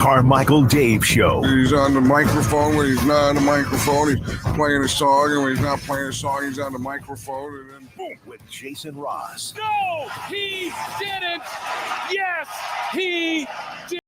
Carmichael Dave Show. He's on the microphone when he's not on the microphone. He's playing a song, and when he's not playing a song, he's on the microphone, and then boom. With Jason Ross. No, he didn't. Yes, he did.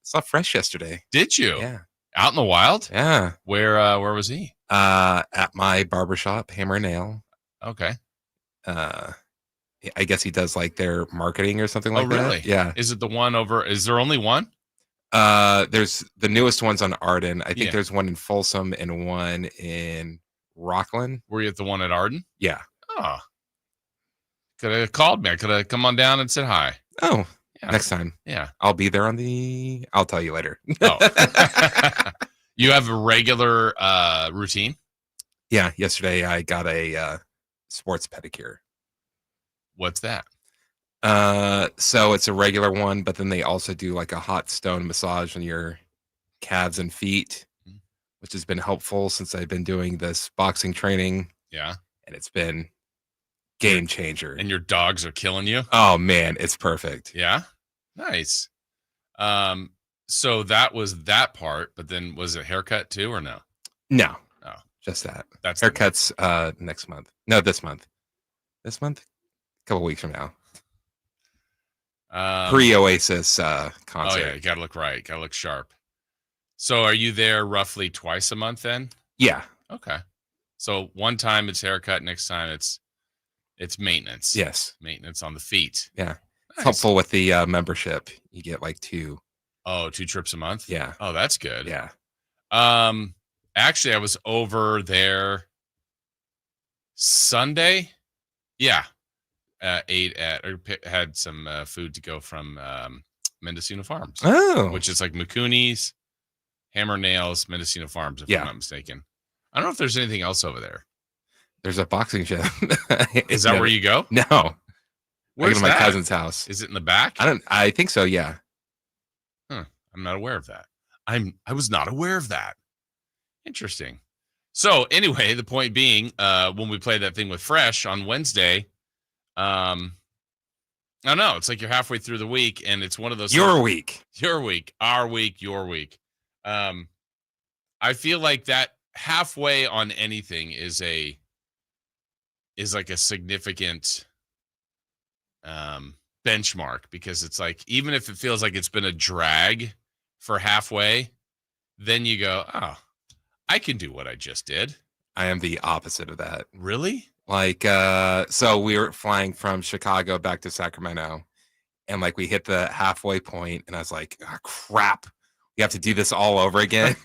Saw Fresh yesterday. Did you? Yeah. Out in the wild? Yeah. Where was he? At my barbershop, Hammer and Nail. Okay. I guess he does like their marketing or something like really? that. Yeah. Is it the one over? Is there only one? There's the newest one's on Arden. I think Yeah. there's one in Folsom and one in Rockland. Were you at the one at Arden? Yeah. Oh. Could have called me. I could have come on down and said hi. Oh, Yeah. next time. Yeah. I'll be there I'll tell you later. Oh. You have a regular routine? Yeah. Yesterday I got a sports pedicure. What's that? So it's a regular one, but then they also do like a hot stone massage on your calves and feet, which has been helpful since I've been doing this boxing training. Yeah. And it's been game changer. And your dogs are killing you? Oh man, it's perfect. Yeah. Nice. So that was that part, but then was it haircut too or no? No. Oh. Just that. That's haircuts next month. No, this month. This month? A couple weeks from now. Pre-Oasis concert. Oh yeah, you gotta look right, gotta look sharp. So are you there roughly twice a month then? Yeah. Okay. So one time it's haircut, next time it's maintenance. Yes. Maintenance on the feet. Yeah. Nice. It's helpful with the membership. You get like 2. Oh, 2 trips a month? Yeah. Oh, that's good. Yeah. Actually I was over there Sunday. Yeah. Had some food to go from Mendocino Farms. Oh. Which is like McCooney's, Hammer Nails, Mendocino Farms, if I'm not mistaken. I don't know if there's anything else over there. There's a boxing gym. Is that where you go? No. Where's I go to my that? cousin's house. Is it in the back? I think so, yeah. Huh. I'm not aware of that. I was not aware of that. Interesting. So anyway, the point being, when we played that thing with Fresh on Wednesday, I don't know. It's like you're halfway through the week, and it's one of those. Your week, our week, your week. I feel like that halfway on anything is like a significant benchmark, because it's like, even if it feels like it's been a drag for halfway, then you go, oh, I can do what I just did. I am the opposite of that. Really? Like, so we were flying from Chicago back to Sacramento, and like we hit the halfway point, and I was like, oh, crap, we have to do this all over again.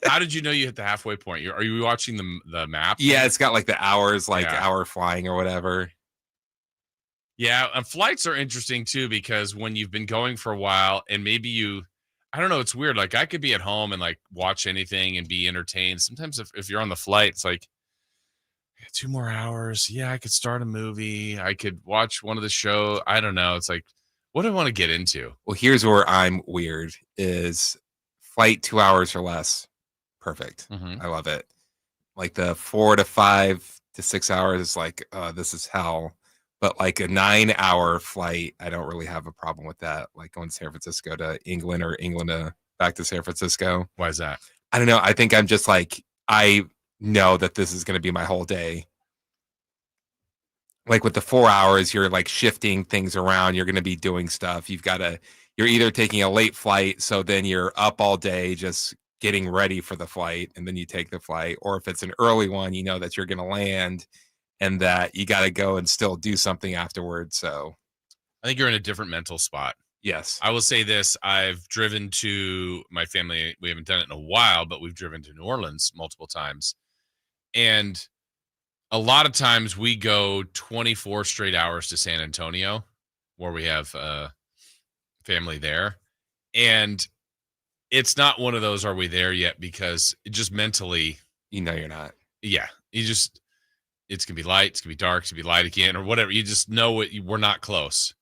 How did you know you hit the halfway point? Are you watching the map? Yeah, it's got like the hours, hour flying or whatever. Yeah, and flights are interesting too, because when you've been going for a while, and maybe I don't know, it's weird. Like, I could be at home and like watch anything and be entertained. Sometimes if you're on the flight, it's like, 2 more hours. Yeah, I could start a movie. I could watch one of the show. I don't know. It's like, what do I want to get into? Well, here's where I'm weird is flight 2 hours or less. Perfect. I love it. Like the 4 to 5 to 6 hours is like, this is hell. But like a 9-hour flight, I don't really have a problem with that. Like going San Francisco to England or England to back to San Francisco. Why is that? I don't know. I think I'm just like, I know that this is going to be my whole day. Like with the 4 hours, you're like shifting things around. You're going to be doing stuff. You're either taking a late flight, so then you're up all day just getting ready for the flight, and then you take the flight. Or if it's an early one, you know that you're going to land and that you got to go and still do something afterwards. So I think you're in a different mental spot. yes. I will say this. I've driven to my family. We haven't done it in a while, but we've driven to New Orleans multiple times. And a lot of times we go 24 straight hours to San Antonio, where we have family there. And it's not one of those, are we there yet? Because it just mentally, You're not. yeah, it's going to be light, it's going to be dark, it's going to be light again, or whatever. You just know we're not close.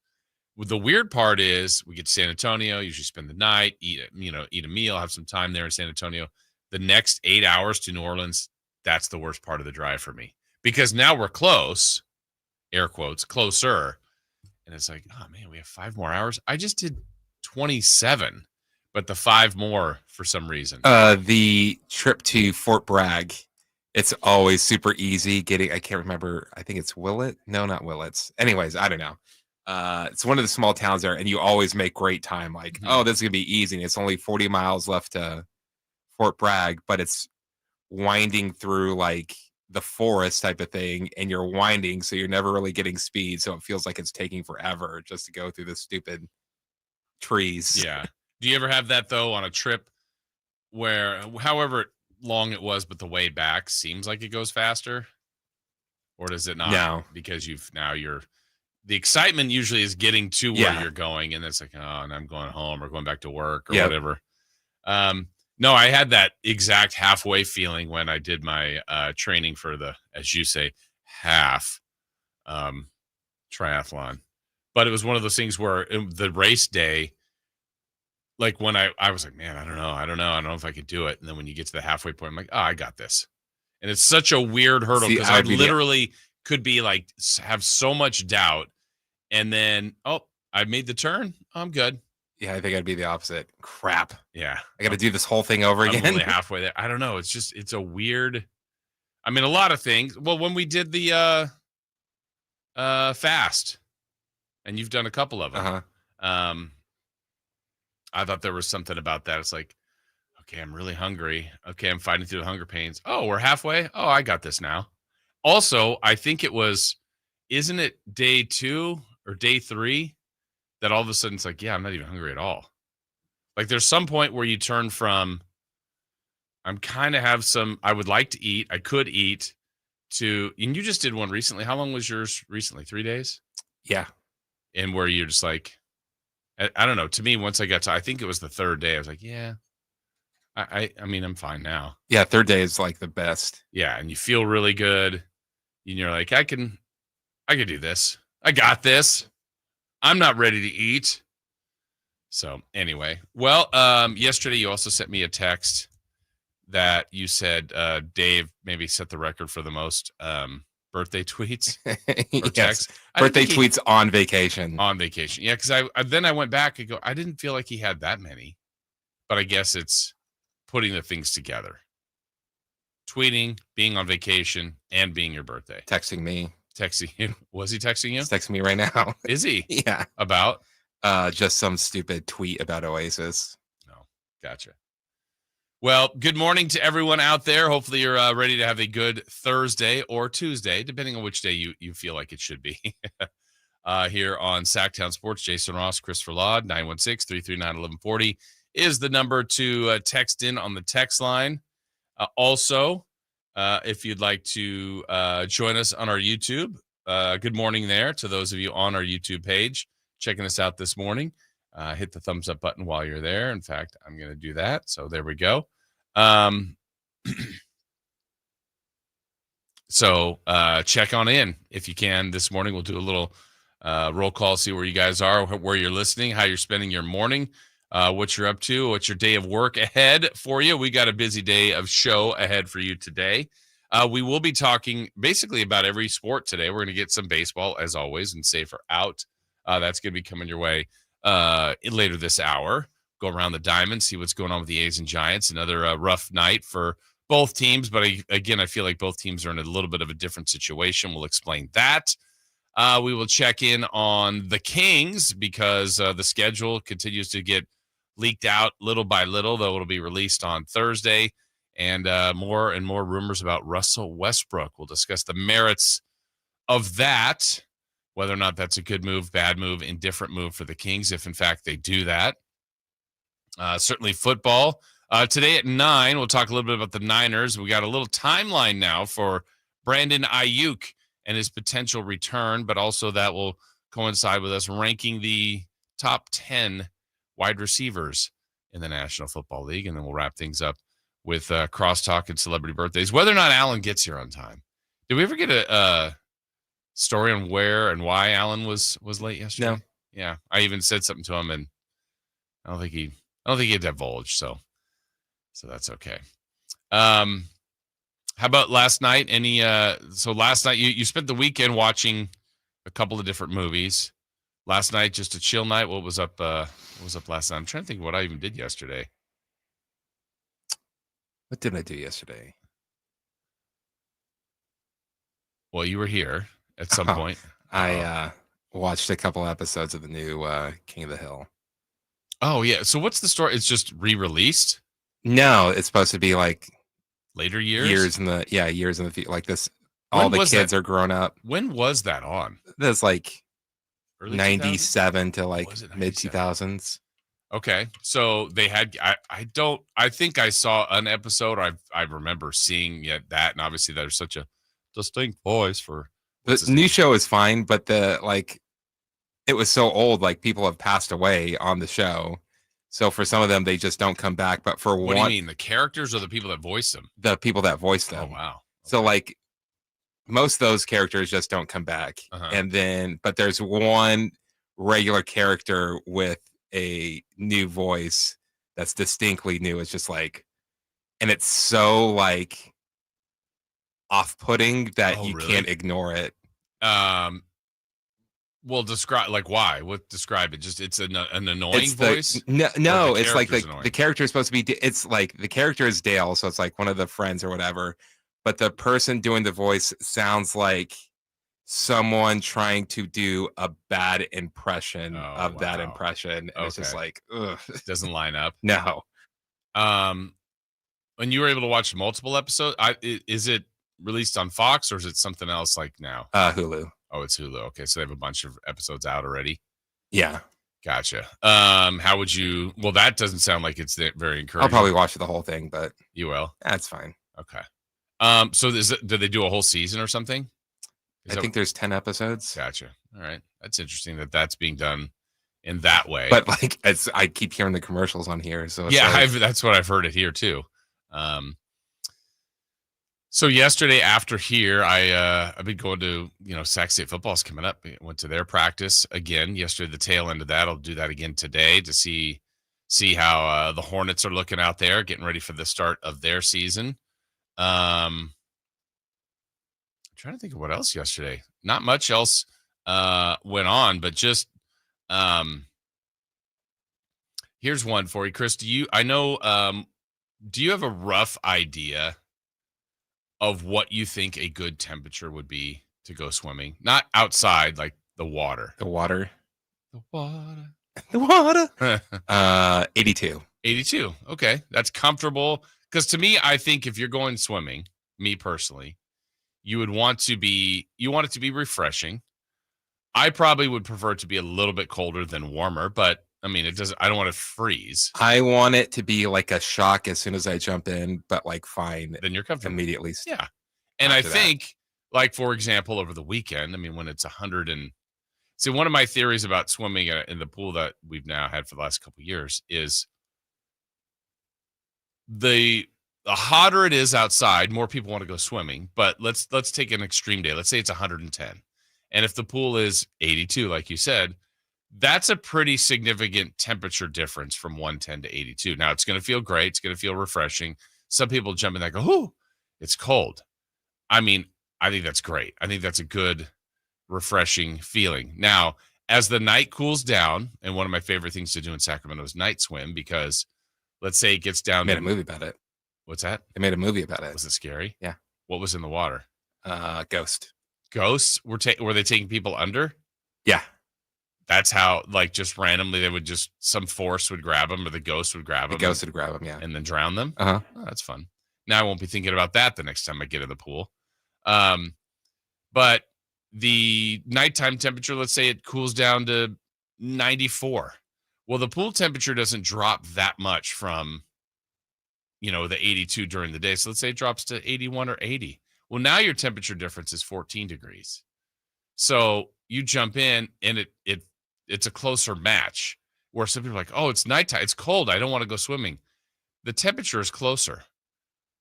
The weird part is we get to San Antonio, usually spend the night, eat a meal, have some time there in San Antonio. The next 8 hours to New Orleans, that's the worst part of the drive for me. Because now we're close, air quotes, closer. And it's like, oh man, we have 5 more hours. I just did 27, but the 5 more for some reason. The trip to Fort Bragg, it's always super easy I can't remember. I think it's Willett. No, not Willits. Anyways, I don't know. It's one of the small towns there, and you always make great time. Like, oh, this is gonna be easy. And it's only 40 miles left to Fort Bragg, but it's winding through like the forest type of thing, and you're winding, so you're never really getting speed. So it feels like it's taking forever just to go through the stupid trees. Yeah. Do you ever have that though on a trip where, however long it was, but the way back seems like it goes faster, or does it not? No, because the excitement usually is getting to where you're going, and it's like, oh, and I'm going home or going back to work or whatever. No, I had that exact halfway feeling when I did my training for the, as you say, half triathlon. But it was one of those things where the race day, like when I was like, man, I don't know if I could do it. And then when you get to the halfway point, I'm like, oh, I got this. And it's such a weird hurdle because I literally could be like, have so much doubt. And then, oh, I made the turn. I'm good. Yeah, I think I'd be the opposite. Crap. Yeah. I got to do this whole thing over again. I'm only halfway there. I don't know. It's a weird, I mean, a lot of things. Well, when we did the fast, and you've done a couple of them, I thought there was something about that. It's like, okay, I'm really hungry. Okay, I'm fighting through the hunger pains. Oh, we're halfway. Oh, I got this now. Also, I think it was, isn't it day 2 or day 3 that all of a sudden it's like, yeah, I'm not even hungry at all. Like there's some point where you turn from, I'm kind of have some, I would like to eat, I could eat, to, and you just did one recently. How long was yours recently? 3 days? Yeah. And where you're just like, I don't know. To me, once I got to, I think it was the 3rd day, I was like, yeah, I mean, I'm fine now. Yeah, 3rd day is like the best. Yeah, and you feel really good. And you're like, I can do this. I got this. I'm not ready to eat. So anyway, well, yesterday you also sent me a text that you said Dave maybe set the record for the most birthday tweets or texts. Birthday tweets on vacation. On vacation. Yeah, because I went back and go, I didn't feel like he had that many. But I guess it's putting the things together. Tweeting, being on vacation, and being your birthday. Texting me. Texting you. Was he texting you? He's texting me right now. Is he? Yeah. About? Just some stupid tweet about Oasis. Oh, gotcha. Well, good morning to everyone out there. Hopefully you're ready to have a good Thursday or Tuesday, depending on which day you feel like it should be. Here on Sacktown Sports, Jason Ross, Christopher Laud, 916-339-1140 is the number to text in on the text line. Also, if you'd like to join us on our YouTube, good morning there to those of you on our YouTube page checking us out this morning. Hit the thumbs up button while you're there. In fact, I'm going to do that. So there we go. So check on in if you can this morning. We'll do a little roll call, see where you guys are, where you're listening, how you're spending your morning. what you're up to, what's your day of work ahead for you. We got a busy day of show ahead for you today. We will be talking basically about every sport today. We're going to get some baseball, as always, and Safer Out. That's going to be coming your way later this hour. Go around the diamond, see what's going on with the A's and Giants. Another rough night for both teams, but I feel like both teams are in a little bit of a different situation. We'll explain that. We will check in on the Kings because the schedule continues to get leaked out little by little, though it'll be released on Thursday. And more and more rumors about Russell Westbrook. We'll discuss the merits of that, whether or not that's a good move, bad move, indifferent move for the Kings, if in fact they do that. Certainly football. Today at 9, we'll talk a little bit about the Niners. We got a little timeline now for Brandon Aiyuk and his potential return, but also that will coincide with us ranking the top 10 wide receivers in the National Football League. And then we'll wrap things up with crosstalk and celebrity birthdays, whether or not Alan gets here on time. Did we ever get a story on where and why Alan was late yesterday? No. Yeah. I even said something to him and I don't think he divulged. So that's okay. How about last night? So last night you spent the weekend watching a couple of different movies. Last night, just a chill night. What was up last night? I'm trying to think of what I even did yesterday. What did I do yesterday? Well, you were here at some point. I watched a couple episodes of the new King of the Hill. Oh, yeah. So what's the story? It's just re-released? No, it's supposed to be like later years? Years in the future. Like this, all the kids are grown up. When was that on? That's like early 97 to like mid 2000s. Okay. So they had, I think I saw an episode. I remember seeing that. And obviously there's such a distinct voice for the new show is fine, but it was so old, like people have passed away on the show. So for some of them, they just don't come back. But for what do you mean? The characters or the people that voice them? The people that voice them. Oh, wow. Okay. So like most of those characters just don't come back. But there's one regular character with a new voice that's distinctly new. It's just like, and it's so like off-putting that you can't ignore it. Well, describe like why? Describe it? Just it's an annoying voice. No, it's like the character is supposed to be. It's like the character is Dale, so it's like one of the friends or whatever. But the person doing the voice sounds like someone trying to do a bad impression of that impression. And it's just like, ugh. Doesn't line up. No. When you were able to watch multiple episodes, is it released on Fox or is it something else like now? Hulu. Oh, it's Hulu. Okay, so they have a bunch of episodes out already. Yeah. Gotcha. How would you? Well, that doesn't sound like it's very encouraging. I'll probably watch the whole thing, but you will. That's fine. Okay. So did they do a whole season or something? I think there's 10 episodes. Gotcha. All right. That's interesting that's being done in that way. But like, I keep hearing the commercials on here. So that's what I've heard it here too. So yesterday after here, I've been going to, Sac State football's coming up. I went to their practice again yesterday, the tail end of that. I'll do that again today to see how the Hornets are looking out there, getting ready for the start of their season. I'm trying to think of what else yesterday. Not much else went on, but just here's one for you, Chris. Do you have a rough idea of what you think a good temperature would be to go swimming? Not outside, like the water. The water. 82. 82. Okay. That's comfortable. Because to me, I think if you're going swimming, me personally, you want it to be refreshing. I probably would prefer it to be a little bit colder than warmer, but I mean, I don't want to freeze. I want it to be like a shock as soon as I jump in, but like fine. Then you're comfortable. Immediately. Yeah. And I think, like, for example, over the weekend, I mean, when it's 100 and see, one of my theories about swimming in the pool that we've now had for the last couple of years is the hotter it is outside, more people want to go swimming. But let's take an extreme day. Let's say it's 110. And if the pool is 82, like you said, That's a pretty significant temperature difference from 110 to 82. Now, it's going to feel great. It's going to feel refreshing. Some people jump in and go, "Ooh, it's cold." I mean, I think that's great. I think that's a good, refreshing feeling. Now, as the night cools down, and one of my favorite things to do in Sacramento is night swim, because let's say it gets down. Made a movie about it. What's that? They made a movie about it. Was it scary? Yeah. What was in the water? Ghost. Ghosts? Were they taking people under? Yeah. That's how, like, just randomly, they would just, some force would grab them, or the ghost would grab them. The ghost would grab them, yeah. And then drown them? Uh-huh. Oh, that's fun. Now I won't be thinking about that the next time I get in the pool. But the nighttime temperature, let's say it cools down to 94. Well, the pool temperature doesn't drop that much from, the 82 during the day. So let's say it drops to 81 or 80. Well, now your temperature difference is 14 degrees. So you jump in and it's a closer match, where some people are like, "Oh, it's nighttime. It's cold. I don't want to go swimming." The temperature is closer.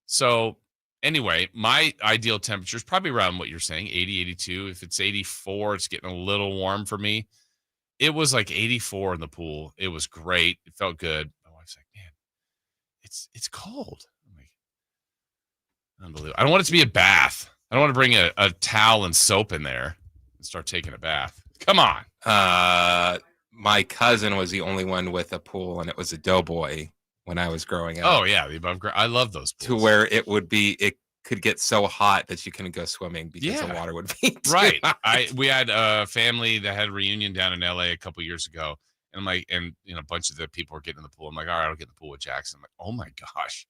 So anyway, my ideal temperature is probably around what you're saying, 80, 82. If it's 84, it's getting a little warm for me. It was like 84 in the pool. It was great. It felt good. My wife's like, "Man, it's cold." I'm like, unbelievable. I don't want it to be a bath. I don't want to bring a towel and soap in there and start taking a bath. Come on. My cousin was the only one with a pool, and it was a Doughboy when I was growing up. Oh yeah, the above ground. I love those pools. To where it could get so hot that you couldn't go swimming because the water would be too right. hot. We had a family that had a reunion down in LA a couple years ago, and I'm like, a bunch of the people were getting in the pool. I'm like, all right, I'll get in the pool with Jackson. I'm like, oh my gosh,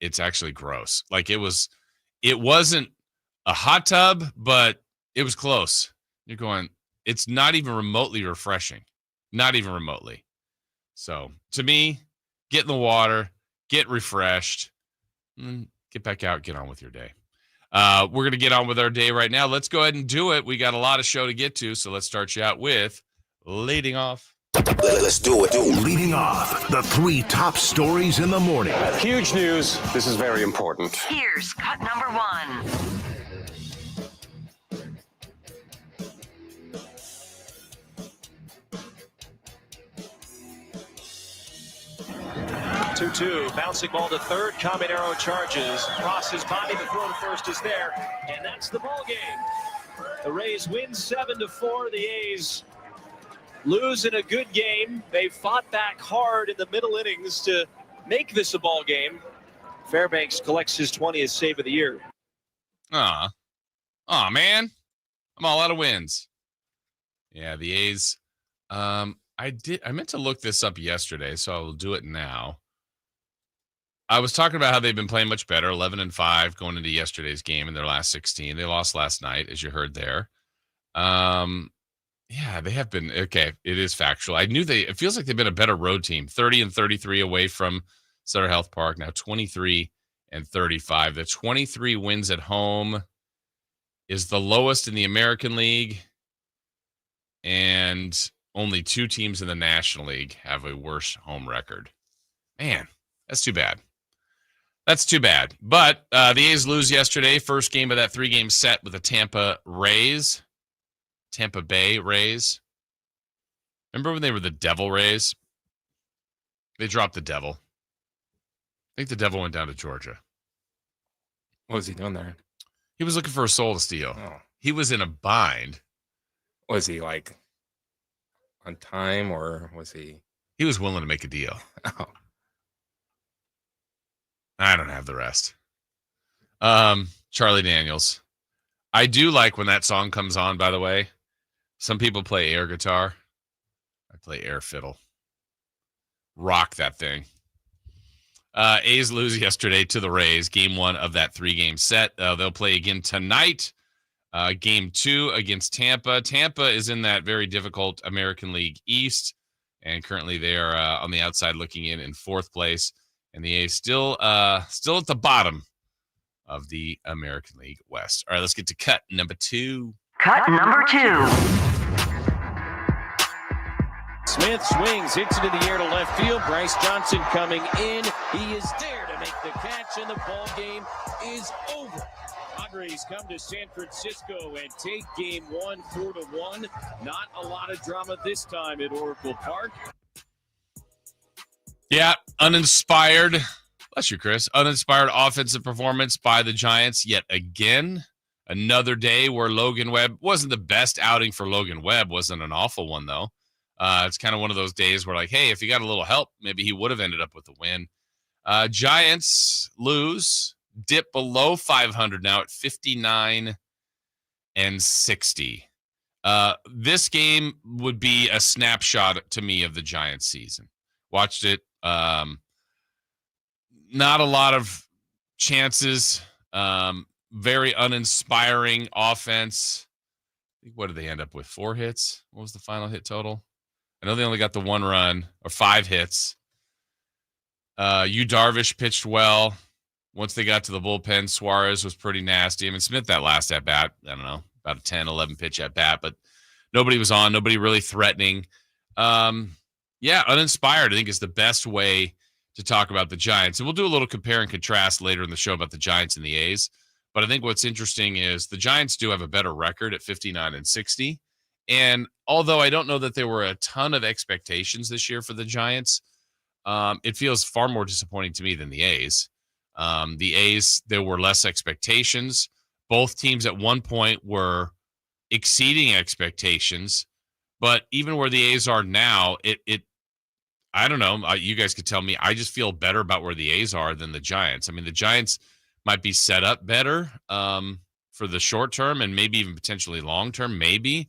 it's actually gross. Like it wasn't a hot tub, but it was close. You're going, it's not even remotely refreshing. Not even remotely. So to me, get in the water, get refreshed, and get back out, get on with your day. We're going to get on with our day right now. Let's go ahead and do it. We got a lot of show to get to, so let's start you out with leading off. Let's do it. Leading off, the 3 top stories in the morning. Huge news. This is very important. Here's cut number 1. 2-2, bouncing ball to third. Caminero charges. Cross his body. The throw to first is there, and that's the ball game. The Rays win 7-4. The A's lose in a good game. They fought back hard in the middle innings to make this a ball game. Fairbanks collects his 20th save of the year. Aw, man, I'm all out of wins. Yeah, the A's. I meant to look this up yesterday, so I will do it now. I was talking about how they've been playing much better, 11-5 going into yesterday's game in their last 16. They lost last night, as you heard there. Yeah, they have been okay. It is factual. It feels like they've been a better road team. 30-33 away from Sutter Health Park. Now 23-35. The 23 wins at home is the lowest in the American League, and only 2 teams in the National League have a worse home record. Man, that's too bad. That's too bad. But the A's lose yesterday. First game of that 3-game set with the Tampa Bay Rays. Remember when they were the Devil Rays? They dropped the Devil. I think the Devil went down to Georgia. What was he doing there? He was looking for a soul to steal. Oh. He was in a bind. Was he like on time, or was he? He was willing to make a deal. Oh. I don't have the rest. Charlie Daniels. I do like when that song comes on, by the way. Some people play air guitar. I play air fiddle. Rock that thing. A's lose yesterday to the Rays. Game 1 of that 3-game set. They'll play again tonight. Game 2 against Tampa. Tampa is in that very difficult American League East, and currently they are on the outside looking in 4th place. And the A's still at the bottom of the American League West. All right, let's get to cut number 2. Cut number 2. Smith swings, hits it in the air to left field. Bryce Johnson coming in. He is there to make the catch, and the ball game is over. Padres come to San Francisco and take game 1 4-1. Not a lot of drama this time at Oracle Park. Yeah, uninspired. Bless you, Chris. Uninspired offensive performance by the Giants yet again. Another day where Logan Webb wasn't the best outing for Logan Webb. Wasn't an awful one, though. It's kind of one of those days where, like, hey, if he got a little help, maybe he would have ended up with a win. Giants lose, dip below 500 now at 59-60. This game would be a snapshot to me of the Giants season. Watched it. Not a lot of chances. Very uninspiring offense. What did they end up with? 4 hits? What was the final hit total? I know they only got the 1 run or 5 hits. Darvish pitched well. Once they got to the bullpen, Suarez was pretty nasty. I mean, Smith, that last at bat, I don't know, about a 10, 11 pitch at bat, but nobody was on, nobody really threatening. Uninspired, I think, is the best way to talk about the Giants. And we'll do a little compare and contrast later in the show about the Giants and the A's. But I think what's interesting is the Giants do have a better record at 59-60. And although I don't know that there were a ton of expectations this year for the Giants, it feels far more disappointing to me than the A's. The A's, there were less expectations. Both teams at one point were exceeding expectations. But even where the A's are now, I don't know. You guys could tell me. I just feel better about where the A's are than the Giants. I mean, the Giants might be set up better for the short term and maybe even potentially long term, maybe.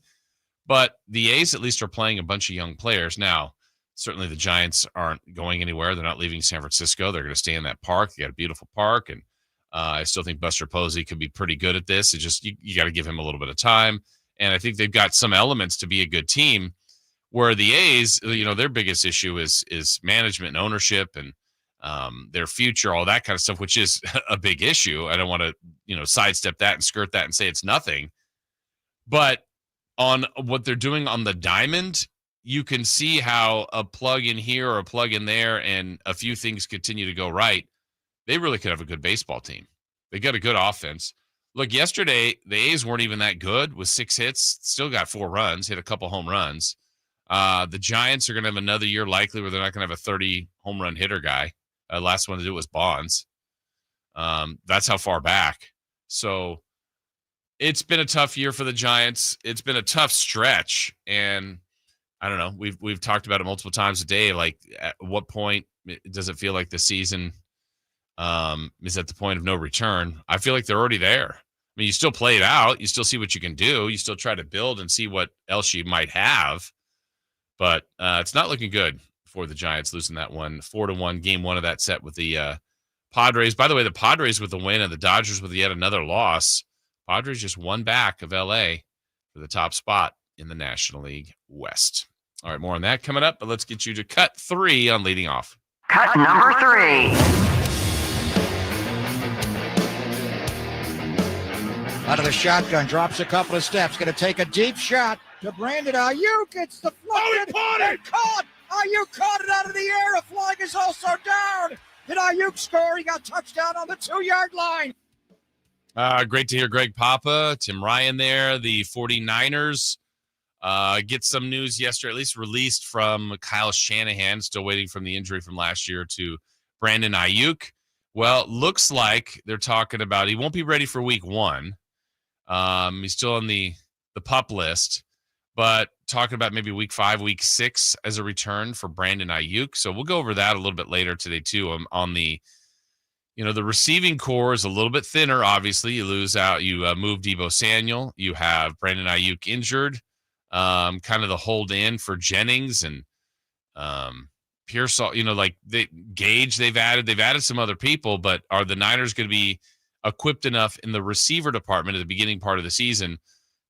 But the A's at least are playing a bunch of young players. Now, certainly the Giants aren't going anywhere. They're not leaving San Francisco. They're going to stay in that park. They got a beautiful park. And I still think Buster Posey could be pretty good at this. It's just you got to give him a little bit of time. And I think they've got some elements to be a good team. Where the A's, their biggest issue is management and ownership and their future, all that kind of stuff, which is a big issue. I don't want to, sidestep that and skirt that and say it's nothing. But on what they're doing on the diamond, you can see how a plug in here or a plug in there and a few things continue to go right. They really could have a good baseball team. They got a good offense. Look, yesterday, the A's weren't even that good with 6 hits, still got 4 runs, hit a couple home runs. The Giants are going to have another year likely where they're not going to have a 30 home run hitter guy. Last one to do was Bonds. That's how far back. So it's been a tough year for the Giants. It's been a tough stretch. And I don't know, we've talked about it multiple times a day. Like, at what point does it feel like the season is at the point of no return? I feel like they're already there. I mean, you still play it out. You still see what you can do. You still try to build and see what else you might have. But it's not looking good for the Giants, losing that one 4-1, game 1 of that set with the Padres. By the way, the Padres with the win and the Dodgers with yet another loss. Padres just 1 back of L.A. for the top spot in the National League West. All right, more on that coming up, but let's get you to cut 3 on leading off. Cut number 3. Out of the shotgun, drops a couple of steps, going to take a deep shot to Brandon Aiyuk. It's the deflected. Caught. Aiyuk caught it out of the air. A flag is also down. Did Aiyuk score? He got touchdown on the 2-yard line. Great to hear Greg Papa, Tim Ryan there. The 49ers get some news yesterday, at least released from Kyle Shanahan, still waiting from the injury from last year to Brandon Aiyuk. Well, looks like they're talking about he won't be ready for week 1. He's still on the PUP list, but talking about maybe week 5, week 6 as a return for Brandon Aiyuk. So we'll go over that a little bit later today too. On the, the receiving core is a little bit thinner. Obviously, you move Deebo Samuel. You have Brandon Aiyuk injured. Kind of the hold in for Jennings and Pearsall. Gage. They've added some other people, but are the Niners going to be equipped enough in the receiver department at the beginning part of the season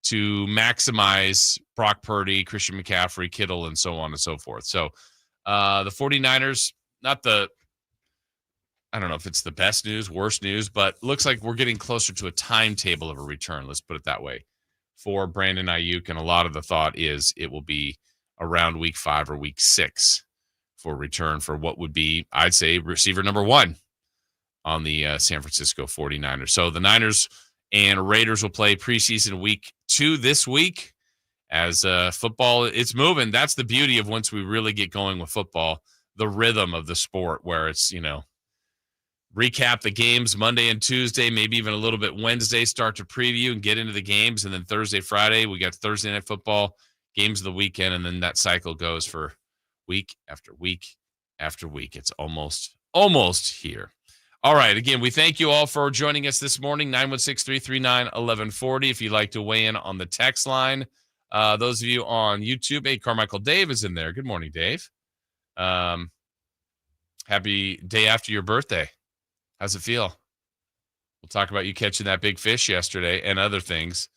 to maximize Brock Purdy, Christian McCaffrey, Kittle, and so on and so forth? So the 49ers, I don't know if it's the best news, worst news, but looks like we're getting closer to a timetable of a return. Let's put it that way for Brandon Aiyuk. And a lot of the thought is it will be around week 5 or week 6 for return for what would be, I'd say, receiver number 1 on the San Francisco 49ers. So the Niners And Raiders will play preseason week 2 this week. As football, it's moving. That's the beauty of once we really get going with football, the rhythm of the sport, where it's, recap the games Monday and Tuesday, maybe even a little bit Wednesday, start to preview and get into the games. And then Thursday, Friday, we got Thursday Night Football, games of the weekend. And then that cycle goes for week after week after week. It's almost here. All right. Again, we thank you all for joining us this morning, 916-339-1140. If you'd like to weigh in on the text line, those of you on YouTube, hey, Carmichael Dave is in there. Good morning, Dave. Happy day after your birthday. How's it feel? We'll talk about you catching that big fish yesterday and other things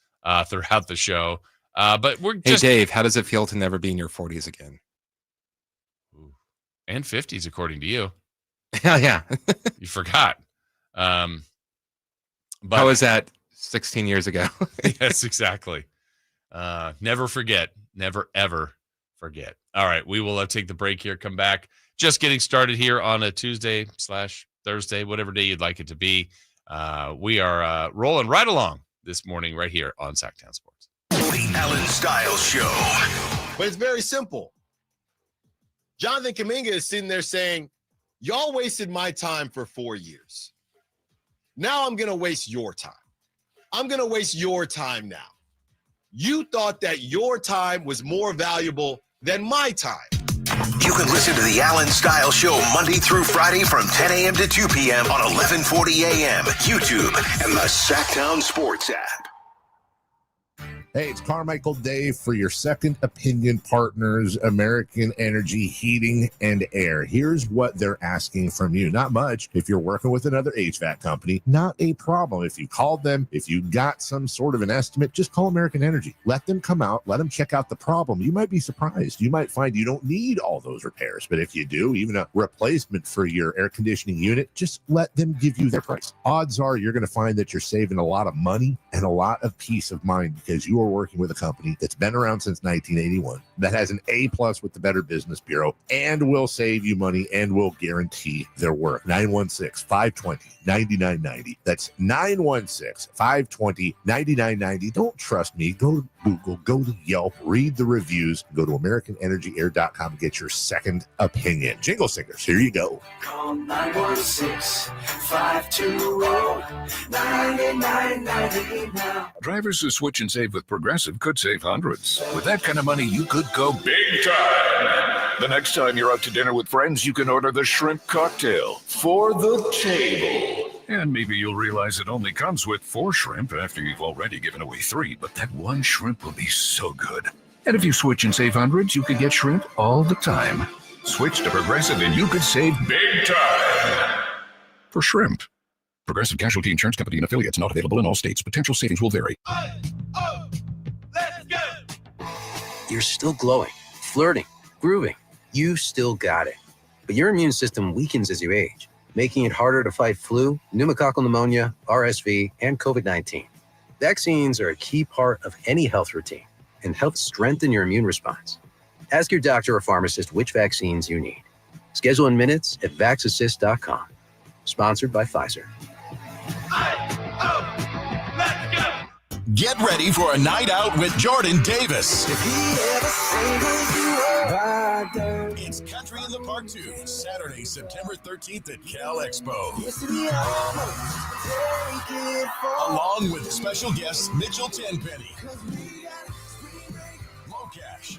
throughout the show. But we're just... Hey, Dave, how does it feel to never be in your 40s again? And 50s, according to you. Yeah. You forgot. But how was that 16 years ago? Yes, exactly. Never forget. Never, ever forget. All right. We will take the break here. Come back. Just getting started here on a Tuesday/Thursday, whatever day you'd like it to be. We are rolling right along this morning right here on Sacktown Sports. The Alan Styles Show. But it's very simple. Jonathan Kuminga is sitting there saying, y'all wasted my time for 4 years. Now I'm going to waste your time. I'm going to waste your time now. You thought that your time was more valuable than my time. You can listen to the Alan Styles Show Monday through Friday from 10 a.m. to 2 p.m. on 1140 a.m., YouTube, and the Sacktown Sports app. Hey, it's Carmichael Dave for your second opinion partners, American Energy Heating and Air. Here's what they're asking from you. Not much. If you're working with another HVAC company, not a problem. If you called them, if you got some sort of an estimate, just call American Energy. Let them come out. Let them check out the problem. You might be surprised. You might find you don't need all those repairs. But if you do, even a replacement for your air conditioning unit, just let them give you their price. Odds are you're going to find that you're saving a lot of money and a lot of peace of mind because you are working with a company that's been around since 1981, that has an A+ with the Better Business Bureau, and will save you money and will guarantee their work. 916-520-9990. That's 916-520-9990. Don't trust me. Go to Google, go to Yelp, read the reviews, go to AmericanEnergyAir.com and get your second opinion. Jingle singers, here you go. Call 916-520-9990 now. Drivers who switch and save with Progressive could save hundreds. With that kind of money, you could go big time. The next time you're out to dinner with friends, you can order the shrimp cocktail for the table. And maybe you'll realize it only comes with 4 shrimp after you've already given away 3, but that one shrimp will be so good. And if you switch and save hundreds, you could get shrimp all the time. Switch to Progressive and you could save big time for shrimp. Progressive Casualty Insurance Company and affiliates, not available in all states. Potential savings will vary. Let's go! You're still glowing, flirting, grooving. You still got it. But your immune system weakens as you age, making it harder to fight flu, pneumococcal pneumonia, RSV, and COVID-19. Vaccines are a key part of any health routine and help strengthen your immune response. Ask your doctor or pharmacist which vaccines you need. Schedule in minutes at vaxassist.com. Sponsored by Pfizer. Get ready for a night out with Jordan Davis. It's Country in the Park 2, Saturday, September 13th at Cal Expo. Along with special guests Mitchell Tenpenny, Mocash,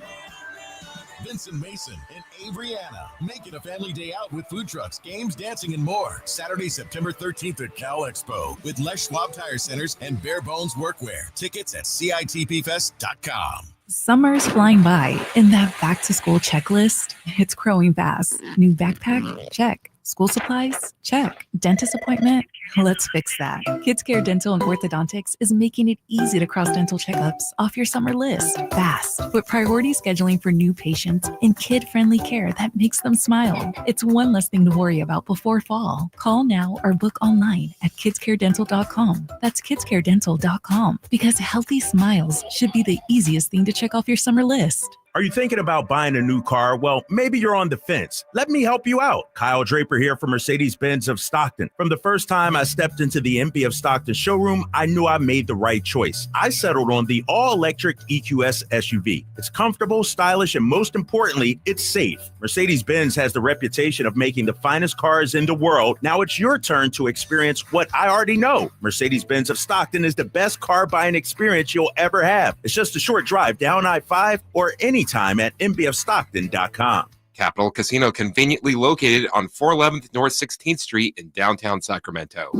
Vincent Mason, and Avriana. Make it a family day out with food trucks, games, dancing, and more. Saturday, September 13th at Cal Expo with Les Schwab Tire Centers and Bare Bones Workwear. Tickets at CITPFest.com. Summer's flying by, and that back-to-school checklist, it's growing fast. New backpack? Check. School supplies? Check. Dentist appointment? Let's fix that. Kids Care Dental and Orthodontics is making it easy to cross dental checkups off your summer list fast with priority scheduling for new patients and kid-friendly care that makes them smile. It's one less thing to worry about before fall. Call now or book online at kidscaredental.com. That's kidscaredental.com because healthy smiles should be the easiest thing to check off your summer list. Are you thinking about buying a new car? Well, maybe you're on the fence. Let me help you out. Kyle Draper here from Mercedes-Benz of Stockton. From the first time I stepped into the MB of Stockton showroom, I knew I made the right choice. I settled on the all-electric EQS SUV. It's comfortable, stylish, and most importantly, it's safe. Mercedes-Benz has the reputation of making the finest cars in the world. Now it's your turn to experience what I already know. Mercedes-Benz of Stockton is the best car buying experience you'll ever have. It's just a short drive down I-5 or anytime at mbfstockton.com. Capital Casino, conveniently located on 411th North 16th Street in downtown Sacramento.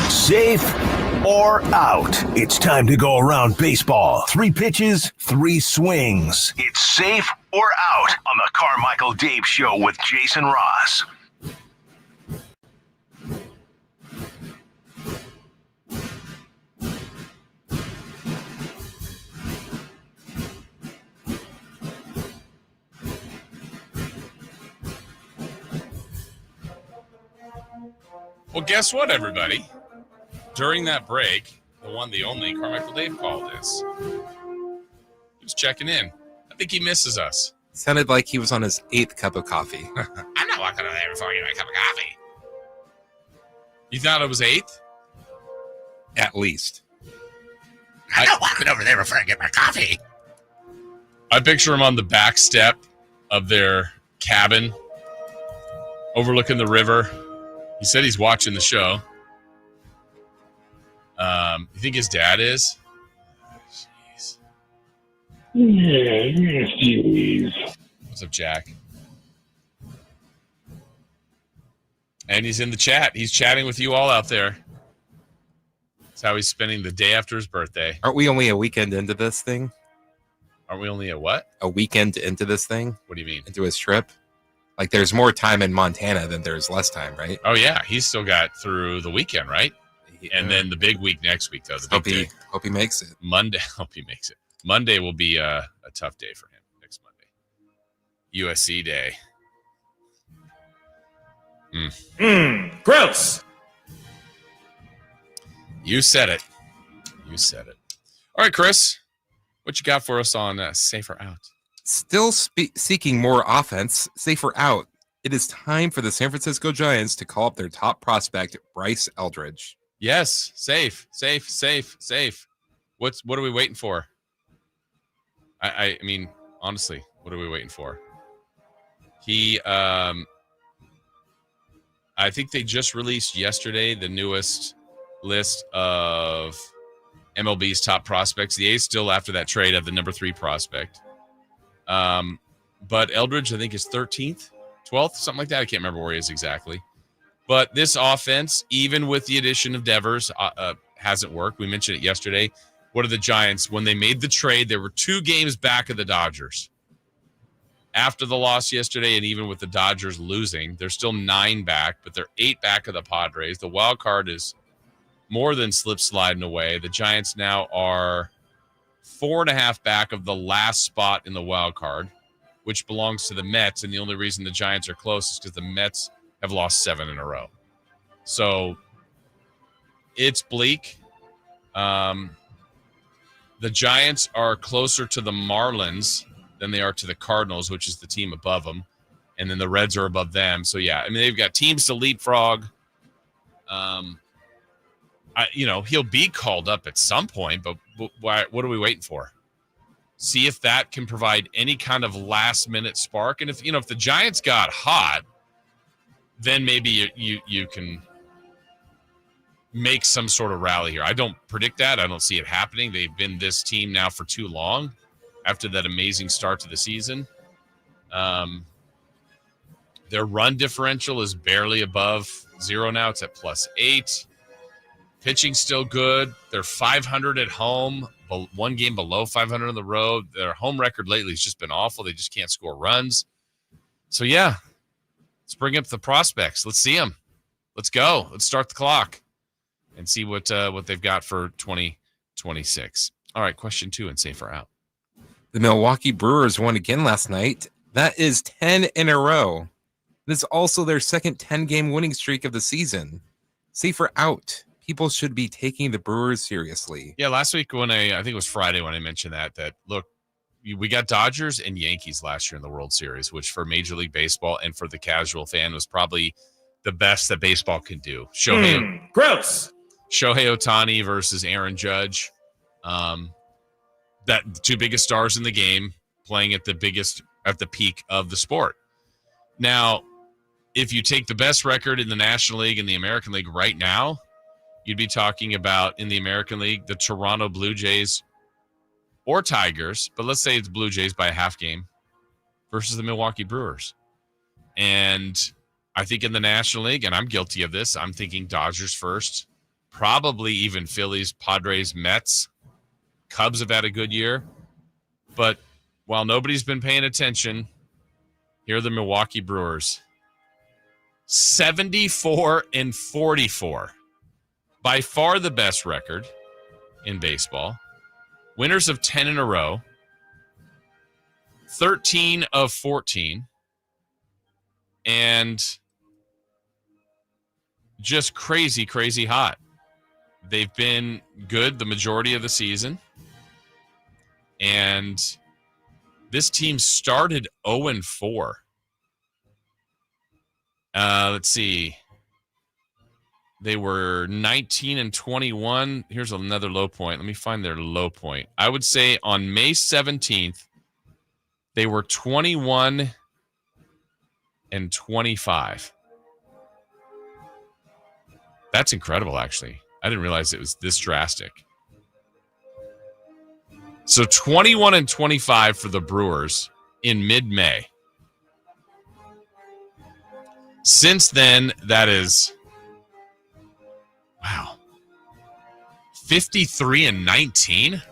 Safe or out? It's time to go around baseball. 3 pitches, 3 swings. It's safe or out on the Carmichael Dave Show with Jason Ross. Well, guess what, everybody? During that break, the one, the only, Carmichael Dave called us. He was checking in. I think he misses us. Sounded like he was on his 8th cup of coffee. I'm not walking over there before I get my cup of coffee. You thought it was 8th? At least. I'm not walking over there before I get my coffee. I picture him on the back step of their cabin, overlooking the river. He said he's watching the show. You think his dad is? Jeez. Yeah, What's up, Jack? And he's in the chat. He's chatting with you all out there. That's how he's spending the day after his birthday. Aren't we only a weekend into this thing? Aren't we only a what? A weekend into this thing? What do you mean? Into his trip? Like, there's more time in Montana than there's less time, right? Oh, yeah. He's still got through the weekend, right? And then the big week next week, though. Hope he makes it. Monday. Hope he makes it. Monday will be a tough day for him next Monday. USC day. Gross. You said it. You said it. All right, Chris. What you got for us on Safer Out? Still seeking more offense, safer out. It is time for the San Francisco Giants to call up their top prospect, Bryce Eldridge. Yes, safe. What are we waiting for? I mean, honestly, what are we waiting for? I think they just released yesterday the newest list of MLB's top prospects. The A's still, after that trade, have the number 3 prospect. But Eldridge, I think, is 13th, 12th, something like that. I can't remember where he is exactly. But this offense, even with the addition of Devers, hasn't worked. We mentioned it yesterday. What are the Giants? When they made the trade, there were 2 games back of the Dodgers. After the loss yesterday, and even with the Dodgers losing, they're still 9 back, but they're 8 back of the Padres. The wild card is more than slip sliding away. The Giants now are 4.5 back of the last spot in the wild card, which belongs to the Mets. And the only reason the Giants are close is because the Mets have lost 7 in a row. So it's bleak. The Giants are closer to the Marlins than they are to the Cardinals, which is the team above them. And then the Reds are above them. So, yeah, I mean, they've got teams to leapfrog. He'll be called up at some point, but what are we waiting for? See if that can provide any kind of last-minute spark. And if the Giants got hot, then maybe you can make some sort of rally here. I don't predict that. I don't see it happening. They've been this team now for too long after that amazing start to the season. Their run differential is barely above 0 now. It's at +8. Pitching's still good. They're 500 at home, 1 game below 500 on the road. Their home record lately has just been awful. They just can't score runs. So, yeah, let's bring up the prospects. Let's see them. Let's go. Let's start the clock and see what they've got for 2026. All right, question 2 and safer out. The Milwaukee Brewers won again last night. That is 10 in a row. It is also their second 10-game winning streak of the season. Safer out. People should be taking the Brewers seriously. Yeah, last week when I think it was Friday when I mentioned that look, we got Dodgers and Yankees last year in the World Series, which for Major League Baseball and for the casual fan was probably the best that baseball can do. Gross. Shohei Ohtani versus Aaron Judge. That the two biggest stars in the game playing at the peak of the sport. Now, if you take the best record in the National League and the American League right now, you'd be talking about in the American League, the Toronto Blue Jays or Tigers, but let's say it's Blue Jays by a half game versus the Milwaukee Brewers. And I think in the National League, and I'm guilty of this, I'm thinking Dodgers first, probably even Phillies, Padres, Mets. Cubs have had a good year, but while nobody's been paying attention, here are the Milwaukee Brewers. 74-44. By far the best record in baseball. Winners of 10 in a row. 13 of 14. And just crazy, crazy hot. They've been good the majority of the season. And this team started 0-4. Let's see. They were 19-21. Here's another low point. Let me find their low point. I would say on May 17th, they were 21-25. That's incredible, actually. I didn't realize it was this drastic. So 21-25 for the Brewers in mid-May. Since then, that is, wow, 53-19.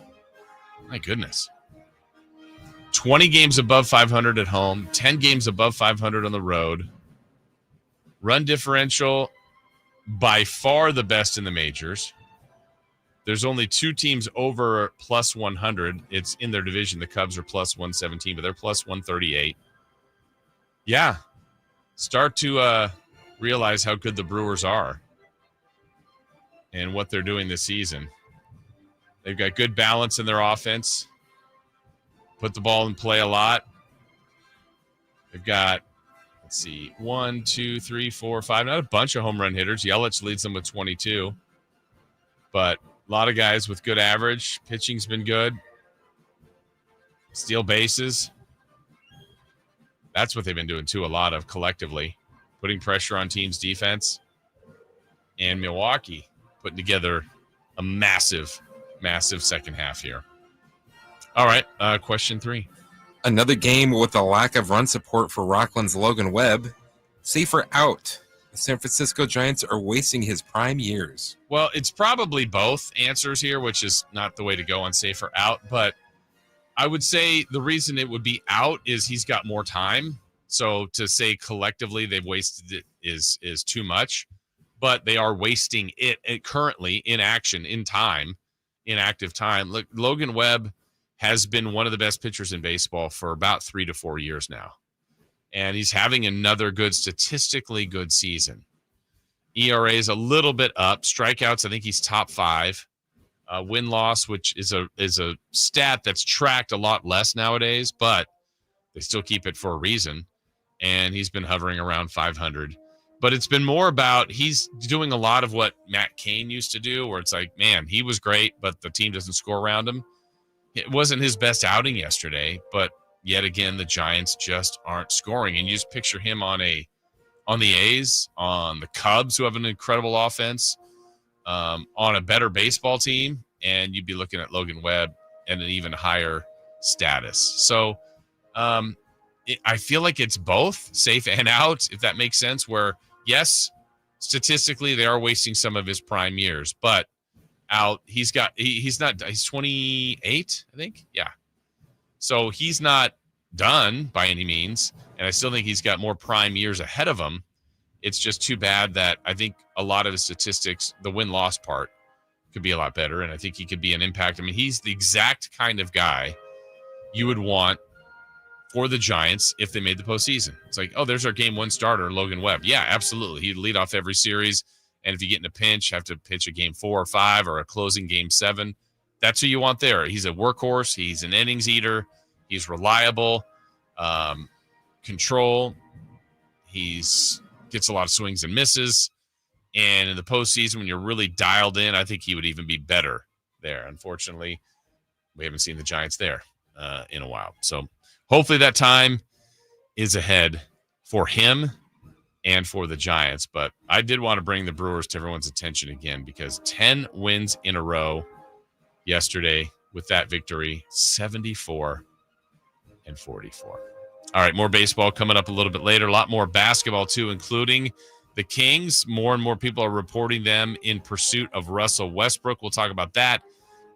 My goodness. 20 games above 500 at home, 10 games above 500 on the road. Run differential, by far the best in the majors. There's only two teams over plus 100. It's in their division. The Cubs are plus 117, but they're plus 138. Yeah. Start to realize how good the Brewers are and what they're doing this season. They've got good balance in their offense. Put the ball in play a lot. They've got, let's see, 1, 2, 3, 4, 5. Not a bunch of home run hitters. Yelich leads them with 22. But a lot of guys with good average. Pitching's been good. Steal bases. That's what they've been doing, too, a lot of collectively. Putting pressure on teams' defense. And Milwaukee putting together a massive, massive second half here. All right, question 3. Another game with a lack of run support for Rockland's Logan Webb. Safer out. The San Francisco Giants are wasting his prime years. Well, it's probably both answers here, which is not the way to go on safer out. But I would say the reason it would be out is he's got more time. So to say collectively they've wasted it is too much. But they are wasting it currently in action, in time, in active time. Look, Logan Webb has been one of the best pitchers in baseball for about 3 to 4 years now. And he's having another statistically good season. ERA is a little bit up. Strikeouts, I think he's top 5. Win-loss, which is a stat that's tracked a lot less nowadays, but they still keep it for a reason. And he's been hovering around 500. But it's been more about he's doing a lot of what Matt Cain used to do, where it's like, man, he was great, but the team doesn't score around him. It wasn't his best outing yesterday, but yet again, the Giants just aren't scoring. And you just picture him on the A's, on the Cubs, who have an incredible offense, on a better baseball team, and you'd be looking at Logan Webb and an even higher status. So I feel like it's both safe and out, if that makes sense, where, yes, statistically they are wasting some of his prime years, but out, he's 28, I think. Yeah. So he's not done by any means, and I still think he's got more prime years ahead of him. It's just too bad that I think a lot of his statistics, the win-loss part, could be a lot better, and I think he could be an impact. I mean, he's the exact kind of guy you would want for the Giants if they made the postseason. It's like, oh, there's our game 1 starter, Logan Webb. Yeah, absolutely. He'd lead off every series, and if you get in a pinch, have to pitch a game 4 or 5 or a closing game 7. That's who you want there. He's a workhorse. He's an innings eater. He's reliable, control. He's gets a lot of swings and misses. And in the postseason, when you're really dialed in, I think he would even be better there. Unfortunately, we haven't seen the Giants there in a while. So hopefully that time is ahead for him and for the Giants. But I did want to bring the Brewers to everyone's attention again, because 10 wins in a row yesterday with that victory, 74-44. All right, more baseball coming up a little bit later. A lot more basketball, too, including the Kings. More and more people are reporting them in pursuit of Russell Westbrook. We'll talk about that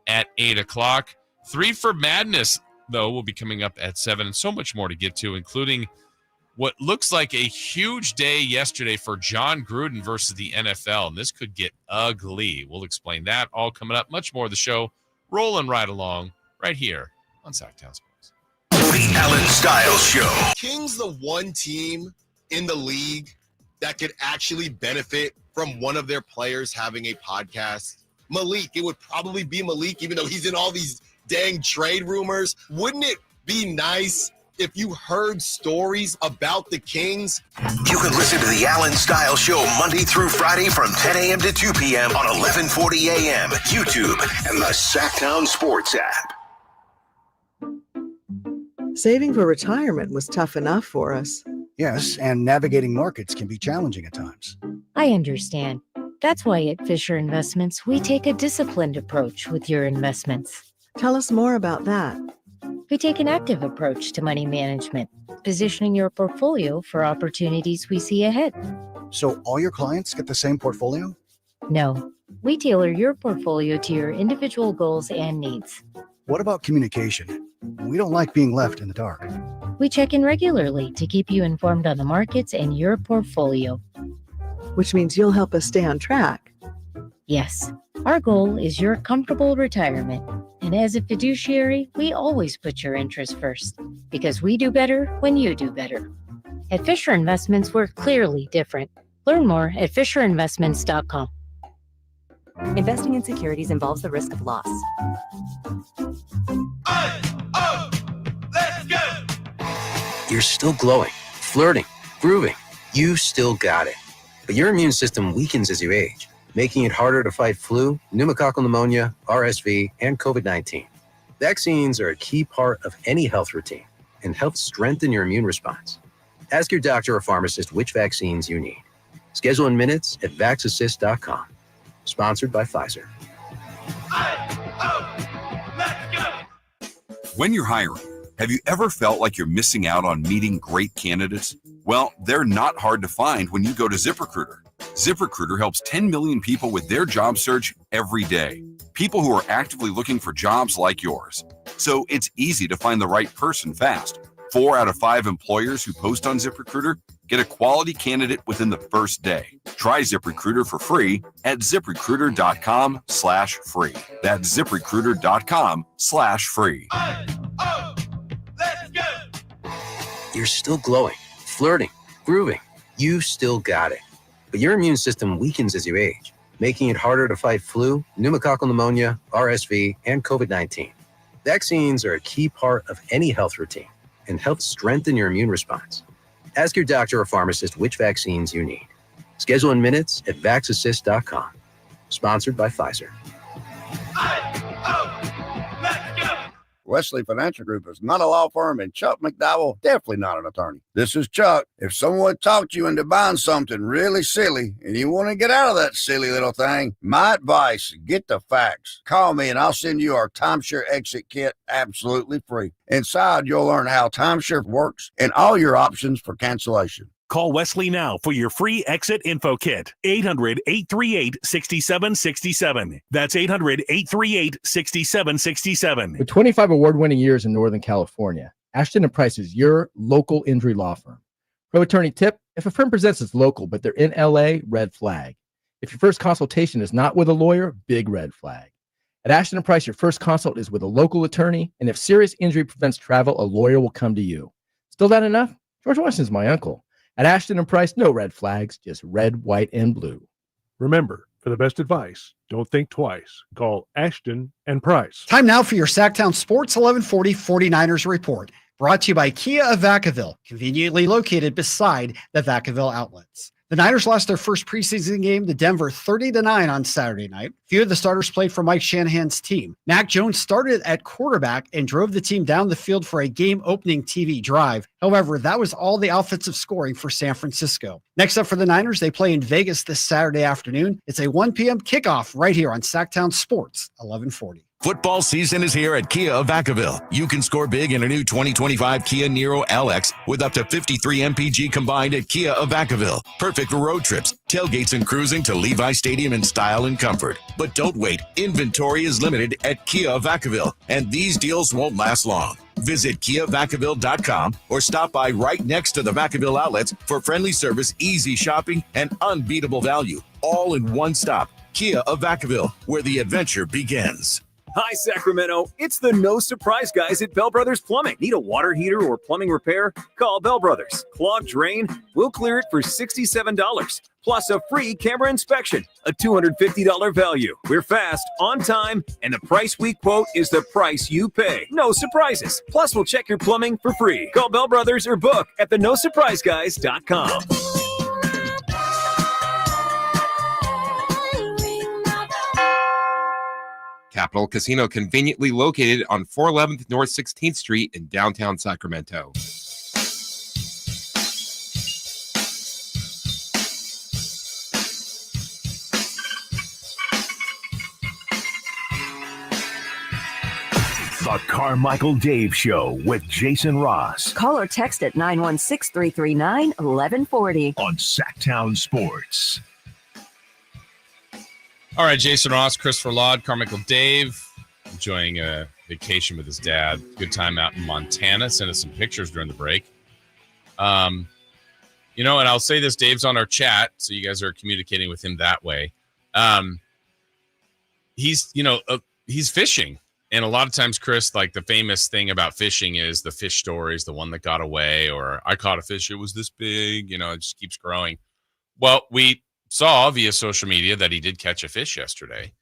at 8 o'clock. 3 for Madness, though, will be coming up at 7, and so much more to get to, including what looks like a huge day yesterday for John Gruden versus the NFL, and this could get ugly. We'll explain that all coming up. Much more of the show rolling right along right here on Sacktown Sports. The Allen Styles Show. Kings the one team in the league that could actually benefit from one of their players having a podcast. Malik, it would probably be Malik, even though he's in all these dang trade rumors. Wouldn't it be nice if you heard stories about the Kings? You can listen to the Allen Styles Show Monday through Friday from 10 a.m. to 2 p.m. on 1140 a.m., YouTube, and the Sacktown Sports app. Saving for retirement was tough enough for us. Yes, and navigating markets can be challenging at times. I understand. That's why at Fisher Investments, we take a disciplined approach with your investments. Tell us more about that. We take an active approach to money management, positioning your portfolio for opportunities we see ahead. So all your clients get the same portfolio? No, we tailor your portfolio to your individual goals and needs. What about communication? We don't like being left in the dark. We check in regularly to keep you informed on the markets and your portfolio. Which means you'll help us stay on track. Yes, our goal is your comfortable retirement. And as a fiduciary, we always put your interests first, because we do better when you do better. At Fisher Investments, we're clearly different. Learn more at FisherInvestments.com. Investing in securities involves the risk of loss. You're still glowing, flirting, grooving. You still got it. But your immune system weakens as you age, making it harder to fight flu, pneumococcal pneumonia, RSV, and COVID-19. Vaccines are a key part of any health routine and help strengthen your immune response. Ask your doctor or pharmacist which vaccines you need. Schedule in minutes at VaxAssist.com. Sponsored by Pfizer. When you're hiring, have you ever felt like you're missing out on meeting great candidates? Well, they're not hard to find when you go to ZipRecruiter. ZipRecruiter helps 10 million people with their job search every day. People who are actively looking for jobs like yours. So it's easy to find the right person fast. 4 out of 5 employers who post on ZipRecruiter get a quality candidate within the first day. Try ZipRecruiter for free at ZipRecruiter.com/free. That's ZipRecruiter.com/free. You're still glowing, flirting, grooving. You still got it. But your immune system weakens as you age, making it harder to fight flu, pneumococcal pneumonia, RSV, and COVID-19. Vaccines are a key part of any health routine and help strengthen your immune response. Ask your doctor or pharmacist which vaccines you need. Schedule in minutes at VaxAssist.com. Sponsored by Pfizer. Wesley Financial Group is not a law firm, and Chuck McDowell, definitely not an attorney. This is Chuck. If someone talked you into buying something really silly and you want to get out of that silly little thing, my advice, get the facts. Call me and I'll send you our timeshare exit kit absolutely free. Inside, you'll learn how timeshare works and all your options for cancellation. Call Wesley now for your free exit info kit. 800-838-6767. That's 800-838-6767. With 25 award-winning years in Northern California, Ashton & Price is your local injury law firm. Pro attorney tip: if a firm presents as local but they're in LA, red flag. If your first consultation is not with a lawyer, big red flag. At Ashton & Price, your first consult is with a local attorney, and if serious injury prevents travel, a lawyer will come to you. Still not enough? George Washington's my uncle. At Ashton & Price, no red flags, just red, white, and blue. Remember, For the best advice, don't think twice. Call Ashton and Price. Time now for your Sacktown Sports 1140 49ers report. Brought to you by Kia of Vacaville, conveniently located beside the Vacaville outlets. The Niners lost their first preseason game to Denver 30-9 on Saturday night. Few of the starters played for Mike Shanahan's team. Mac Jones started at quarterback and drove the team down the field for a game-opening TV drive. However, that was all the offensive scoring for San Francisco. Next up for the Niners, they play in Vegas this Saturday afternoon. It's a 1 p.m. kickoff right here on Sacktown Sports 1140. Football season is here at Kia of Vacaville. You can score big in a new 2025 Kia Niro LX with up to 53 MPG combined at Kia of Vacaville. Perfect for road trips, tailgates, and cruising to Levi Stadium in style and comfort. But don't wait. Inventory is limited at Kia of Vacaville, and these deals won't last long. Visit KiaVacaville.com or stop by right next to the Vacaville outlets for friendly service, easy shopping, and unbeatable value. All in one stop. Kia of Vacaville, where the adventure begins. Hi, Sacramento. It's the No Surprise guys at Bell Brothers Plumbing. Need a water heater or plumbing repair? Call Bell Brothers. Clogged drain? We'll clear it for $67. Plus a free camera inspection, a $250 value. We're fast, on time, and the price we quote is the price you pay. No surprises. Plus, we'll check your plumbing for free. Call Bell Brothers or book at thenosurpriseguys.com. Capital Casino, conveniently located on 411th North 16th Street in downtown Sacramento. The Carmichael Dave Show with Jason Ross. Call or text at 916-339-1140. On Sacktown Sports. All right, Jason Ross, Christopher Laud, Carmichael Dave, enjoying a vacation with his dad. Good time out in Montana. Sent us some pictures during the break. And I'll say this, Dave's on our chat, so you guys are communicating with him that way. He's fishing. And a lot of times, Chris, like the famous thing about fishing is the fish stories, the one that got away, or I caught a fish, it was this big, it just keeps growing. Well, we saw via social media that he did catch a fish yesterday.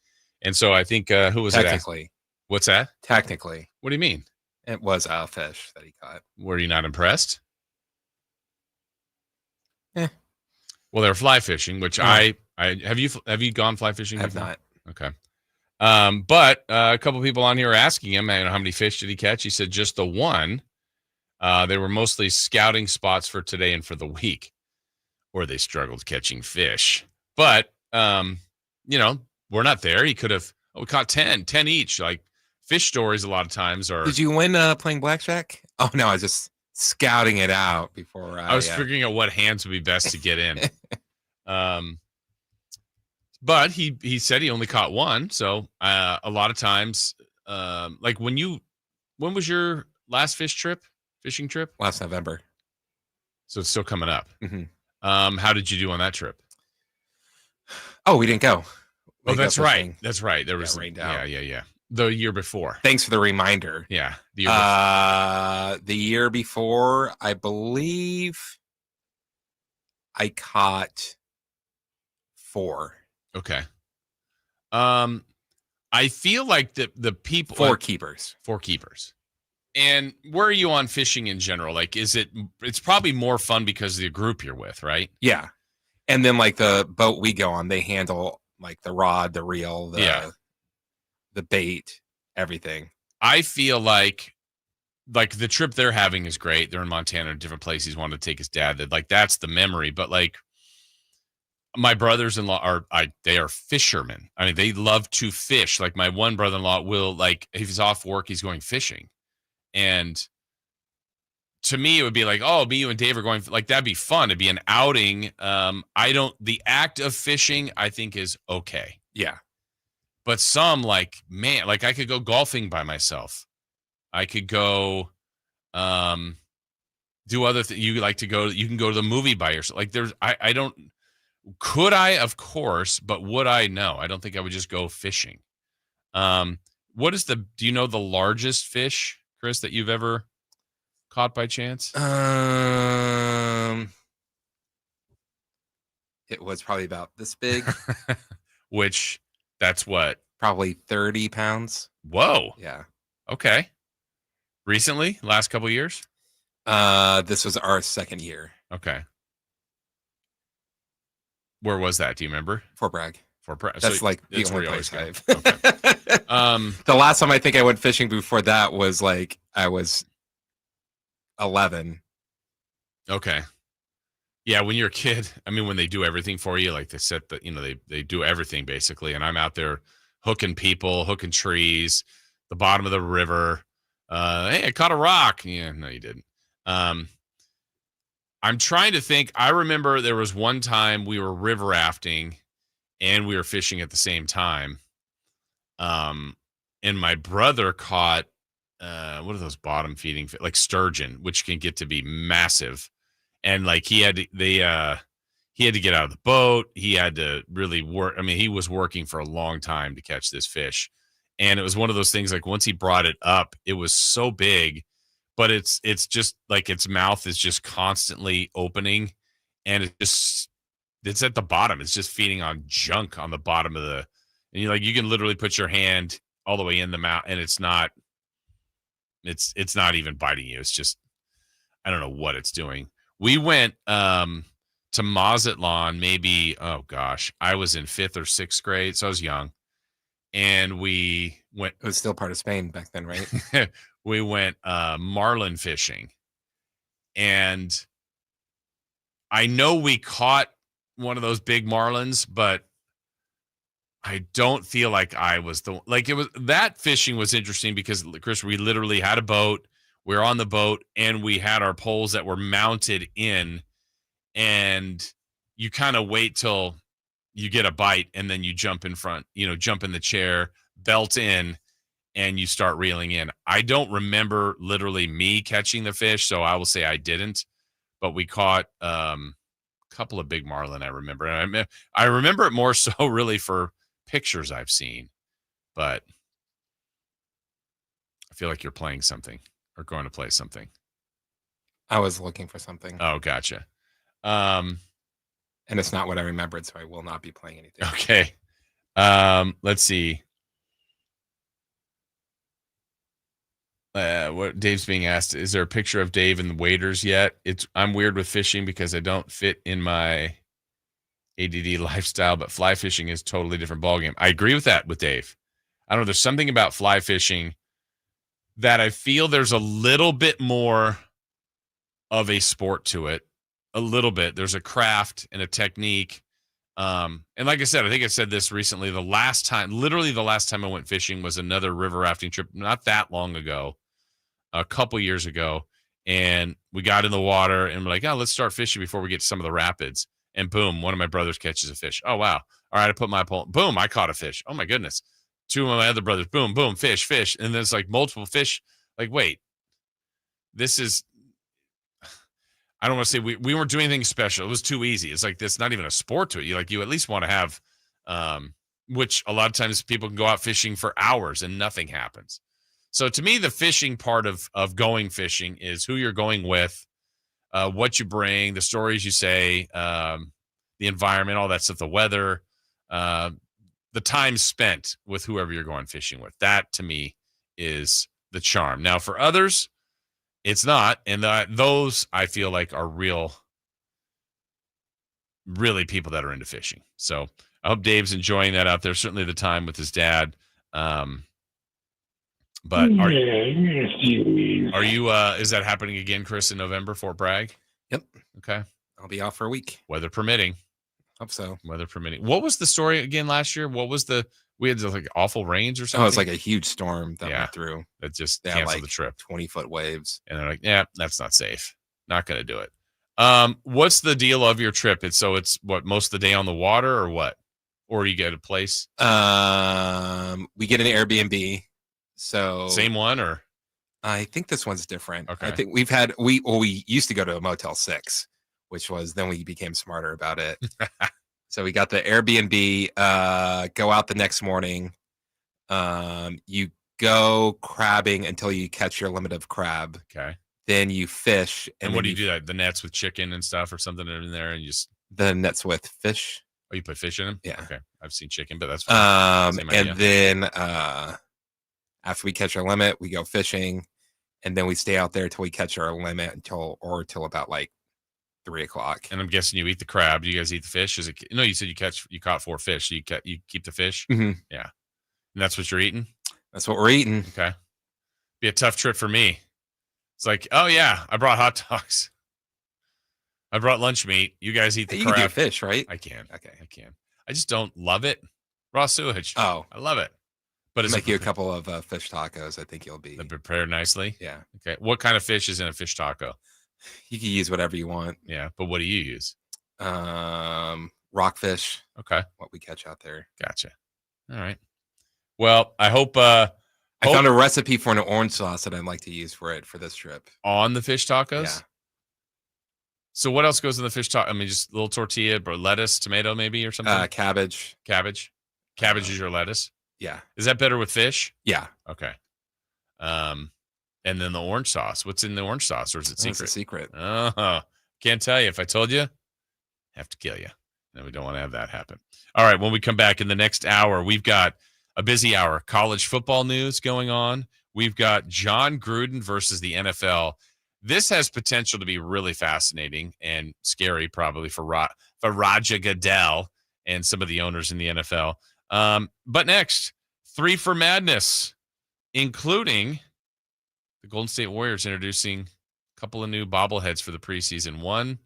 And so I think, who was it? Technically. What's that? Technically. What do you mean? It was a fish that he caught. Were you not impressed? Eh. Well, they're fly fishing, which I have you gone fly fishing? I have before? not. Okay. But a couple people on here are asking him, how many fish did he catch? He said just the one. They were mostly scouting spots for today and for the week, or they struggled catching fish. But, we're not there. He could have, we caught 10 each. Like fish stories a lot of times are. Did you win playing blackjack? Oh, no, I was just scouting it out before. I was figuring out what hands would be best to get in. But he said he only caught one. So a lot of times, like when was your last fishing trip? Last November. So it's still coming up. Mm-hmm. How did you do on that trip? Oh, we didn't go. Oh, that's right. That's right. There was rained out. Yeah. The year before. Thanks for the reminder. Yeah. The year before, I believe I caught 4. Okay. I feel like the people 4 keepers. 4 keepers. And where are you on fishing in general? Like, it's probably more fun because of the group you're with, right? Yeah. And then like the boat we go on, they handle like the rod, the reel, the bait, everything. I feel like the trip they're having is great. They're in Montana, a different place. He's wanted to take his dad. That's the memory. But like my brothers-in-law they are fishermen. I mean, they love to fish. Like my one brother-in-law will, like, if he's off work, he's going fishing. And to me, it would be like, oh, me, you and Dave are going, like, that'd be fun. It'd be an outing. The act of fishing, I think, is okay. Yeah. But some, like, man, like I could go golfing by myself. I could go do other things. You can go to the movie by yourself. Like could I? Of course, but would I? No, I don't think I would just go fishing. Do you know the largest fish, Chris, that you've ever caught by chance? It was probably about this big. which that's what? Probably 30 pounds. Whoa. Yeah. Okay. Recently? Last couple years? This was our second year. Okay. Where was that? Do you remember? Fort Bragg. So That's like the it's only where you place always I've. go. Okay. The last time I think I went fishing before that was like I was 11. Okay. Yeah, when you're a kid, I mean, when they do everything for you, like they set the, they do everything basically, and I'm out there hooking people, hooking trees, the bottom of the river. Hey, I caught a rock. Yeah, no, you didn't. I'm trying to think. I remember there was one time we were river rafting and we were fishing at the same time. And my brother caught what are those bottom feeding like sturgeon, which can get to be massive. And like he had to get out of the boat. He had to really work. I mean, he was working for a long time to catch this fish. And it was one of those things like once he brought it up, it was so big, but it's just like its mouth is just constantly opening and it's at the bottom. It's just feeding on junk on the bottom of the, and you can literally put your hand all the way in the mouth and it's not even biting you. It's just, I don't know what it's doing. We went to Mazatlan maybe, oh gosh, I was in 5th or 6th grade, so I was young. And we went. It was still part of Spain back then, right? We went marlin fishing. And I know we caught one of those big marlins, but I don't feel like I was that fishing was interesting because, Chris, we literally had a boat. We were on the boat and we had our poles that were mounted in, and you kind of wait till you get a bite and then you jump in front, jump in the chair, belt in, and you start reeling in. I don't remember literally me catching the fish, so I will say I didn't, but we caught a couple of big marlin, I remember. And I remember it more so really for pictures I've seen, but I feel like you're playing something or going to play something. I was looking for something. Oh, gotcha. And it's not what I remembered, so I will not be playing anything. Okay. Let's see. What Dave's being asked, is there a picture of Dave in the waders yet? I'm weird with fishing because I don't fit in my ADD lifestyle, but fly fishing is a totally different ballgame. I agree with that with Dave. I don't know. There's something about fly fishing that I feel there's a little bit more of a sport to it. A little bit. There's a craft and a technique. And like I said, I think I said this recently. Literally the last time I went fishing was another river rafting trip, not that long ago, a couple years ago. And we got in the water and we're like, oh, let's start fishing before we get to some of the rapids. And boom, one of my brothers catches a fish. Oh, wow. All right, I put my pole. Boom, I caught a fish. Oh, my goodness. Two of my other brothers, boom, boom, fish. And then it's like multiple fish. Like, wait, this is, I don't want to say we weren't doing anything special. It was too easy. It's like, there's not even a sport to it. You at least want to have, which a lot of times people can go out fishing for hours and nothing happens. So to me, the fishing part of going fishing is who you're going with, what you bring, the stories you say, the environment, all that stuff, the weather, the time spent with whoever you're going fishing with. That to me is the charm. Now for others, it's not. And those I feel like are really people that are into fishing. So I hope Dave's enjoying that out there. Certainly the time with his dad. But are you, is that happening again, Chris, in November, Fort Bragg? Yep. Okay. I'll be off for a week. Weather permitting. Hope so. Weather permitting. What was the story again last year? We had like awful rains or something? Oh, it was like a huge storm that went through. That just canceled the trip. 20-foot waves. And they're like, yeah, that's not safe. Not going to do it. What's the deal of your trip? It's what, most of the day on the water or what? Or you get a place? We get an Airbnb. So same one or? I think this one's different. Okay. I think we used to go to a Motel 6, which was, then we became smarter about it. So we got the Airbnb, go out the next morning. You go crabbing until you catch your limit of crab. Okay. Then you fish. And what do you do? Like the nets with chicken and stuff or something in there? And the nets with fish. Oh, you put fish in them? Yeah. Okay. I've seen chicken, but that's fine. Same idea. And then after we catch our limit, we go fishing, and then we stay out there till we catch our limit until about like 3:00. And I'm guessing you eat the crab. Do you guys eat the fish? Is it? No, you said you caught 4 fish. So you keep the fish. Mhm. Yeah, and that's what you're eating. That's what we're eating. Okay, be a tough trip for me. It's like, oh yeah, I brought hot dogs. I brought lunch meat. You guys eat the You crab. can do fish, right? I can. Okay, I can. I just don't love it. Raw sewage. Oh, I love it. But make you a couple of fish tacos. I think you'll be prepared nicely. Yeah. Okay. What kind of fish is in a fish taco? You can use whatever you want. Yeah, but what do you use? Rockfish. Okay. What we catch out there. Gotcha. All right. Well, I hope I found a recipe for an orange sauce that I'd like to use for this trip. On the fish tacos? Yeah. So what else goes in the fish taco? I mean, just a little tortilla, but lettuce, tomato maybe or something? Cabbage. Cabbage is your lettuce? Yeah. Is that better with fish? Yeah. Okay. And then the orange sauce. What's in the orange sauce, or is it secret? It's a secret. Oh, can't tell you. If I told you, I have to kill you. No, we don't want to have that happen. All right. When we come back in the next hour, we've got a busy hour. College football news going on. We've got John Gruden versus the NFL. This has potential to be really fascinating and scary, probably for Roger Goodell and some of the owners in the NFL. But next, 3 for Madness, including the Golden State Warriors introducing a couple of new bobbleheads for the preseason. One,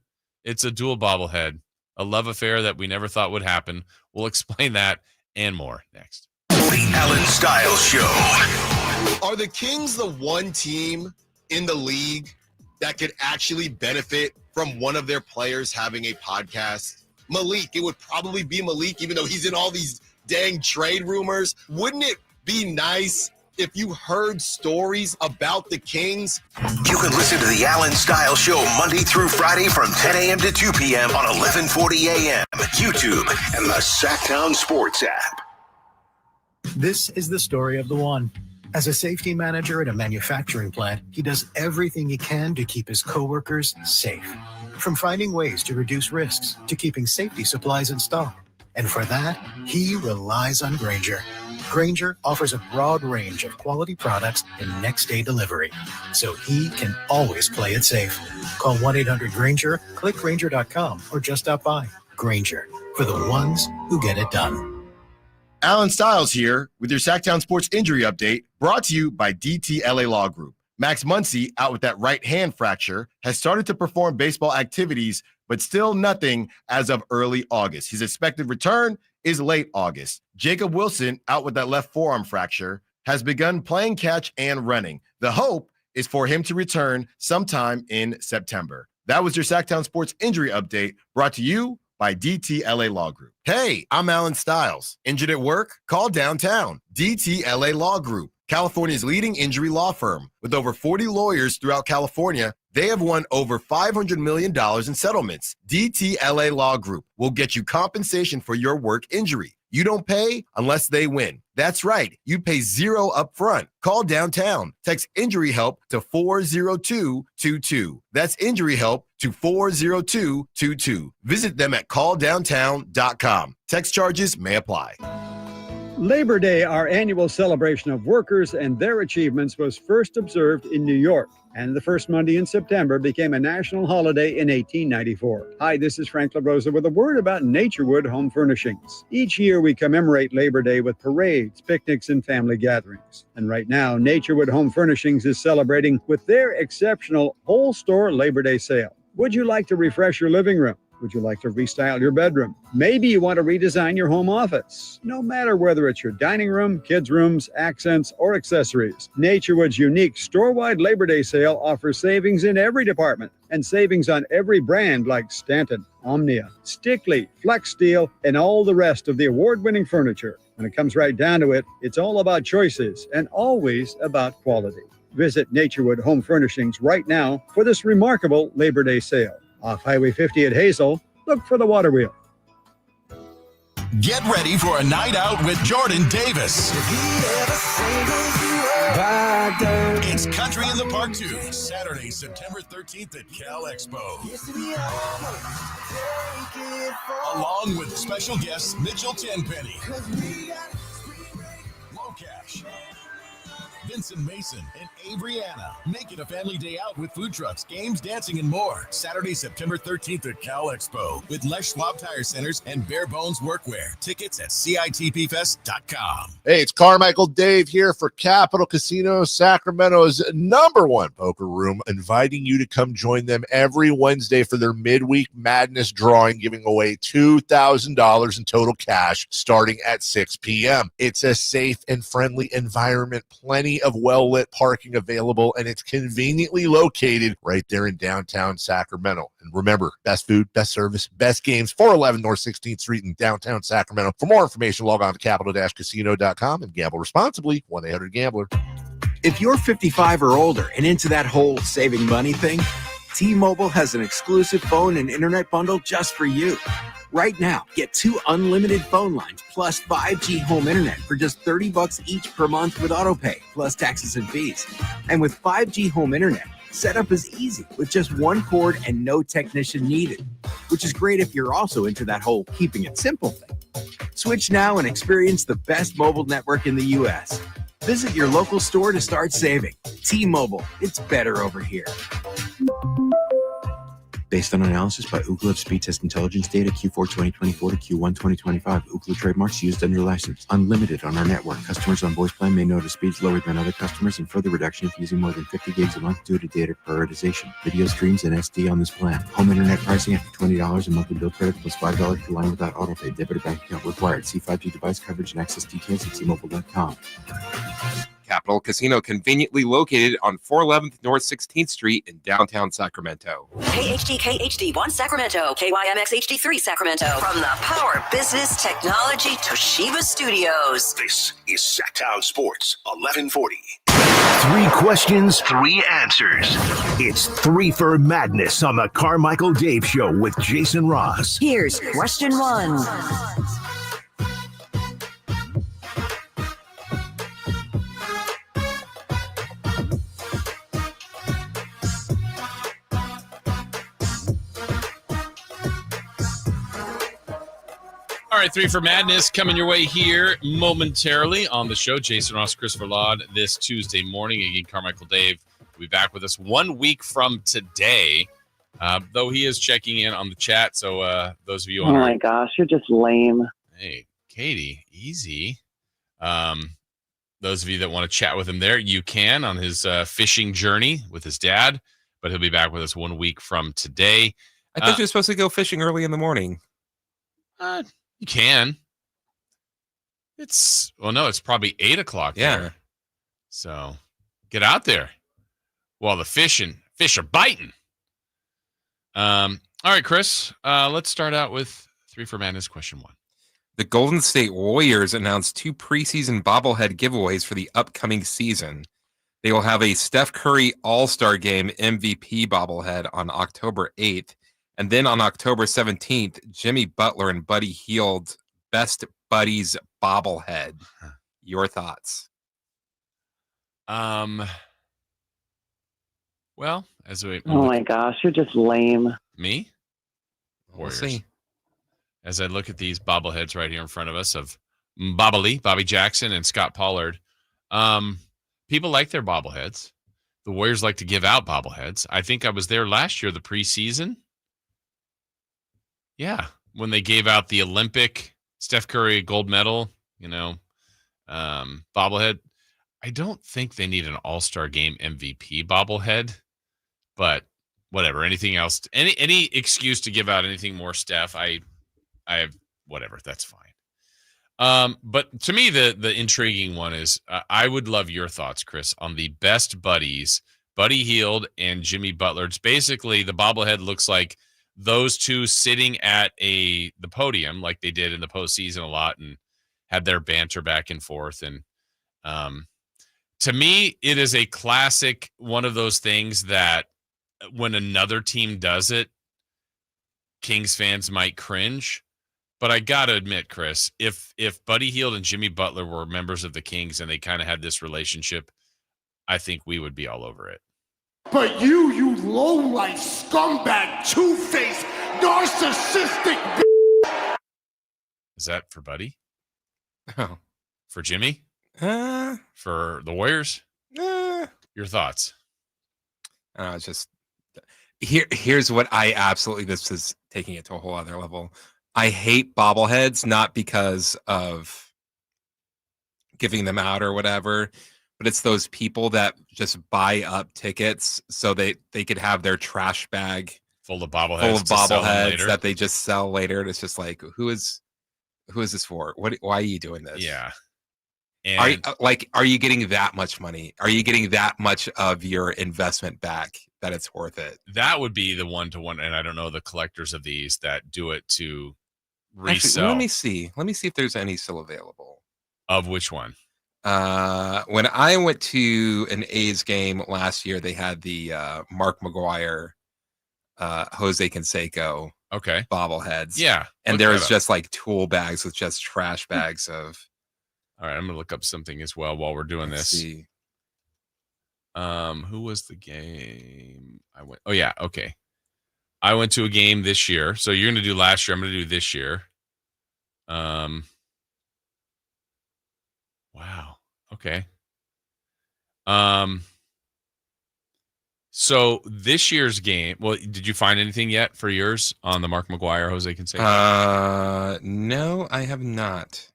it's a dual bobblehead, a love affair that we never thought would happen. We'll explain that and more next. The Alan Styles Show. Are the Kings the one team in the league that could actually benefit from one of their players having a podcast? Malik, it would probably be Malik, even though he's in all these dang trade rumors. Wouldn't it be nice if you heard stories about the Kings? You can listen to the Alan Styles Show Monday through Friday from 10 a.m. to 2 p.m. on 1140 a.m., YouTube, and the Sacktown Sports app. This is the story of the one. As a safety manager at a manufacturing plant, he does everything he can to keep his coworkers safe. From finding ways to reduce risks to keeping safety supplies in stock. And for that, he relies on Grainger. Grainger offers a broad range of quality products and next-day delivery, so he can always play it safe. Call 1-800-GRAINGER, click Grainger.com, or just stop by. Grainger, for the ones who get it done. Alan Styles here with your Sacktown Sports Injury Update, brought to you by DTLA Law Group. Max Muncy, out with that right hand fracture, has started to perform baseball activities, but still nothing as of early August. His expected return is late August. Jacob Wilson, out with that left forearm fracture, has begun playing catch and running. The hope is for him to return sometime in September. That was your Sacktown Sports Injury Update, brought to you by DTLA Law Group. Hey, I'm Alan Styles. Injured at work? Call downtown. DTLA Law Group, California's leading injury law firm. With over 40 lawyers throughout California, they have won over $500 million in settlements. DTLA Law Group will get you compensation for your work injury. You don't pay unless they win. That's right. You pay zero up front. Call downtown. Text injury help to 40222. That's injury help to 40222. Visit them at calldowntown.com. Text charges may apply. Labor Day, our annual celebration of workers and their achievements, was first observed in New York, and the first Monday in September became a national holiday in 1894. Hi, this is Frank LaRosa with a word about Naturewood Home Furnishings. Each year we commemorate Labor Day with parades, picnics, and family gatherings. And right now, Naturewood Home Furnishings is celebrating with their exceptional whole store Labor Day sale. Would you like to refresh your living room? Would you like to restyle your bedroom? Maybe you want to redesign your home office. No matter whether it's your dining room, kids' rooms, accents, or accessories, Naturewood's unique store-wide Labor Day sale offers savings in every department and savings on every brand like Stanton, Omnia, Stickley, Flex Steel, and all the rest of the award-winning furniture. When it comes right down to it, it's all about choices and always about quality. Visit Naturewood Home Furnishings right now for this remarkable Labor Day sale. Off Highway 50 at Hazel, look for the Water Wheel. Get ready for a night out with Jordan Davis. It's Country in the Park 2, Saturday, September 13th at Cal Expo. Along with special guests Mitchell Tenpenny, Low Cash, Vincent Mason, and Abriana. Make it a family day out with food trucks, games, dancing, and more. Saturday, September 13th at Cal Expo with Les Schwab Tire Centers and Bare Bones Workwear. Tickets at CITPFest.com. Hey, it's Carmichael Dave here for Capital Casino, Sacramento's #1 poker room, inviting you to come join them every Wednesday for their midweek madness drawing, giving away $2,000 in total cash starting at 6 p.m. It's a safe and friendly environment, plenty of well-lit parking available, and it's conveniently located right there in downtown Sacramento. And remember, best food, best service, best games, 411 North 16th Street in downtown Sacramento. For more information, log on to capital-casino.com and gamble responsibly. 1-800-GAMBLER. If you're 55 or older and into that whole saving money thing, T-Mobile has an exclusive phone and internet bundle just for you. Right now, get 2 unlimited phone lines plus 5G home internet for just $30 each per month with autopay, plus taxes and fees. And with 5G home internet, setup is easy with just 1 cord and no technician needed, which is great if you're also into that whole keeping it simple thing. Switch now and experience the best mobile network in the U.S. Visit your local store to start saving. T-Mobile, it's better over here. Based on analysis by Ookla of speed test intelligence data Q4 2024 to Q1 2025. Ookla trademarks used under license. Unlimited on our network. Customers on voice plan may notice speeds lower than other customers and further reduction if using more than 50 gigs a month due to data prioritization. Video streams and SD on this plan. Home internet pricing after $20 and monthly bill credit plus $5 per line without autopay. Debit or bank account required. See 5G device coverage and access details at T-Mobile.com. Capital Casino, conveniently located on 411th North 16th Street in downtown Sacramento. KHD1 Sacramento, KYMX HD3 Sacramento. From the Power Business Technology Toshiba Studios. This is Sacktown Sports 1140. 3 questions, 3 answers. It's 3 for Madness on the Carmichael Dave Show with Jason Ross. Here's question 1. All right, 3 for Madness coming your way here momentarily on the show. Jason Ross, Christopher Laud this Tuesday morning. Again, Carmichael Dave will be back with us 1 week from today, though he is checking in on the chat. So those of you on my gosh, you're just lame. Hey, Katie, easy. Those of you that want to chat with him there, you can on his fishing journey with his dad, but he'll be back with us 1 week from today. I thought you were supposed to go fishing early in the morning. You can. It's probably 8 o'clock. Yeah. There. So get out there while the fish are biting. All right, Chris, let's start out with 3 for Madness question 1. The Golden State Warriors announced 2 preseason bobblehead giveaways for the upcoming season. They will have a Steph Curry All-Star Game MVP bobblehead on October 8th. And then on October 17th, Jimmy Butler and Buddy Hield Best Buddies bobblehead. Your thoughts? Well, as we oh my gosh, you're just lame. Me? We'll see. As I look at these bobbleheads right here in front of us of Bobby Jackson, and Scott Pollard, people like their bobbleheads. The Warriors like to give out bobbleheads. I think I was there last year, the preseason. Yeah, when they gave out the Olympic Steph Curry gold medal, bobblehead. I don't think they need an All-Star Game MVP bobblehead, but whatever. Anything else? Any excuse to give out anything more Steph? I have whatever. That's fine. But to me, the intriguing one is I would love your thoughts, Chris, on the best buddies, Buddy Hield and Jimmy Butler. It's basically the bobblehead looks like those two sitting at the podium like they did in the postseason a lot and had their banter back and forth. And to me, it is a classic one of those things that when another team does it, Kings fans might cringe. But I gotta admit, Chris, if Buddy Hield and Jimmy Butler were members of the Kings and they kind of had this relationship, I think we would be all over it. But you low-life scumbag, two-faced, narcissistic. Is that for Buddy? Oh. For Jimmy? For the Warriors? Your thoughts? It's just here's what I absolutely, this is taking it to a whole other level. I hate bobbleheads, not because of giving them out or whatever, but it's those people that just buy up tickets so they could have their trash bag full of bobbleheads that they just sell later. And it's just like, who is this for? Why are you doing this? Yeah. And are you getting that much money? Are you getting that much of your investment back that it's worth it? That would be the one-to-one. And I don't know the collectors of these that do it to resell. Actually, let me see if there's any still available. Of which one? When I went to an A's game last year, they had the Mark McGuire, Jose Canseco bobbleheads. Yeah. And there was just like tool bags with just trash bags of. All right, I'm going to look up something as well while we're doing this. See. Who was the game I went? Oh, yeah. Okay. I went to a game this year. So you're going to do last year. I'm going to do this year. Wow. Okay. So this year's game, well, did you find anything yet for yours on the Mark McGuire, Jose Canseco? No, I have not.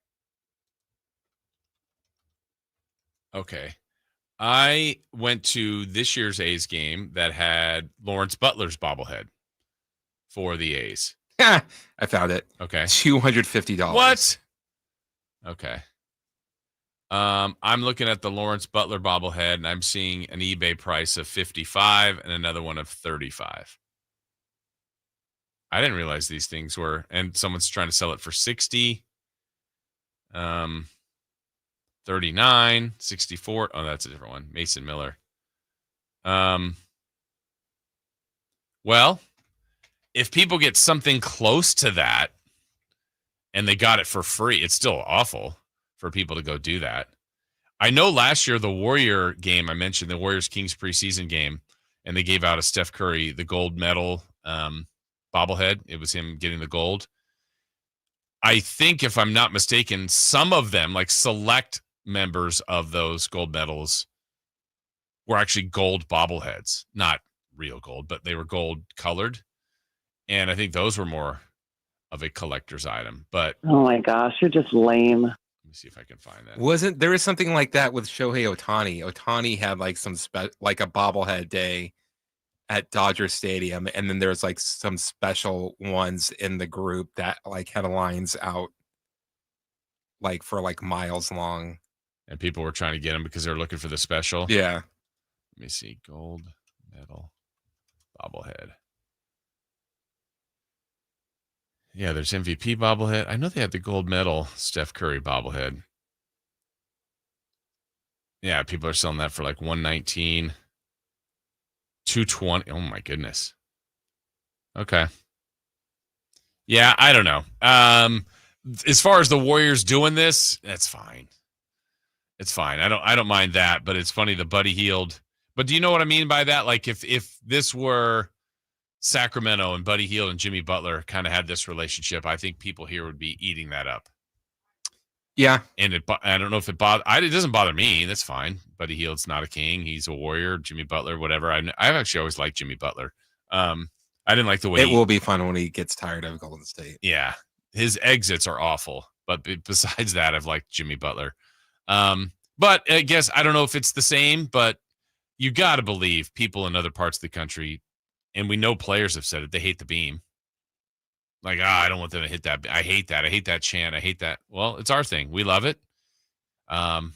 Okay. I went to this year's A's game that had Lawrence Butler's bobblehead for the A's. I found it. Okay. $250. What? Okay. I'm looking at the Lawrence Butler bobblehead, and I'm seeing an eBay price of $55 and another one of $35. I didn't realize these things were, and someone's trying to sell it for $60. 39, 64. Oh, that's a different one. Mason Miller. Well, if people get something close to that and they got it for free, it's still awful for people to go do that. I know last year, the Warrior game, I mentioned the Warriors Kings preseason game, and they gave out a Steph Curry, the gold medal bobblehead. It was him getting the gold. I think, if I'm not mistaken, some of them, like select members of those gold medals, were actually gold bobbleheads, not real gold, but they were gold colored. And I think those were more of a collector's item. But oh my gosh, you're just lame. Let me see if I can find that. Wasn't there was something like that with Shohei Ohtani? Ohtani had like like a bobblehead day at Dodger Stadium, and then there's like some special ones in the group that like had lines out like for like miles long. And people were trying to get them because they were looking for the special. Yeah. Let me see. Gold medal bobblehead. Yeah, there's MVP bobblehead. I know they had the gold medal Steph Curry bobblehead. Yeah, people are selling that for like $119, $220. Oh my goodness. Okay. Yeah, I don't know. As far as the Warriors doing this, that's fine. It's fine. I don't mind that, but it's funny the Buddy Hield. But do you know what I mean by that? Like if this were Sacramento and Buddy Hield and Jimmy Butler kind of had this relationship, I think people here would be eating that up. Yeah. And I don't know if it doesn't bother me. That's fine. Buddy Hield's not a King. He's a Warrior. Jimmy Butler, whatever. I've actually always liked Jimmy Butler. I didn't like the way it will be fun when he gets tired of Golden State. Yeah. His exits are awful. But besides that, I've liked Jimmy Butler. But I guess I don't know if it's the same, but you got to believe people in other parts of the country, and we know players have said it, they hate the beam. Like, I don't want them to hit that. I hate that. I hate that chant. I hate that. Well, it's our thing. We love it. I'm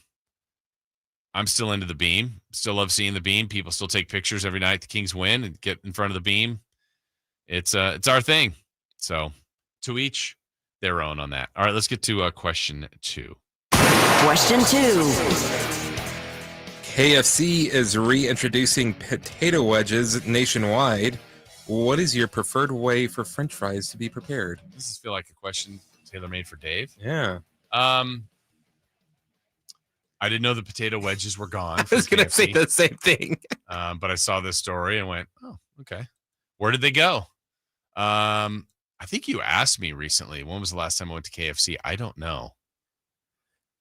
still into the beam. Still love seeing the beam. People still take pictures every night the Kings win and get in front of the beam. It's our thing. So to each their own on that. All right, let's get to question 2. Question 2. KFC is reintroducing potato wedges nationwide. What is your preferred way for French fries to be prepared? This is feel like a question Tailor made for Dave. Yeah. I didn't know the potato wedges were gone. I was going to say the same thing. But I saw this story and went, oh, okay. Where did they go? I think you asked me recently, when was the last time I went to KFC? I don't know.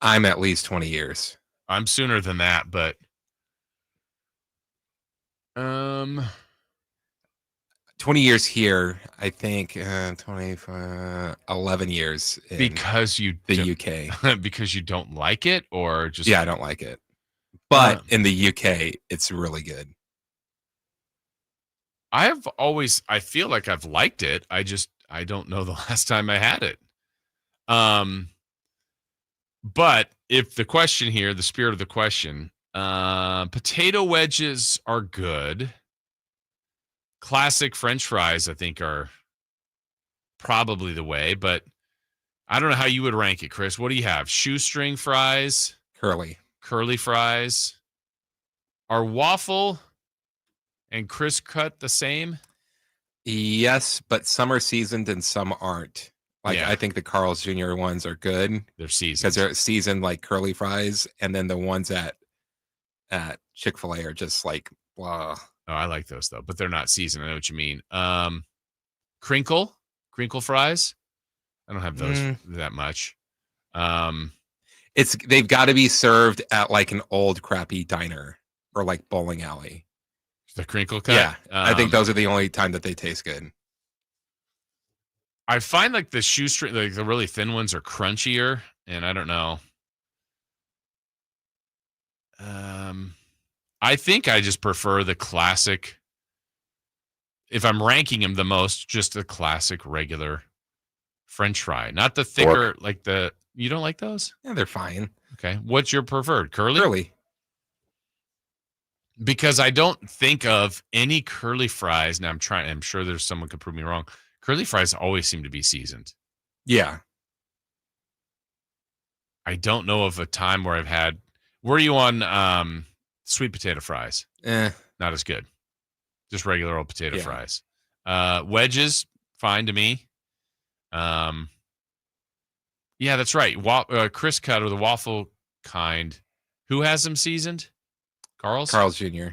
I'm at least 20 years. I'm sooner than that, but 20 years here, I think 11 years in because you the UK. Because you don't like it, or just I don't like it. But in the UK, it's really good. I feel like I've liked it. I don't know the last time I had it. But if the question here, the spirit of the question, potato wedges are good. Classic French fries, I think, are probably the way, but I don't know how you would rank it, Chris. What do you have? Shoestring fries? Curly fries? Are waffle and crisp cut the same? Yes, but some are seasoned and some aren't. I think the Carl's Jr. ones are good. They're seasoned. Because they're seasoned like curly fries, and then the ones at Chick-fil-A are just like blah. Oh, I like those though, but they're not seasoned. I know what you mean. Crinkle fries. I don't have those that much. They've got to be served at like an old crappy diner or like bowling alley. The crinkle cut. Yeah, I think those are the only time that they taste good. I find like the shoestring, like the really thin ones, are crunchier, and I don't know. I think I just prefer the classic. If I'm ranking them the most, just the classic regular French fry, not the thicker, like the. You don't like those? Yeah, they're fine. Okay, what's your preferred? Curly? Curly. Because I don't think of any curly fries. Now I'm sure there's someone could prove me wrong. Curly fries always seem to be seasoned. Yeah. I don't know of a time where I've had. Were you on sweet potato fries? Not as good. Just regular old potato fries. Wedges, fine to me. Yeah, that's right. Crisp cut or the waffle kind. Who has them seasoned? Carl's Jr.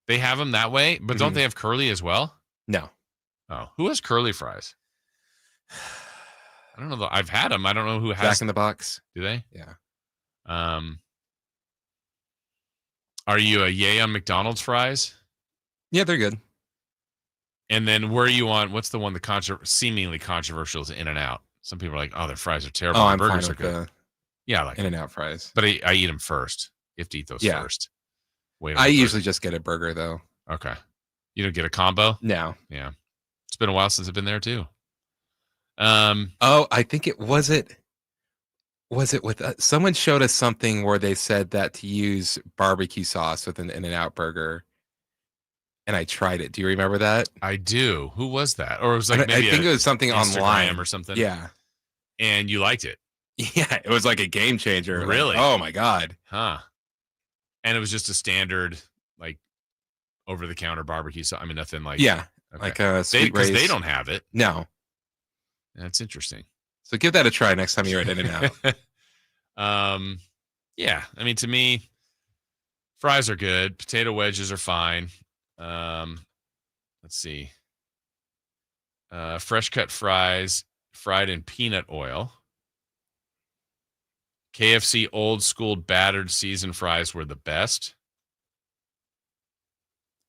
They have them that way, but don't they have curly as well? No. Oh, who has curly fries? I don't know. I've had them. I don't know who has. Jack in the Box. Do they? Yeah. Are you a yay on McDonald's fries? Yeah, they're good. And then where are you on? What's the one seemingly controversial is In-N-Out? Some people are like, "Oh, their fries are terrible." Oh, I'm burgers fine are good. Yeah, I like In-N-Out fries. But I eat them first. You have to eat those first. Wait. I usually just get a burger though. Okay. You don't get a combo? No. Yeah. It's been a while since I've been there too. I think was it with someone showed us something where they said that to use barbecue sauce with an In-N-Out burger, and I tried it. Do you remember that? I do. Who was that? Or it was like maybe I think it was something Instagram online or something. Yeah. And you liked it? Yeah, it was like a game changer. Really? Like, oh my god. Huh. And it was just a standard like over the counter barbecue sauce. I mean, nothing like like a sweet because raise. they don't have it. No. That's interesting. So give that a try next time you're at In-N-Out. Yeah. I mean, to me, fries are good. Potato wedges are fine. Let's see. Fresh cut fries fried in peanut oil. KFC old school battered seasoned fries were the best.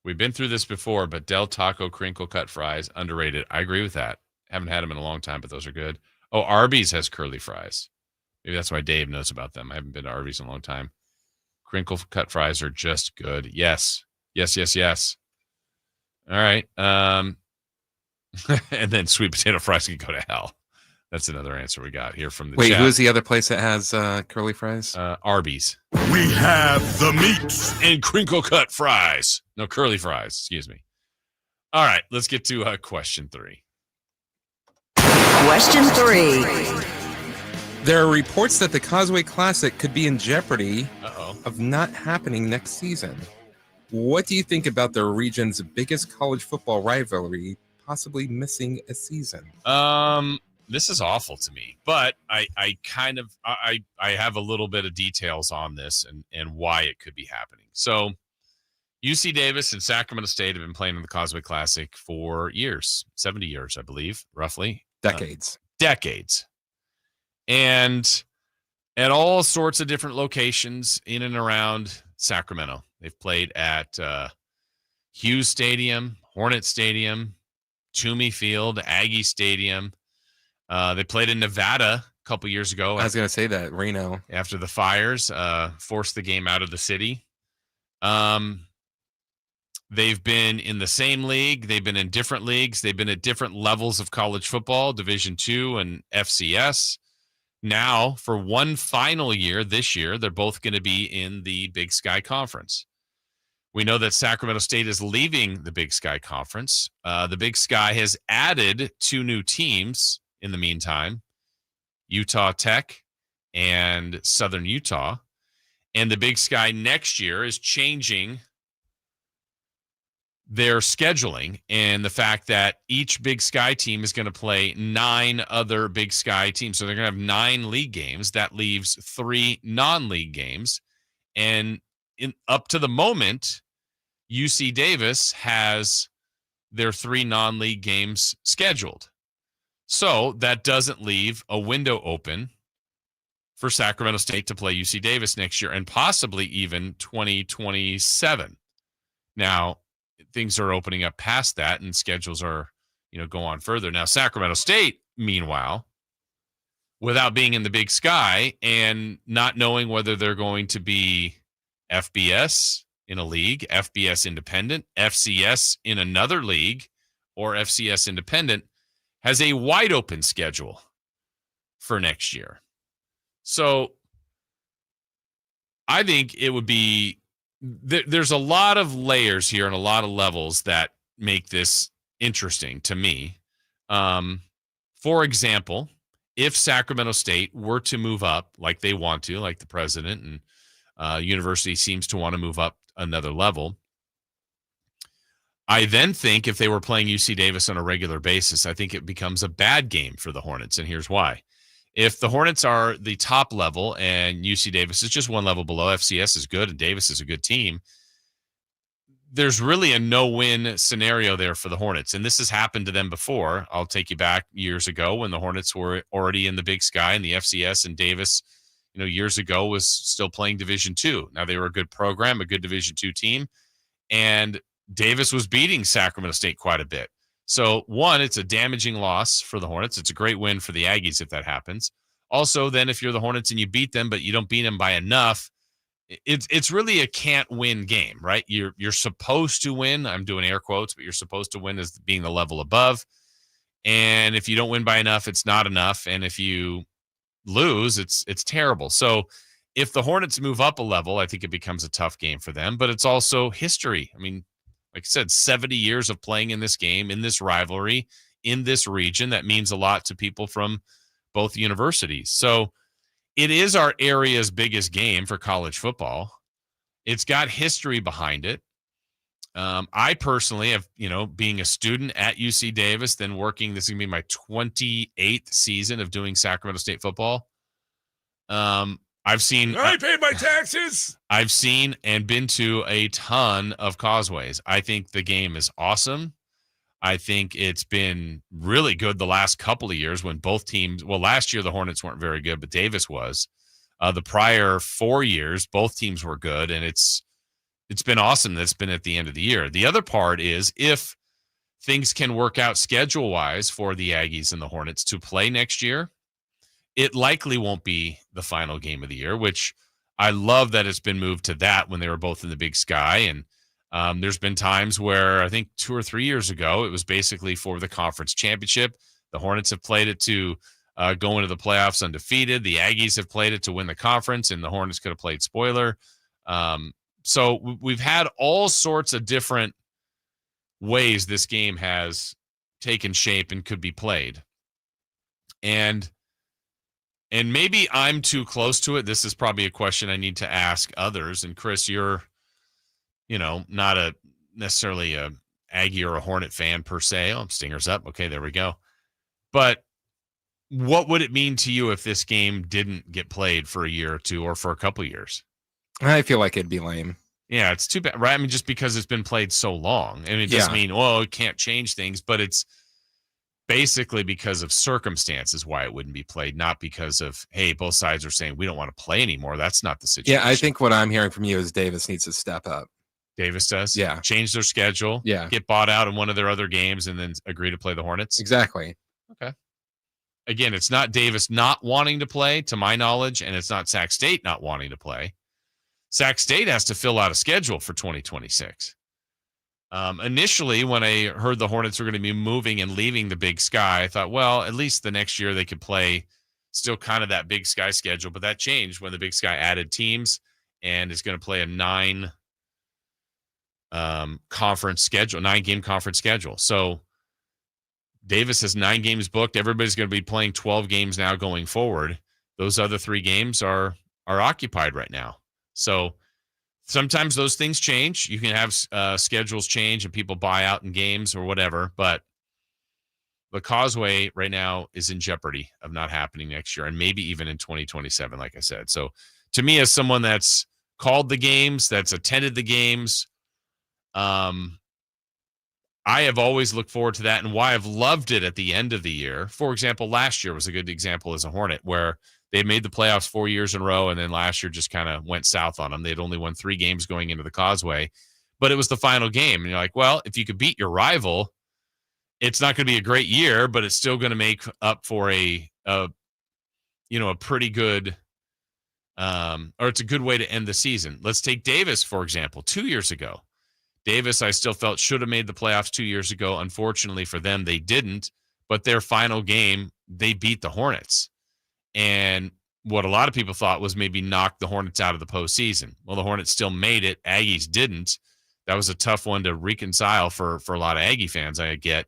We've been through this before, but Del Taco crinkle cut fries, underrated. I agree with that. Haven't had them in a long time, but those are good. Oh, Arby's has curly fries. Maybe that's why Dave knows about them. I haven't been to Arby's in a long time. Crinkle cut fries are just good. Yes. Yes. All right. And then sweet potato fries can go to hell. That's another answer we got here from the chat. Who's the other place that has curly fries? Arby's. We have the meats and crinkle cut fries. No, curly fries. Excuse me. All right. Let's get to question 3. Question 3. There are reports that the Causeway Classic could be in jeopardy of not happening next season. What do you think about the region's biggest college football rivalry possibly missing a season? this is awful to me, but I have a little bit of details on this and why it could be happening. So UC Davis and Sacramento State have been playing in the Causeway Classic for years, 70 years, I believe, roughly. Decades. Decades. And at all sorts of different locations in and around Sacramento. They've played at Hughes Stadium, Hornet Stadium, Toomey Field, Aggie Stadium. They played in Nevada a couple years ago. I was going to say that, Reno. After the fires forced the game out of the city. They've been in the same league. They've been in different leagues. They've been at different levels of college football, Division II and FCS. Now, for one final year this year, they're both going to be in the Big Sky Conference. We know that Sacramento State is leaving the Big Sky Conference. The Big Sky has added 2 new teams in the meantime, Utah Tech and Southern Utah. And the Big Sky next year is changing their scheduling and the fact that each Big Sky team is going to play 9 other Big Sky teams. So they're going to have 9 league games. That leaves 3 non-league games. And up to the moment, UC Davis has their 3 non-league games scheduled. So that doesn't leave a window open for Sacramento State to play UC Davis next year and possibly even 2027. Now, things are opening up past that and schedules are, go on further. Now, Sacramento State, meanwhile, without being in the Big Sky and not knowing whether they're going to be FBS in a league, FBS independent, FCS in another league, or FCS independent, has a wide open schedule for next year. So I think it would be, there's a lot of layers here and a lot of levels that make this interesting to me. For example, if Sacramento State were to move up like they want to, like the president and university seems to want to move up another level, I then think if they were playing UC Davis on a regular basis, I think it becomes a bad game for the Hornets, and here's why. If the Hornets are the top level and UC Davis is just one level below, FCS is good and Davis is a good team, there's really a no-win scenario there for the Hornets. And this has happened to them before. I'll take you back years ago when the Hornets were already in the Big Sky and the FCS, and Davis, years ago was still playing Division II. Now they were a good program, a good Division II team, and Davis was beating Sacramento State quite a bit. So, one, it's a damaging loss for the Hornets. It's a great win for the Aggies if that happens. Also, then if you're the Hornets and you beat them, but you don't beat them by enough, it's really a can't-win game, right? You're supposed to win. I'm doing air quotes, but you're supposed to win as being the level above. And if you don't win by enough, it's not enough. And if you lose, it's terrible. So if the Hornets move up a level, I think it becomes a tough game for them. But it's also history. I mean, like I said, 70 years of playing in this game, in this rivalry, in this region. That means a lot to people from both universities. So it is our area's biggest game for college football. It's got history behind it. I personally have, being a student at UC Davis, then working, this is going to be my 28th season of doing Sacramento State football. I've seen. I paid my taxes. I've seen and been to a ton of Causeways. I think the game is awesome. I think it's been really good the last couple of years when both teams. Well, last year the Hornets weren't very good, but Davis was. The prior 4 years, both teams were good, and it's been awesome. That's been at the end of the year. The other part is if things can work out schedule-wise for the Aggies and the Hornets to play next year, it likely won't be the final game of the year, which I love that it's been moved to that when they were both in the Big Sky. And there's been times where I think 2 or 3 years ago, it was basically for the conference championship. The Hornets have played it to go into the playoffs undefeated. The Aggies have played it to win the conference, and the Hornets could have played spoiler. So we've had all sorts of different ways this game has taken shape and could be played. And maybe I'm too close to it. This is probably a question I need to ask others. And Chris, you're, not necessarily a Aggie or a Hornet fan per se. Oh, Stingers up. Okay, there we go. But what would it mean to you if this game didn't get played for a year or two or for a couple of years? I feel like it'd be lame. Yeah, it's too bad, right? I mean, just because it's been played so long. And it doesn't mean, well, it can't change things, but it's basically because of circumstances why it wouldn't be played, not because of, hey, both sides are saying we don't want to play anymore. That's not the situation. Yeah, I think what I'm hearing from you is Davis needs to step up. Davis does? Yeah. Change their schedule. Yeah. Get bought out in one of their other games and then agree to play the Hornets. Exactly. Okay. Again, it's not Davis not wanting to play, to my knowledge, and it's not Sac State not wanting to play. Sac State has to fill out a schedule for 2026. Initially, when I heard the Hornets were going to be moving and leaving the Big Sky, I thought, well, at least the next year they could play still kind of that Big Sky schedule. But that changed when the Big Sky added teams and is going to play a 9-game conference schedule. So Davis has 9 games booked. Everybody's going to be playing 12 games now going forward. Those other 3 games are occupied right now. So sometimes those things change. You can have schedules change and people buy out in games or whatever. But the Causeway right now is in jeopardy of not happening next year and maybe even in 2027, like I said. So to me, as someone that's called the games, that's attended the games, I have always looked forward to that and why I've loved it at the end of the year. For example, last year was a good example as a Hornet where they made the playoffs 4 years in a row, and then last year just kind of went south on them. They'd only won 3 games going into the Causeway, but it was the final game. And you're like, well, if you could beat your rival, it's not going to be a great year, but it's still going to make up for a pretty good or it's a good way to end the season. Let's take Davis, for example, 2 years ago. Davis, I still felt should have made the playoffs 2 years ago. Unfortunately for them, they didn't. But their final game, they beat the Hornets. And what a lot of people thought was maybe knock the Hornets out of the postseason. Well, the Hornets still made it. Aggies didn't. That was a tough one to reconcile for a lot of Aggie fans, I get.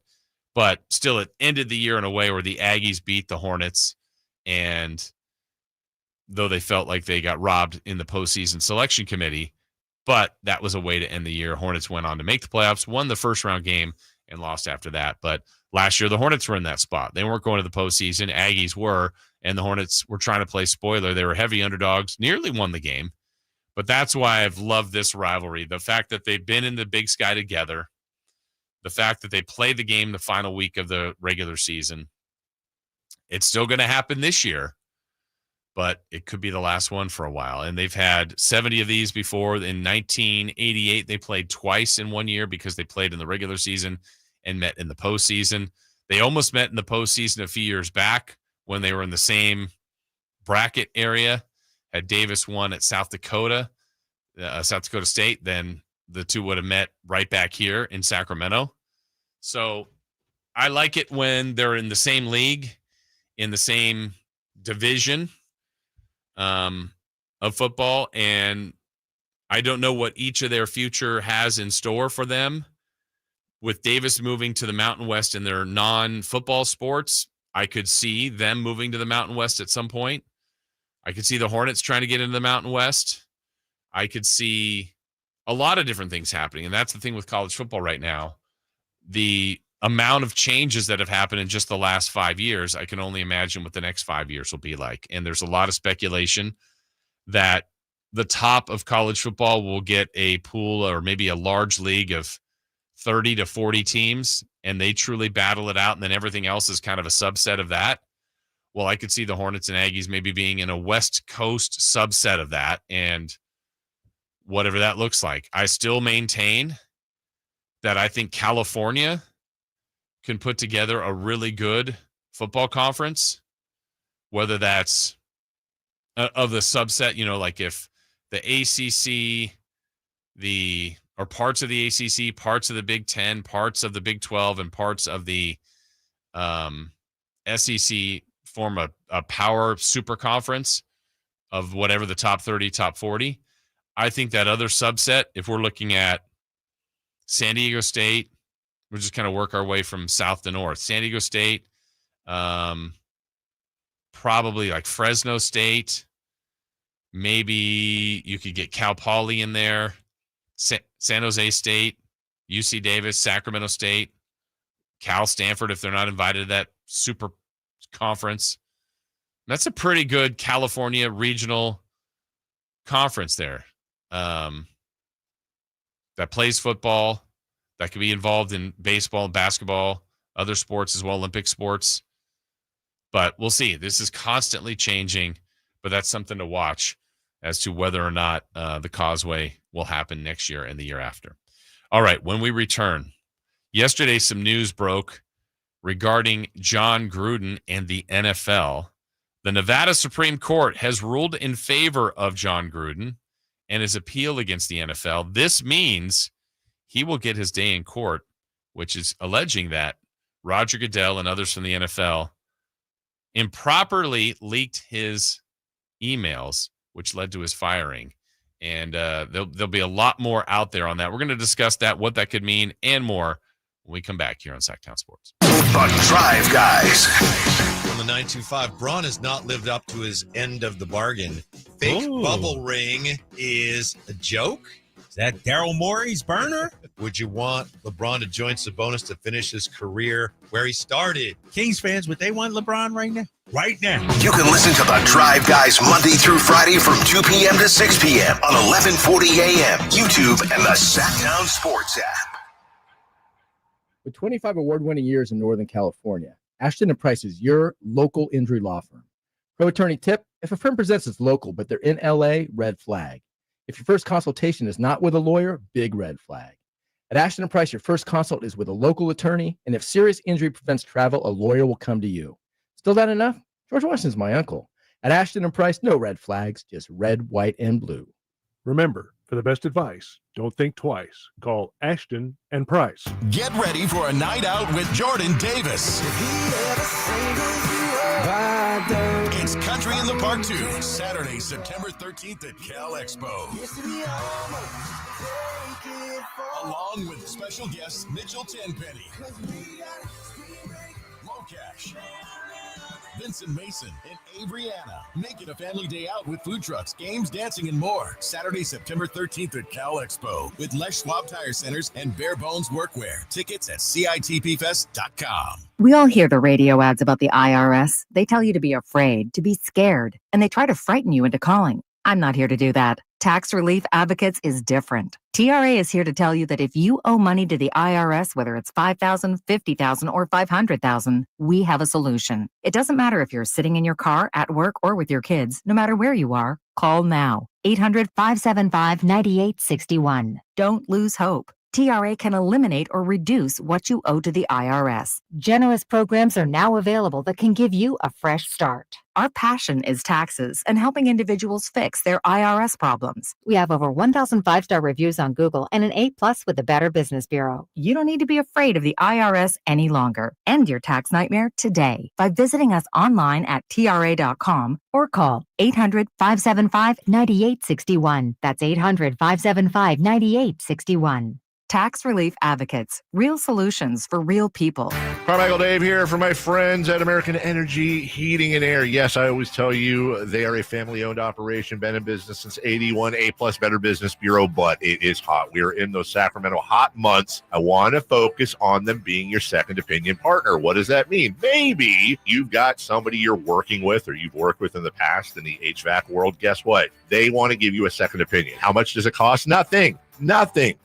But still, it ended the year in a way where the Aggies beat the Hornets. And though they felt like they got robbed in the postseason selection committee, but that was a way to end the year. Hornets went on to make the playoffs, won the first round game, and lost after that. But last year, the Hornets were in that spot. They weren't going to the postseason. Aggies were, and the Hornets were trying to play spoiler. They were heavy underdogs, nearly won the game. But that's why I've loved this rivalry. The fact that they've been in the Big Sky together, the fact that they played the game the final week of the regular season. It's still going to happen this year, but it could be the last one for a while. And they've had 70 of these before. In 1988, they played twice in 1 year because they played in the regular season and met in the postseason. They almost met in the postseason a few years back when they were in the same bracket area. Had Davis won at South Dakota State, then the two would have met right back here in Sacramento. So I like it when they're in the same league, in the same division of football, and I don't know what each of their future has in store for them. With Davis moving to the Mountain West in their non-football sports, I could see them moving to the Mountain West at some point. I could see the Hornets trying to get into the Mountain West. I could see a lot of different things happening, and that's the thing with college football right now. The amount of changes that have happened in just the last 5 years, I can only imagine what the next 5 years will be like. And there's a lot of speculation that the top of college football will get a pool or maybe a large league of 30 to 40 teams, and they truly battle it out, and then everything else is kind of a subset of that. Well, I could see the Hornets and Aggies maybe being in a West Coast subset of that, and whatever that looks like. I still maintain that I think California can put together a really good football conference, whether that's of the subset, like if the ACC, or parts of the ACC, parts of the Big 10, parts of the Big 12, and parts of the SEC form a power super conference of whatever the top 30, top 40. I think that other subset, if we're looking at San Diego State, we'll just kind of work our way from south to north. San Diego State, probably like Fresno State. Maybe you could get Cal Poly in there. San Jose State, UC Davis, Sacramento State, Cal Stanford, if they're not invited to that super Conference. That's a pretty good California regional conference there. That plays football, that could be involved in baseball, basketball, other sports as well, Olympic sports. But we'll see. This is constantly changing, but that's something to watch as to whether or not the Causeway will happen next year and the year after. All right, when we return, yesterday some news broke regarding John Gruden and the NFL. The Nevada Supreme Court has ruled in favor of John Gruden and his appeal against the NFL. This means he will get his day in court, which is alleging that Roger Goodell and others from the NFL improperly leaked his emails, which led to his firing. And there'll be a lot more out there on that. We're going to discuss that, what that could mean, and more when we come back here on Sacktown Sports. The Drive Guys. From the 925, Braun has not lived up to his end of the bargain. Fake bubble ring is a joke? Is that Daryl Morey's burner? Would you want LeBron to join Sabonis to finish his career where he started? Kings fans, would they want LeBron right now? Right now. You can listen to The Drive Guys Monday through Friday from 2 p.m. to 6 p.m. on 1140 a.m., YouTube, and the Sacktown Sports app. With 25 award-winning years in Northern California, Ashton & Price is your local injury law firm. Pro attorney tip: if a firm presents as local but they're in LA, red flag. If your first consultation is not with a lawyer, big red flag. At Ashton & Price, your first consult is with a local attorney, and if serious injury prevents travel, a lawyer will come to you. Still not enough? George Washington's my uncle. At Ashton & Price, no red flags, just red, white, and blue. Remember, for the best advice, don't think twice. Call Ashton & Price. Get ready for a night out with Jordan Davis. It's Country in the Park 2, Saturday, September 13th at Cal Expo. Along with special guests Mitchell Tenpenny, Locash, Vincent Mason, and Abriana. Make it a family day out with food trucks, games, dancing, and more. Saturday, September 13th at Cal Expo with Les Schwab Tire Centers and Bare Bones Workwear. Tickets at CITPFest.com. We all hear the radio ads about the IRS. They tell you to be afraid, to be scared, and they try to frighten you into calling. I'm not here to do that. Tax Relief Advocates is different. TRA is here to tell you that if you owe money to the IRS, whether it's $5,000, $50,000, or $500,000, we have a solution. It doesn't matter if you're sitting in your car, at work, or with your kids. No matter where you are, call now. 800-575-9861. Don't lose hope. TRA can eliminate or reduce what you owe to the IRS. Generous programs are now available that can give you a fresh start. Our passion is taxes and helping individuals fix their IRS problems. We have over 1,000 five-star reviews on Google and an A+ with the Better Business Bureau. You don't need to be afraid of the IRS any longer. End your tax nightmare today by visiting us online at TRA.com or call 800-575-9861. That's 800-575-9861. Tax Relief Advocates, real solutions for real people. Carmichael Dave here for my friends at American Energy Heating and Air. Yes, I always tell you they are a family-owned operation, been in business since 81, A+ Better Business Bureau, but it is hot. We are in those Sacramento hot months. I want to focus on them being your second opinion partner. What does that mean? Maybe you've got somebody you're working with or you've worked with in the past in the HVAC world. Guess what? They want to give you a second opinion. How much does it cost? Nothing.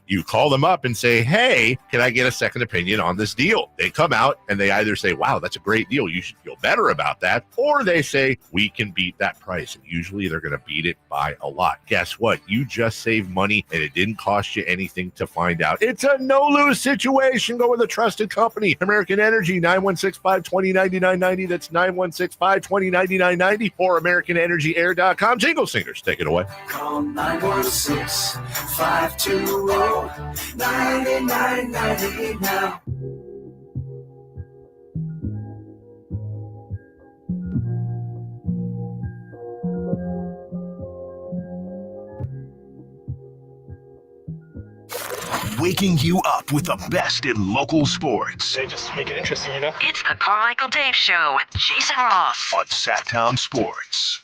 You call them up and say, hey, can I get a second opinion on this deal? They come out and they either say, wow, that's a great deal, you should feel better about that. Or they say, we can beat that price. And usually they're going to beat it by a lot. Guess what? You just saved money and it didn't cost you anything to find out. It's a no-lose situation. Go with a trusted company. American Energy, 916-520-9990. That's 916-520-9990 or AmericanEnergyAir.com. Jingle Singers, take it away. Call 916-520-9990 now. Waking you up with the best in local sports. They just make it interesting, you know? It's the Carmichael Dave Show with Jason Ross on Sacktown Sports.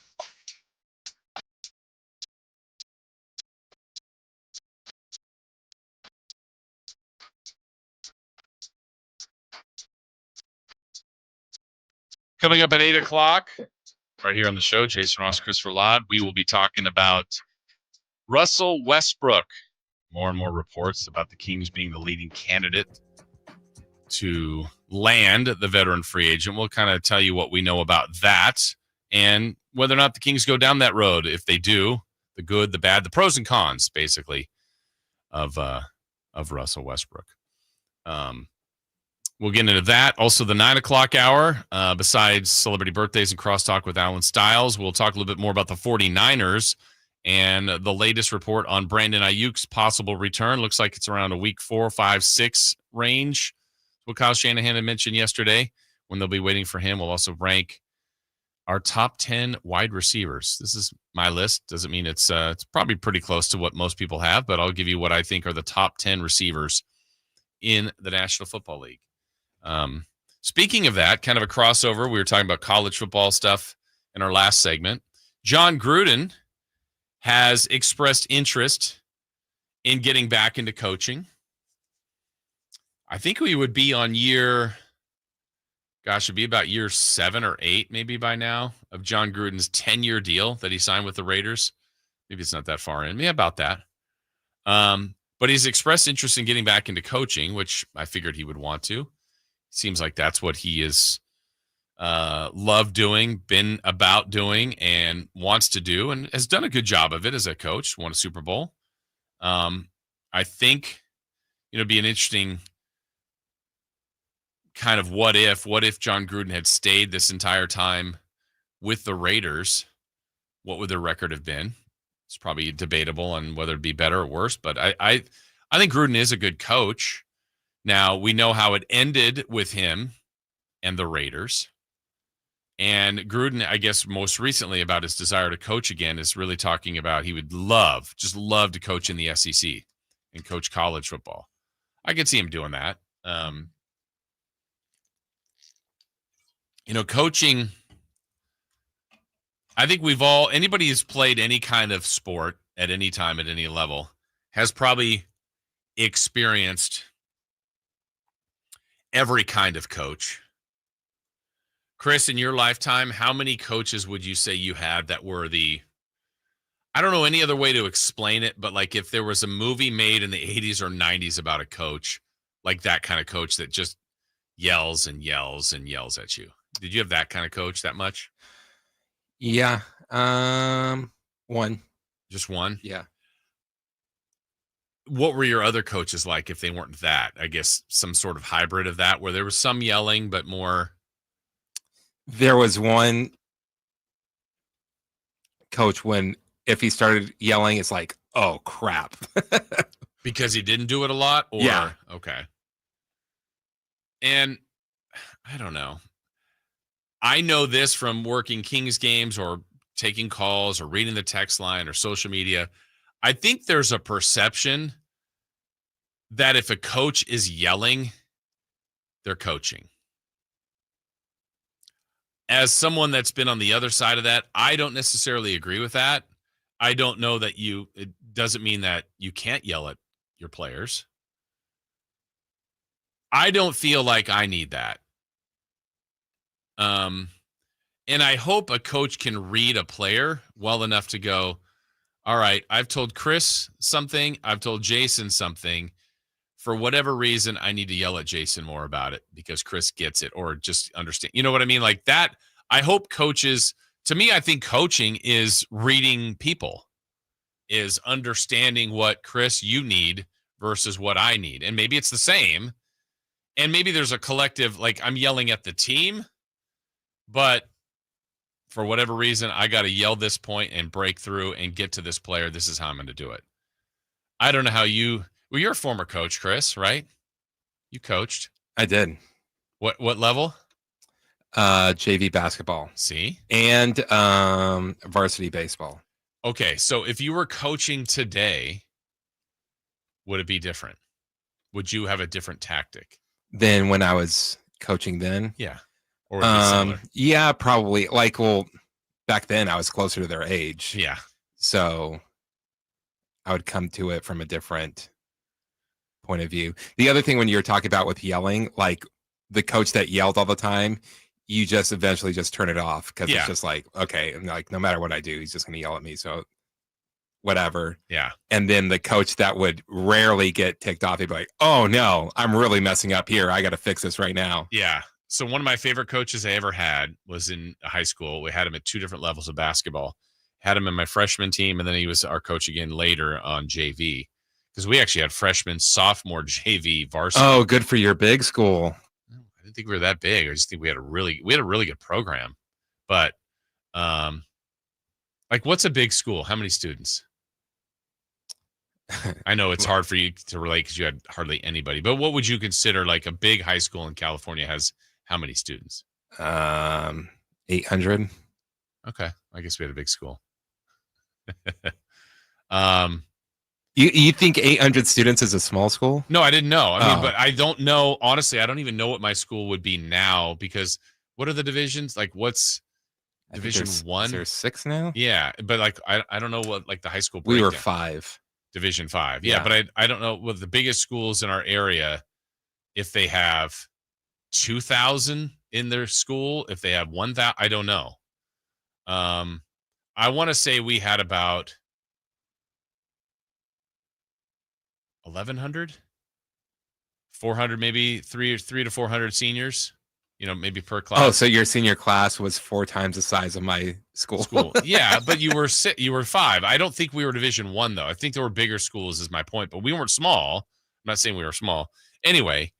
Coming up at 8 o'clock, right here on the show, Jason Ross, Christopher Ladd, we will be talking about Russell Westbrook. More and more reports about the Kings being the leading candidate to land the veteran free agent. We'll kind of tell you what we know about that and whether or not the Kings go down that road. If they do, the good, the bad, the pros and cons, basically, of Russell Westbrook. We'll get into that. Also, the 9 o'clock hour, besides celebrity birthdays and crosstalk with Alan Stiles, we'll talk a little bit more about the 49ers and the latest report on Brandon Aiyuk's possible return. Looks like it's around a week 4, 5, 6 range. What Kyle Shanahan had mentioned yesterday when they'll be waiting for him. We'll also rank our top 10 wide receivers. This is my list. Doesn't mean it's probably pretty close to what most people have, but I'll give you what I think are the top 10 receivers in the National Football League. Speaking of that, kind of a crossover, we were talking about college football stuff in our last segment. John Gruden has expressed interest in getting back into coaching. I think we would be on it'd be about year 7 or 8 maybe by now of John Gruden's 10-year deal that he signed with the Raiders. Maybe it's not that far in. Yeah, about that. But he's expressed interest in getting back into coaching, which I figured he would want to. Seems like that's what he is loved doing, been about doing, and wants to do, and has done a good job of it as a coach. Won a Super Bowl. I think it'd be an interesting kind of what if John Gruden had stayed this entire time with the Raiders, what would their record have been? It's probably debatable on whether it'd be better or worse, but I think Gruden is a good coach. Now, we know how it ended with him and the Raiders. And Gruden, I guess most recently about his desire to coach again, is really talking about he would love to coach in the SEC and coach college football. I could see him doing that. Coaching, I think anybody who's played any kind of sport at any time, at any level, has probably experienced every kind of coach. Chris, in your lifetime, how many coaches would you say you had that were I don't know any other way to explain it, but like if there was a movie made in the 80s or 90s about a coach, like that kind of coach that just yells and yells and yells at you. Did you have that kind of coach that much? Yeah. One. Just one? Yeah. What were your other coaches like if they weren't that? I guess some sort of hybrid of that where there was some yelling, but more. There was one coach if he started yelling, it's like, oh, crap. Because he didn't do it a lot? Or, yeah. Okay. And I don't know. I know this from working Kings games or taking calls or reading the text line or social media. I think there's a perception that if a coach is yelling, they're coaching. As someone that's been on the other side of that, I don't necessarily agree with that. I don't know that it doesn't mean that you can't yell at your players. I don't feel like I need that. And I hope a coach can read a player well enough to go, all right, I've told Chris something, I've told Jason something. For whatever reason, I need to yell at Jason more about it because Chris gets it or just understand. You know what I mean? Like that. I hope coaches, to me, I think coaching is reading people, is understanding what, Chris, you need versus what I need. And maybe it's the same. And maybe there's a collective, like I'm yelling at the team, but for whatever reason, I got to yell this point and break through and get to this player. This is how I'm going to do it. I don't know how you're a former coach, Chris, right? You coached. I did. What level? JV basketball. See? And varsity baseball. Okay, so if you were coaching today, would it be different? Would you have a different tactic? Than when I was coaching then? Yeah. Or would it be similar? Yeah, probably. Back then I was closer to their age. Yeah. So I would come to it from a different point of view. The other thing when you're talking about with yelling, like the coach that yelled all the time, you just eventually just turn it off because Yeah. it's just like, okay, and like no matter what I do, he's just gonna yell at me. So whatever. Yeah. And then the coach that would rarely get ticked off, he'd be like, oh no, I'm really messing up here. I gotta fix this right now. Yeah. So one of my favorite coaches I ever had was in high school. We had him at 2 different levels of basketball. Had him in my freshman team, and then he was our coach again later on JV. Because we actually had freshman, sophomore JV varsity. Oh, good for your big school. I didn't think we were that big. I just think we had a really good program. But like, what's a big school? How many students? I know it's hard for you to relate because you had hardly anybody. But what would you consider like a big high school in California has how many students? 800. Okay, I guess we had a big school. You think 800 students is a small school? No, I didn't know. I mean, but I don't know. Honestly, I don't even know what my school would be now because what are the divisions? Like, what's Division 1? There's 6 now? Yeah, but like I don't know what like the high school We breakdown. were 5. Division 5. Yeah, but I don't know what the biggest schools in our area, if they have 2,000 in their school, if they have 1,000, I don't know. I want to say we had about 1,100, 400, maybe 300 to 400 seniors, maybe per class. Oh, so your senior class was 4 times the size of my school. Yeah, but you were 5. I don't think we were Division 1 though. I think there were bigger schools is my point, but we weren't small. I'm not saying we were small. Anyway,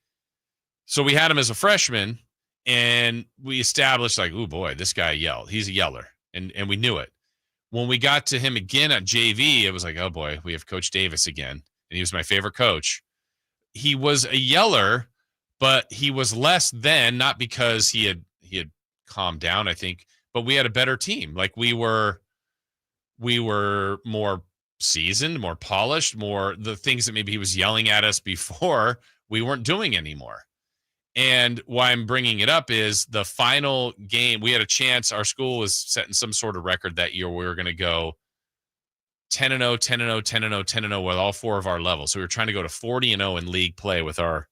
so we had him as a freshman and we established like, oh boy, this guy yelled. He's a yeller. And we knew it. When we got to him again at JV, it was like, oh boy, we have Coach Davis again. And he was my favorite coach. He was a yeller, but he was less than, not because he had calmed down, I think, but we had a better team. Like we were more seasoned, more polished, more the things that maybe he was yelling at us before we weren't doing anymore. And why I'm bringing it up is the final game, we had a chance. Our school was setting some sort of record that year. We were going to go 10-0, 10-0, 10-0, 10-0 with all 4 of our levels. So we were trying to go to 40-0 in league play with our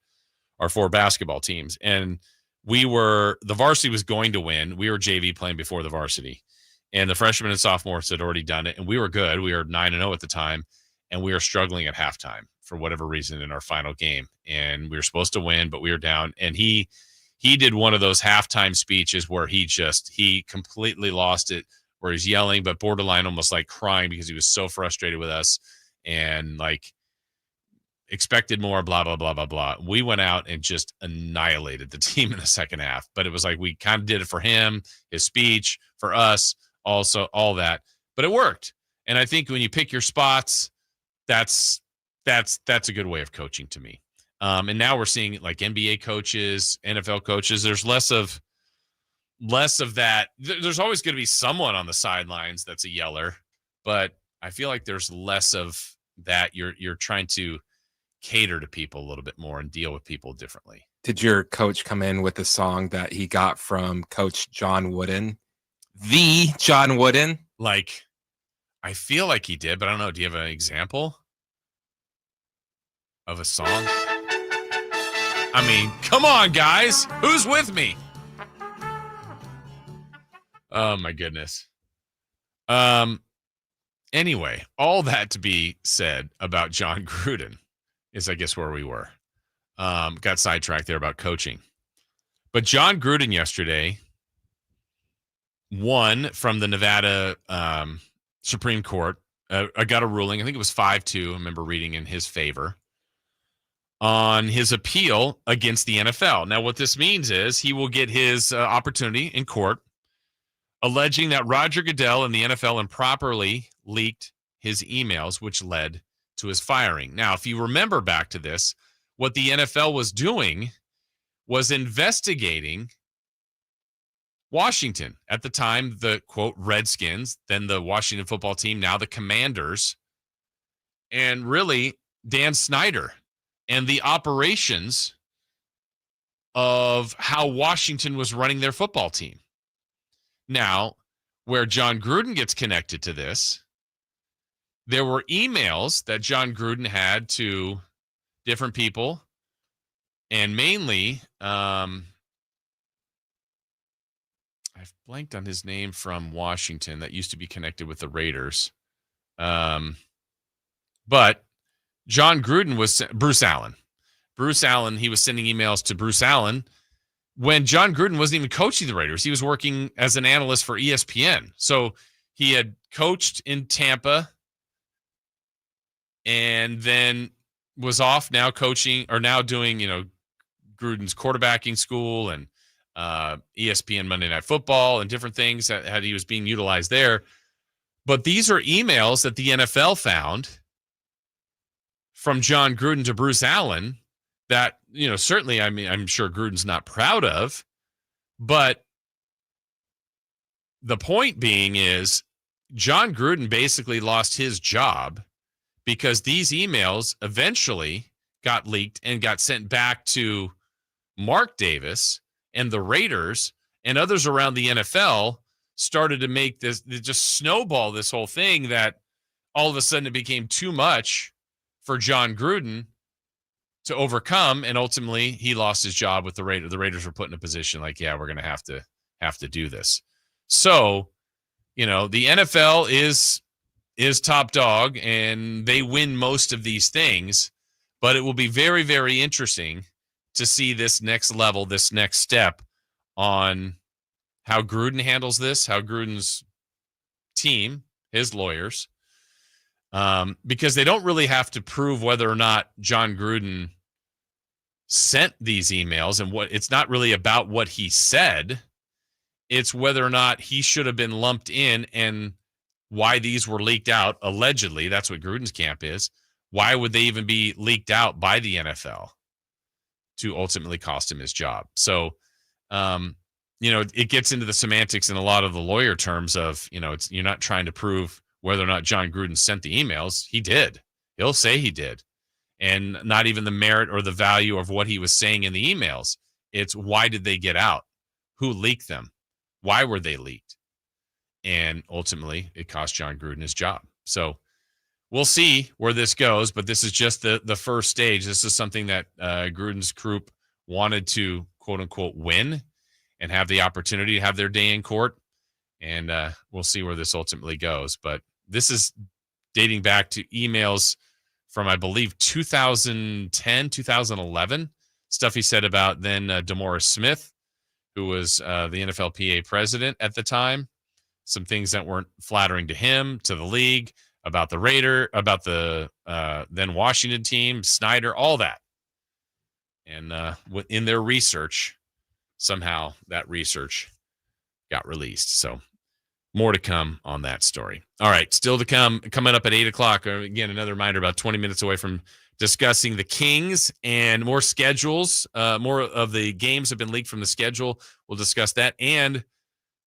4 basketball teams. And the varsity was going to win. We were JV playing before the varsity. And the freshmen and sophomores had already done it. And we were good. We were 9-0 at the time. And we were struggling at halftime for whatever reason in our final game. And we were supposed to win, but we were down. And he did one of those halftime speeches where he completely lost it, where he's yelling, but borderline almost like crying because he was so frustrated with us and like expected more, blah, blah, blah, blah, blah. We went out and just annihilated the team in the second half. But it was like we kind of did it for him, his speech, for us, also all that. But it worked. And I think when you pick your spots, that's a good way of coaching to me. And now we're seeing like NBA coaches, NFL coaches. There's less of that. There's always going to be someone on the sidelines that's a yeller, but I feel like there's less of that. You're trying to cater to people a little bit more and deal with people differently. Did your coach come in with a song that he got from Coach John Wooden? The John Wooden? Like, I feel like he did, but I don't know. Do you have an example of a song? I mean, come on, guys. Who's with me? Oh, my goodness. Anyway, all that to be said about John Gruden is, I guess, where we were. Got sidetracked there about coaching. But John Gruden yesterday won from the Nevada Supreme Court. I got a ruling. I think it was 5-2. I remember reading in his favor on his appeal against the NFL. Now, what this means is he will get his opportunity in court, alleging that Roger Goodell and the NFL improperly leaked his emails, which led to his firing. Now, if you remember back to this, what the NFL was doing was investigating Washington. At the time, the, quote, Redskins, then the Washington football team, now the Commanders, and really Dan Snyder and the operations of how Washington was running their football team. Now, where John Gruden gets connected to this, there were emails that John Gruden had to different people, and mainly I've blanked on his name from Washington that used to be connected with the Raiders. But John Gruden was Bruce Allen. Bruce Allen, he was sending emails to Bruce Allen when John Gruden wasn't even coaching the Raiders. He was working as an analyst for ESPN. So he had coached in Tampa and then was off now coaching or now doing, Gruden's quarterbacking school and ESPN Monday Night Football and different things that he was being utilized there. But these are emails that the NFL found from John Gruden to Bruce Allen that, certainly, I'm sure Gruden's not proud of, but the point being is John Gruden basically lost his job because these emails eventually got leaked and got sent back to Mark Davis, and the Raiders and others around the NFL started to make this, just snowball this whole thing that all of a sudden it became too much for John Gruden to overcome, and ultimately he lost his job with the Raiders. The Raiders were put in a position like, yeah, we're going to have to do this. So, the NFL is top dog, and they win most of these things, but it will be very, very interesting to see this next level, this next step on how Gruden handles this, how Gruden's team, his lawyers, because they don't really have to prove whether or not John Gruden sent these emails, and it's not really about what he said. It's whether or not he should have been lumped in and why these were leaked out. Allegedly, that's what Gruden's camp is. Why would they even be leaked out by the NFL to ultimately cost him his job? So, it gets into the semantics and a lot of the lawyer terms of, you're not trying to prove whether or not John Gruden sent the emails. He did. He'll say he did. And not even the merit or the value of what he was saying in the emails. It's why did they get out? Who leaked them? Why were they leaked? And ultimately, it cost John Gruden his job. So we'll see where this goes, but this is just the first stage. This is something that Gruden's group wanted to, quote unquote, win and have the opportunity to have their day in court. And we'll see where this ultimately goes. But this is dating back to emails from, I believe, 2010, 2011, stuff he said about then DeMaurice Smith, who was the NFLPA president at the time, some things that weren't flattering to him, to the league, about the Raider, about the then Washington team, Snyder, all that. And in their research, somehow that research got released. So more to come on that story. All right, still to come, coming up at 8 o'clock. Again, another reminder, about 20 minutes away from discussing the Kings and more schedules. More of the games have been leaked from the schedule. We'll discuss that. And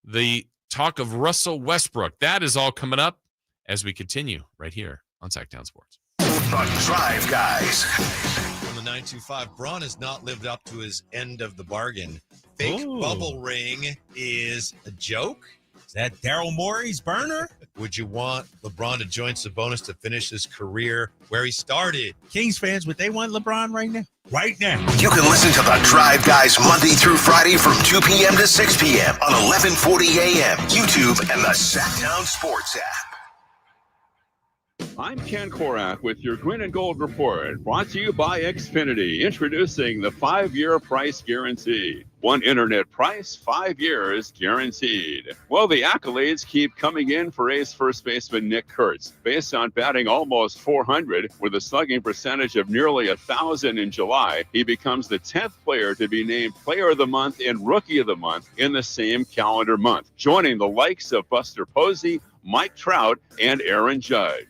the talk of Russell Westbrook. That is all coming up as we continue right here on Sacktown Sports. The Drive Guys. From the 925, Braun has not lived up to his end of the bargain. Fake bubble ring is a joke. Is that Daryl Morey's burner? Would you want LeBron to join Sabonis to finish his career where he started? Kings fans, would they want LeBron right now? Right now. You can listen to The Drive Guys Monday through Friday from 2 p.m. to 6 p.m. on 1140 a.m., YouTube, and the Sacktown Sports app. I'm Ken Korath with your Green and Gold Report, brought to you by Xfinity, introducing the 5-year price guarantee. One internet price, 5 years guaranteed. Well, the accolades keep coming in for A's first baseman Nick Kurtz. Based on batting almost 400 with a slugging percentage of nearly 1,000 in July, he becomes the 10th player to be named Player of the Month and Rookie of the Month in the same calendar month, joining the likes of Buster Posey, Mike Trout, and Aaron Judge.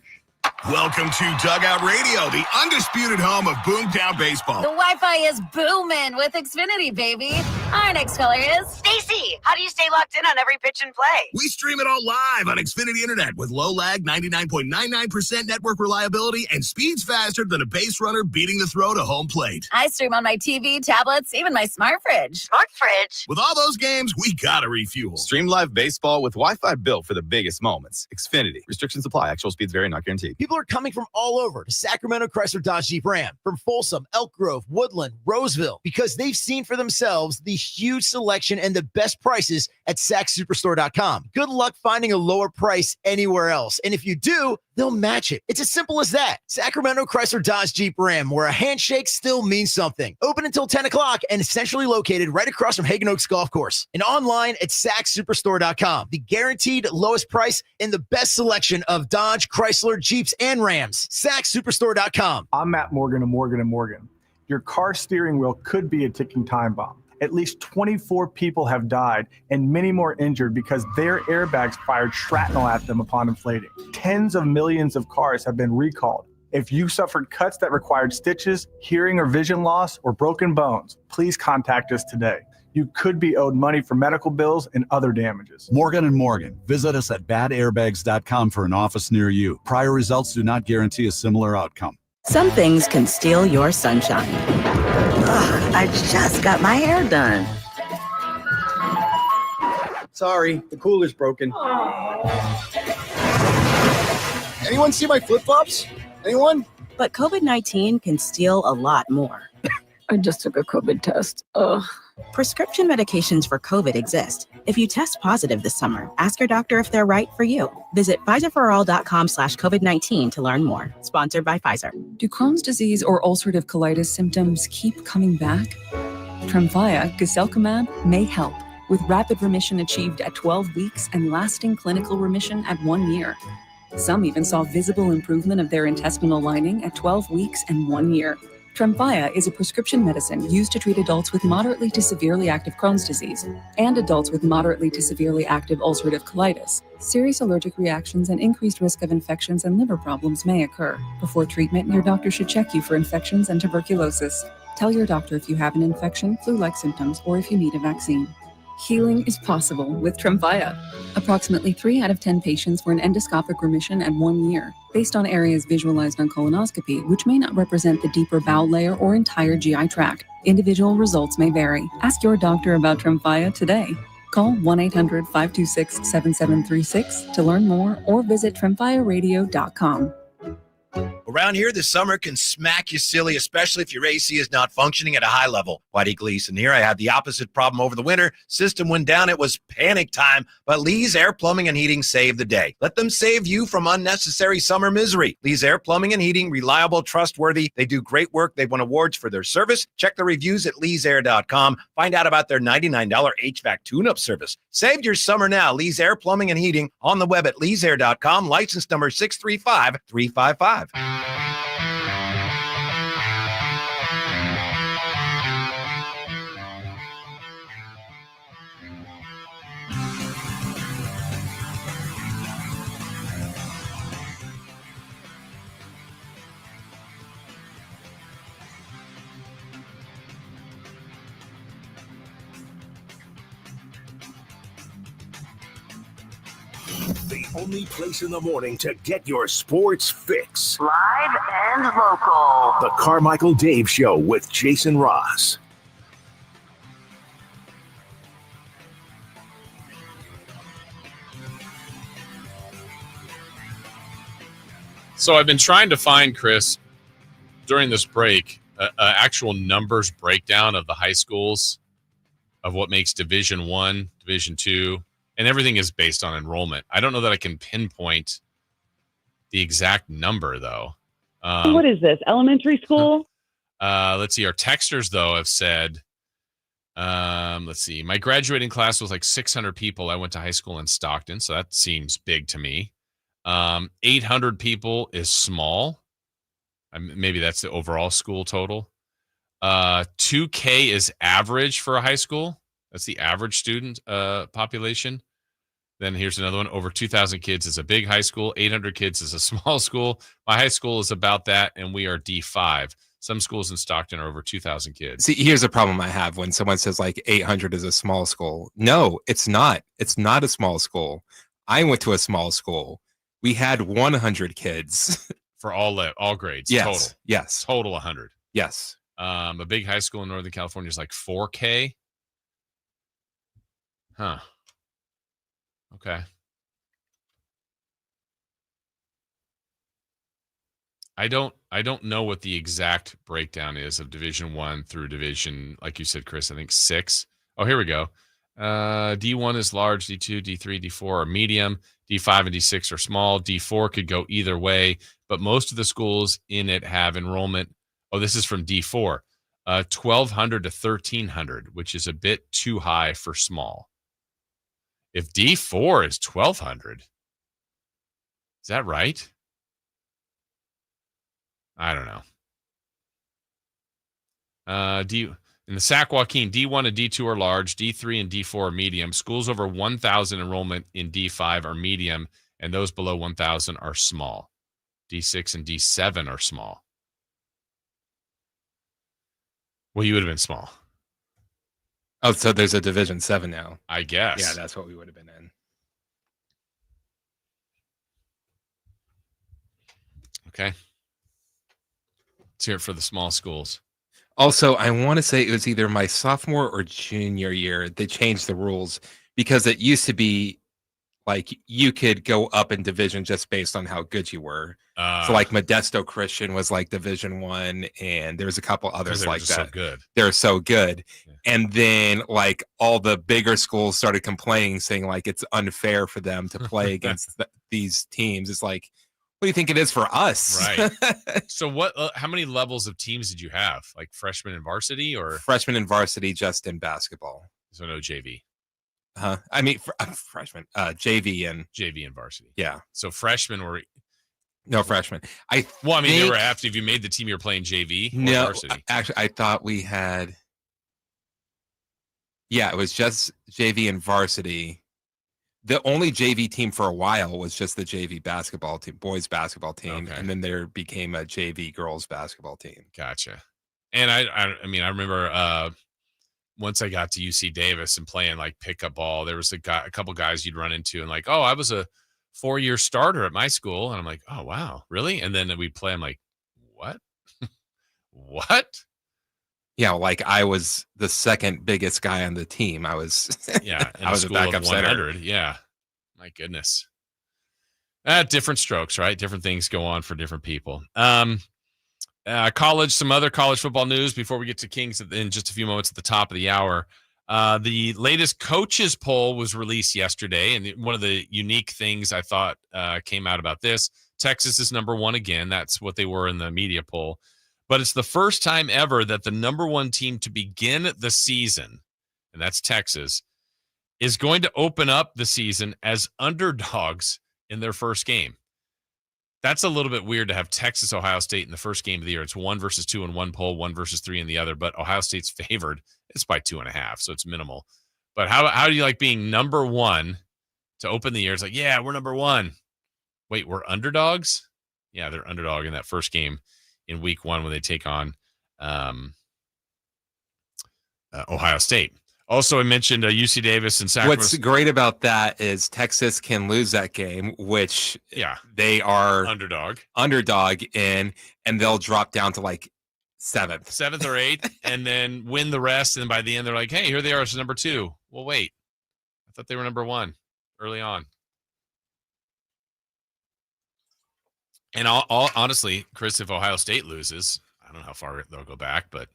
Welcome to Dugout Radio, the undisputed home of Boomtown Baseball. The Wi-Fi is booming with Xfinity, baby. Our next caller is Stacy. How do you stay locked in on every pitch and play? We stream it all live on Xfinity Internet with low lag, 99.99% network reliability, and speeds faster than a base runner beating the throw to home plate. I stream on my TV, tablets, even my smart fridge. Smart fridge. With all those games, we gotta refuel. Stream live baseball with Wi-Fi built for the biggest moments. Xfinity. Restrictions apply. Actual speeds vary, not guaranteed. People are coming from all over to Sacramento Chrysler Dodge Jeep Ram, from Folsom, Elk Grove, Woodland, Roseville, because they've seen for themselves the huge selection and the best prices at sacksuperstore.com. Good luck finding a lower price anywhere else. And if you do, they'll match it. It's as simple as that. Sacramento Chrysler Dodge Jeep Ram, where a handshake still means something. Open until 10 o'clock and essentially located right across from Hagen Oaks Golf Course. And online at sacksuperstore.com. The guaranteed lowest price and the best selection of Dodge, Chrysler, Jeeps, and Rams. sacksuperstore.com. I'm Matt Morgan of Morgan & Morgan. Your car steering wheel could be a ticking time bomb. At least 24 people have died and many more injured because their airbags fired shrapnel at them upon inflating. Tens of millions of cars have been recalled. If you suffered cuts that required stitches, hearing or vision loss, or broken bones, please contact us today. You could be owed money for medical bills and other damages. Morgan & Morgan. Visit us at badairbags.com for an office near you. Prior results do not guarantee a similar outcome. Some things can steal your sunshine. Ugh, I just got my hair done. Sorry, the cooler's broken. Anyone see my flip-flops? Anyone? But COVID-19 can steal a lot more. I just took a COVID test. Ugh. Prescription medications for COVID exist. If you test positive this summer, ask your doctor if they're right for you. Visit PfizerForAll.com/COVID-19 to learn more. Sponsored by Pfizer. Do Crohn's disease or ulcerative colitis symptoms keep coming back? Tremfya, guselkumab, may help, with rapid remission achieved at 12 weeks and lasting clinical remission at 1 year. Some even saw visible improvement of their intestinal lining at 12 weeks and 1 year. Tremfya is a prescription medicine used to treat adults with moderately to severely active Crohn's disease and adults with moderately to severely active ulcerative colitis. Serious allergic reactions and increased risk of infections and liver problems may occur. Before treatment, your doctor should check you for infections and tuberculosis. Tell your doctor if you have an infection, flu-like symptoms, or if you need a vaccine. Healing is possible with Tremfya. Approximately 3 out of 10 patients were in endoscopic remission at 1 year, based on areas visualized on colonoscopy, which may not represent the deeper bowel layer or entire GI tract. Individual results may vary. Ask your doctor about Tremfya today. Call 1-800-526-7736 to learn more or visit tremfyaradio.com. Around here, the summer can smack you silly, especially if your AC is not functioning at a high level. Whitey Gleason here. I had the opposite problem over the winter. System went down. It was panic time, but Lee's Air Plumbing and Heating saved the day. Let them save you from unnecessary summer misery. Lee's Air Plumbing and Heating, reliable, trustworthy. They do great work. They've won awards for their service. Check the reviews at leesair.com. Find out about their $99 HVAC tune-up service. Save your summer now. Lee's Air Plumbing and Heating on the web at leesair.com. License number 635355. The only place in the morning to get your sports fix. Live and local. The Carmichael Dave Show with Jason Ross. So I've been trying to find, Chris, during this break, an actual numbers breakdown of the high schools, of what makes Division I, Division II, and everything is based on enrollment. I don't know that I can pinpoint the exact number, though. What is this, elementary school? Let's see. Our texters, though, have said, let's see. My graduating class was like 600 people. I went to high school in Stockton, so that seems big to me. 800 people is small. Maybe that's the overall school total. 2K is average for a high school. That's the average student population. Then here's another one. Over 2,000 kids is a big high school. 800 kids is a small school. My high school is about that, and we are D5. Some schools in Stockton are over 2,000 kids. See, here's a problem I have when someone says like 800 is a small school. No, it's not. It's not a small school. I went to a small school. We had 100 kids. For all grades, yes, total. Yes. Total 100. Yes. A big high school in Northern California is like 4K. Huh. Okay. I don't know what the exact breakdown is of Division I through Division, like you said, Chris, I think 6. Oh, here we go. D1 is large, D2, D3, D4 are medium, D5 and D6 are small. D4 could go either way, but most of the schools in it have enrollment. Oh, this is from D4, 1,200 to 1,300, which is a bit too high for small. If D4 is 1,200, is that right? I don't know. In the Sac Joaquin, D1 and D2 are large, D3 and D4 are medium. Schools over 1,000 enrollment in D5 are medium, and those below 1,000 are small. D6 and D7 are small. Well, you would have been small. Oh, so there's a Division 7 now. I guess. Yeah, that's what we would have been in. Okay. Let's hear it for the small schools. Also, I want to say it was either my sophomore or junior year they changed the rules, because it used to be like you could go up in division just based on how good you were. So like Modesto Christian was like Division 1, and there's a couple others like that. So good. They're so good. Yeah. And then like all the bigger schools started complaining, saying like it's unfair for them to play against these teams. It's like, what do you think it is for us? Right. So what? How many levels of teams did you have? Like freshman and varsity, or freshman and varsity just in basketball? So no JV. I mean, freshman, JV and varsity. Yeah. So freshmen were no freshmen. They were after if you made the team, you're playing JV or varsity. Actually, I thought we had. Yeah, it was just JV and varsity. The only JV team for a while was just the JV basketball team, boys basketball team, and then there became a JV girls basketball team. Gotcha. And I mean, I remember once I got to UC Davis and playing like pickup ball, there was a couple guys you'd run into and like, oh, I was a 4-year starter at my school, and I'm like, oh wow, really? And then we'd play. I'm like, what? What? Yeah, like I was the second biggest guy on the team. I was I was a backup center. Yeah. My goodness. Different strokes, right? Different things go on for different people. Some other college football news before we get to Kings in just a few moments at the top of the hour. The latest coaches poll was released yesterday, and one of the unique things I thought came out about this, Texas is number one again. That's what they were in the media poll. But it's the first time ever that the number one team to begin the season, and that's Texas, is going to open up the season as underdogs in their first game. That's a little bit weird to have Texas, Ohio State in the first game of the year. It's 1 versus 2 in one poll, 1 versus 3 in the other, but Ohio State's favored. It's by 2.5, so it's minimal. But how do you like being number one to open the year? It's like, yeah, we're number one. Wait, we're underdogs? Yeah, they're underdog in that first game in week 1 when they take on Ohio State. Also, I mentioned UC Davis and Sacramento. What's great about that is Texas can lose that game, which they are underdog in, and they'll drop down to like 7th or 8th, and then win the rest. And by the end, they're like, hey, here they are as number 2. Well, wait, I thought they were number 1 early on. And honestly, Chris, if Ohio State loses, I don't know how far they'll go back, but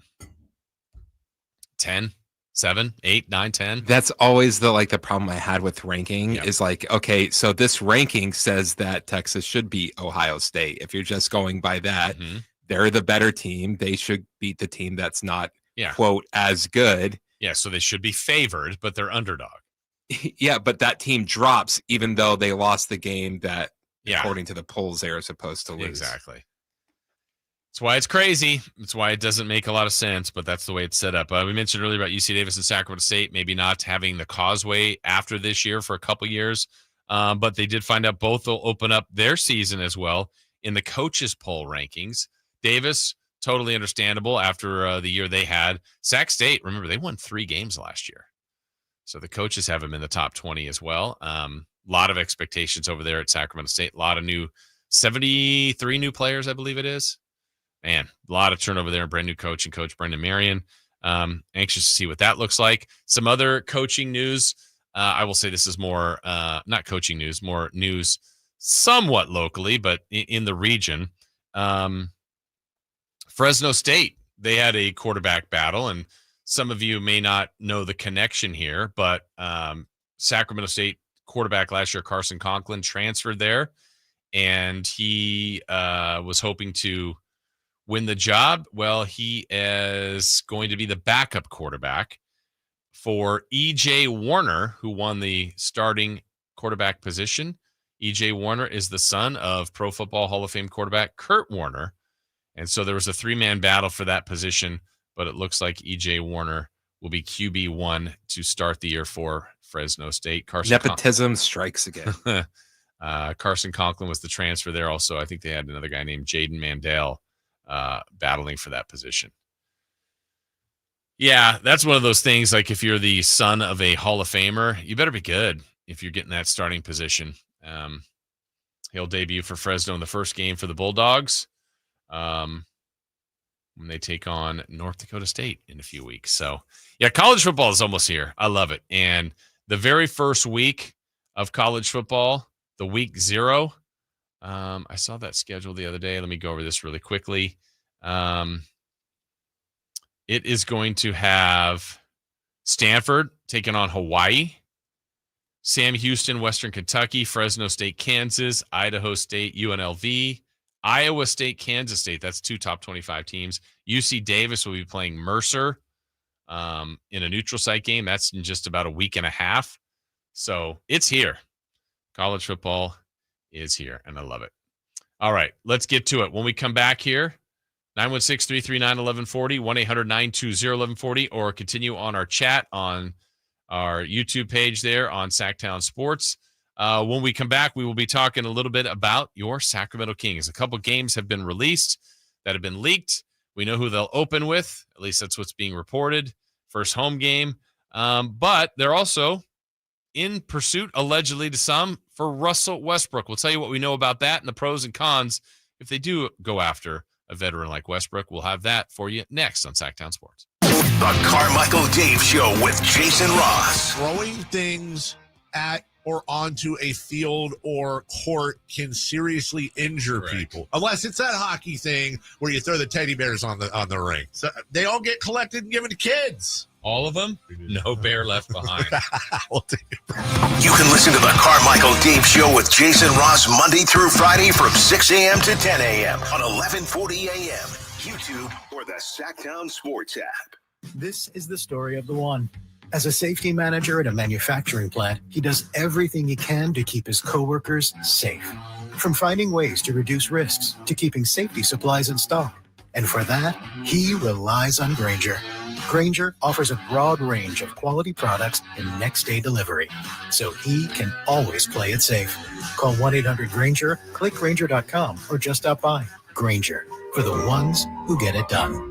10, 7, 8, 9, 10. That's always the problem I had with ranking is like, okay, so this ranking says that Texas should beat Ohio State. If you're just going by that, they're the better team. They should beat the team that's not, quote, as good. Yeah, so they should be favored, but they're underdog. Yeah, but that team drops even though they lost the game that, according to the polls, they are supposed to lose. Exactly. That's why it's crazy. That's why it doesn't make a lot of sense, but that's the way it's set up. We mentioned earlier about UC Davis and Sacramento State maybe not having the Causeway after this year for a couple years, but they did find out both will open up their season as well in the coaches poll rankings. Davis, totally understandable after the year they had. Sac State, remember, they won 3 games last year. So the coaches have them in the top 20 as well. A lot of expectations over there at Sacramento State. A lot of 73 new players, I believe it is. Man, a lot of turnover there. Brand new coach and Coach Brendan Marion. Anxious to see what that looks like. Some other coaching news. I will say this is more, not coaching news, more news somewhat locally, but in the region. Fresno State, they had a quarterback battle, and some of you may not know the connection here, but Sacramento State quarterback last year, Carson Conklin, transferred there, and he was hoping to win the job. Well, he is going to be the backup quarterback for E.J. Warner, who won the starting quarterback position. E.J. Warner is the son of Pro Football Hall of Fame quarterback Kurt Warner. And so there was a 3-man battle for that position, but it looks like E.J. Warner will be QB1 to start the year for Fresno State. Nepotism strikes again. Carson Conklin was the transfer there. Also, I think they had another guy named Jaden Mandel battling for that position. Yeah, that's one of those things. Like if you're the son of a Hall of Famer, you better be good if you're getting that starting position. He'll debut for Fresno in the first game for the Bulldogs when they take on North Dakota State in a few weeks. So, yeah, college football is almost here. I love it. And the very first week of college football, the week 0, I saw that schedule the other day. Let me go over this really quickly. It is going to have Stanford taking on Hawaii, Sam Houston, Western Kentucky, Fresno State, Kansas, Idaho State, UNLV, Iowa State, Kansas State. That's 2 top 25 teams. UC Davis will be playing Mercer in a neutral site game. That's in just about a week and a half. So it's here. College football is here, and I love it. All right, let's get to it. When we come back here, 916-339-1140, 1-800-920-1140, or continue on our chat on our YouTube page there on Sacktown Sports. When we come back, we will be talking a little bit about your Sacramento Kings. A couple games have been released that have been leaked. We know who they'll open with. At least that's what's being reported. First home game. But they're also in pursuit, allegedly to some, for Russell Westbrook. We'll tell you what we know about that and the pros and cons if they do go after a veteran like Westbrook. We'll have that for you next on Sacktown Sports. The Carmichael Dave Show with Jason Ross. Throwing things at or onto a field or court can seriously injure people, unless it's that hockey thing where you throw the teddy bears on the ring. So they all get collected and given to kids. All of them? No bear left behind. You can listen to the Carmichael Dave Show with Jason Ross Monday through Friday from 6 a.m. to 10 a.m. on 1140 a.m. YouTube or the Sacktown Sports app. This is the story of the one. As a safety manager at a manufacturing plant, he does everything he can to keep his coworkers safe. From finding ways to reduce risks to keeping safety supplies in stock. And for that, he relies on Grainger. Grainger offers a broad range of quality products and next-day delivery, so he can always play it safe. Call 1-800-GRAINGER, click Grainger.com, or just stop by. Grainger, for the ones who get it done.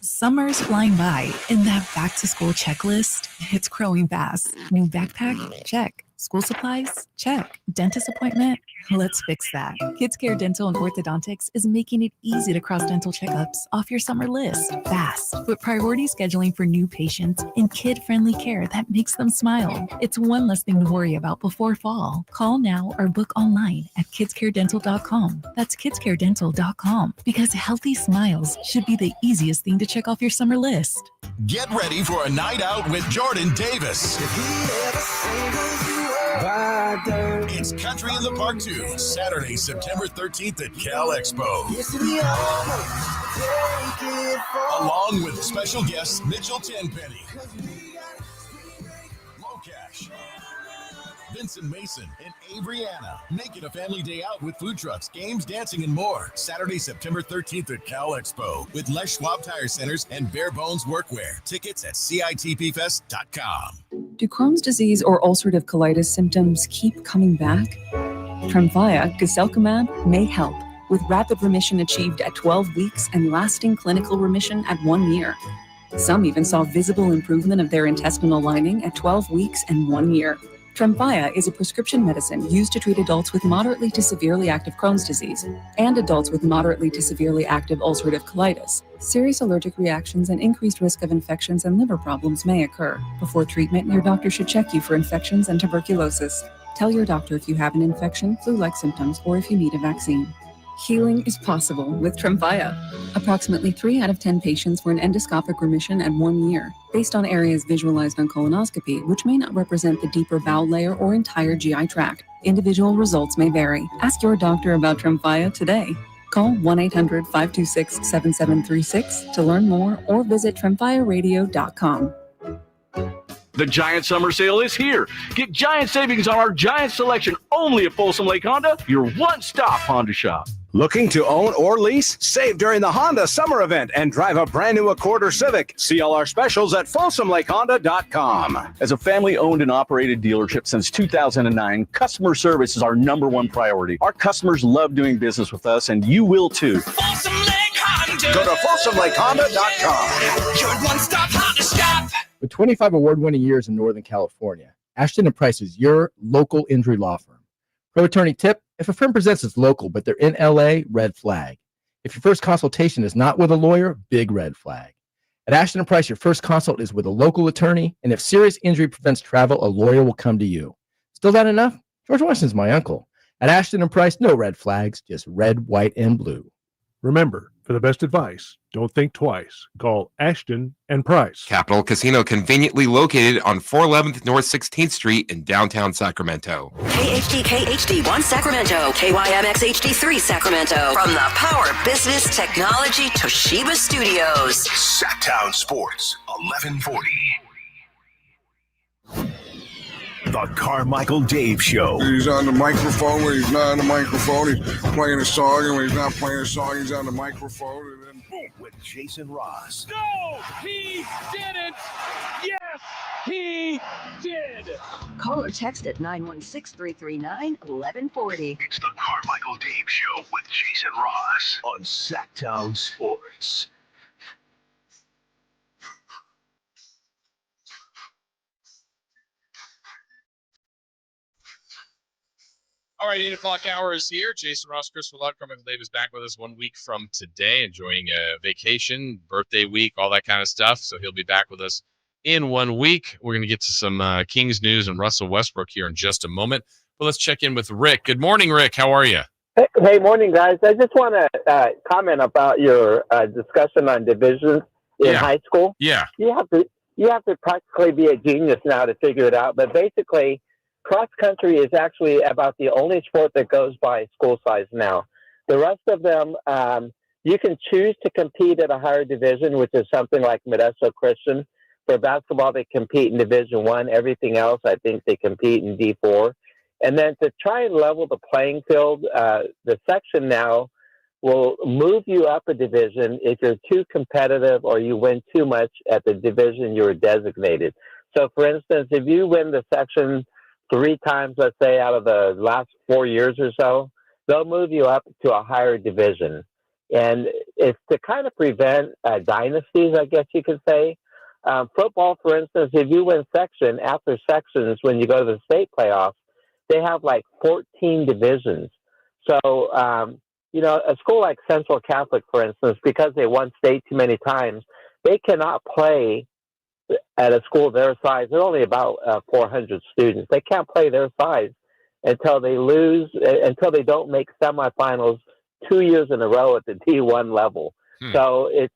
Summer's flying by, and that back-to-school checklist, it's growing fast. New backpack? Check. School supplies? Check. Dentist appointment? Let's fix that. Kids Care Dental and Orthodontics is making it easy to cross dental checkups off your summer list fast with priority scheduling for new patients and kid-friendly care that makes them smile. It's one less thing to worry about before fall. Call now or book online at kidscaredental.com. That's kidscaredental.com, because healthy smiles should be the easiest thing to check off your summer list. Get ready for a night out with Jordan Davis. It's Country in the Park 2, Saturday, September 13th at Cal Expo. Along with special guests Mitchell Tenpenny, Locash, Vincent Mason, and Abriana. Make it a family day out with food trucks, games, dancing, and more. Saturday, September 13th at Cal Expo with Les Schwab Tire Centers and Bare Bones Workwear. Tickets at CITPFest.com. Do Crohn's disease or ulcerative colitis symptoms keep coming back? Tremfya, guselkumab, may help, with rapid remission achieved at 12 weeks and lasting clinical remission at 1 year. Some even saw visible improvement of their intestinal lining at 12 weeks and 1 year. Tremfya is a prescription medicine used to treat adults with moderately to severely active Crohn's disease and adults with moderately to severely active ulcerative colitis. Serious allergic reactions and increased risk of infections and liver problems may occur. Before treatment, your doctor should check you for infections and tuberculosis. Tell your doctor if you have an infection, flu-like symptoms, or if you need a vaccine. Healing is possible with Tremfya. Approximately 3 out of 10 patients were in endoscopic remission at 1 year, based on areas visualized on colonoscopy, which may not represent the deeper bowel layer or entire GI tract. Individual results may vary. Ask your doctor about Tremfya today. Call 1-800-526-7736 to learn more or visit tremfyaradio.com. The Giant Summer Sale is here. Get giant savings on our giant selection only at Folsom Lake Honda, your one-stop Honda shop. Looking to own or lease? Save during the Honda Summer Event and drive a brand new Accord or Civic. See all our specials at FolsomLakeHonda.com. As a family-owned and operated dealership since 2009, customer service is our #1 priority. Our customers love doing business with us, and you will too. Folsom Lake Honda. Go to FolsomLakeHonda.com. Your one-stop Honda shop. With 25 award-winning years in Northern California, Ashton & Price is your local injury law firm. Pro attorney tip: if a firm presents as local but they're in LA, red flag. If your first consultation is not with a lawyer, big red flag. At Ashton & Price, your first consult is with a local attorney, and if serious injury prevents travel, a lawyer will come to you. Still not enough? George Washington's my uncle. At Ashton & Price, no red flags, just red, white, and blue. Remember, for the best advice, don't think twice. Call Ashton and Price. Capital Casino, conveniently located on 411th North 16th Street in downtown Sacramento. KHD HD1 Sacramento, KYMX HD3 Sacramento. From the Power Business Technology Toshiba Studios. Sacktown Sports, 1140. The Carmichael Dave Show. He's on the microphone when he's not on the microphone. He's playing a song, and when he's not playing a song, he's on the microphone. And then boom, with Jason Ross. No, he didn't. Yes, he did. Call or text at 916-339-1140. It's the Carmichael Dave Show with Jason Ross on Sacktown Sports. All right, 8 o'clock hour is here. Jason Ross, Chris Willard, Carmichael Dave is back with us 1 week from today, enjoying a vacation, birthday week, all that kind of stuff. So he'll be back with us in 1 week. We're going to get to some Kings news and Russell Westbrook here in just a moment. But let's check in with Rick. Good morning, Rick. How are you? Hey, morning, guys. I just want to comment about your discussion on divisions in high school. Yeah. You have to practically be a genius now to figure it out. But basically, cross country is actually about the only sport that goes by school size now. The rest of them, you can choose to compete at a higher division, which is something like Modesto Christian. For basketball, they compete in Division I. Everything else, I think they compete in D4. And then to try and level the playing field, the section now will move you up a division if you're too competitive or you win too much at the division you were designated. So, for instance, if you win the section 3 times, let's say, out of the last 4 years or so, they'll move you up to a higher division. And it's to kind of prevent dynasties, I guess you could say. Football, for instance, if you win section after sections, when you go to the state playoffs, they have like 14 divisions. So, a school like Central Catholic, for instance, because they won state too many times, they cannot play at a school their size. They're only about 400 students. They can't play their size until they don't make semifinals 2 years in a row at the D1 level. So it's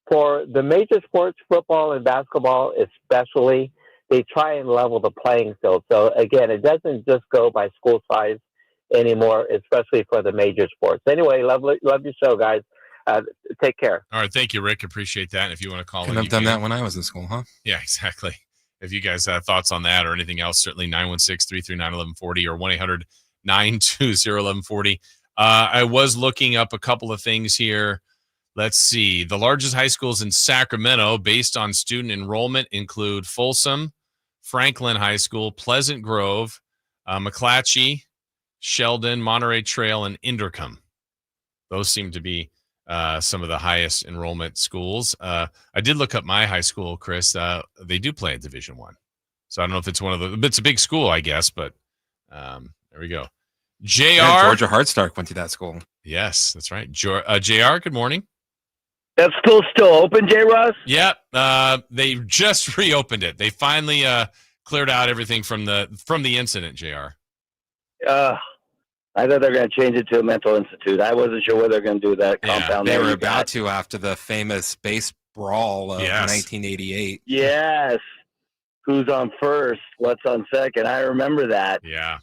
for the major sports, football and basketball especially, they try and level the playing field. So again, it doesn't just go by school size anymore, especially for the major sports. Anyway, love your show, guys. Take care. All right. Thank you, Rick. Appreciate that. And if you want to call in, I've done that when I was in school, huh? Yeah, exactly. If you guys have thoughts on that or anything else, certainly 916-339-1140 or 1-800-920-1140. I was looking up a couple of things here. Let's see. The largest high schools in Sacramento based on student enrollment include Folsom, Franklin High School, Pleasant Grove, McClatchy, Sheldon, Monterey Trail, and Indercombe. Those seem to be some of the highest enrollment schools. I did look up my high school, Chris. They do play in Division I. So I don't know if it's one of the. It's a big school, I guess, but there we go. JR. Yeah, Georgia Hardstark went to that school. Yes, that's right. JR, good morning. That school's still open, J. Ross? Yeah, they just reopened it. They finally cleared out everything from the incident, JR. I thought they were going to change it to a mental institute. I wasn't sure whether they're going to do that compound. They there. were about to after the famous base brawl of 1988. Yes. Who's on first? What's on second? I remember that. Yeah.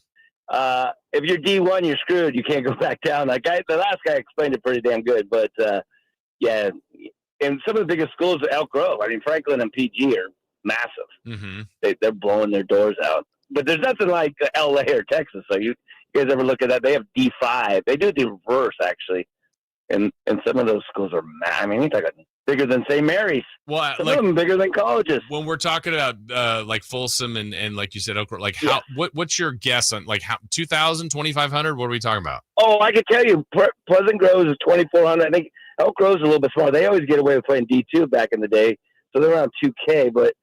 If you're D1, you're screwed. You can't go back down. That guy, the last guy explained it pretty damn good. But, yeah, and some of the biggest schools at Elk Grove, I mean, Franklin and PG are massive. Mm-hmm. They're blowing their doors out. But there's nothing like LA or Texas. So you guys ever look at that? They have D5. They do the reverse, actually. And some of those schools are, I mean, you're talking bigger than St. Mary's. Well, some of them bigger than colleges. When we're talking about like Folsom and like you said, Oak Grove, like how what's your guess on like how 2,000, 2,500? What are we talking about? Oh, I can tell you, Pleasant Grove is 2,400. I think Elk Grove's a little bit smaller. They always get away with playing D2 back in the day, so they're around 2K. But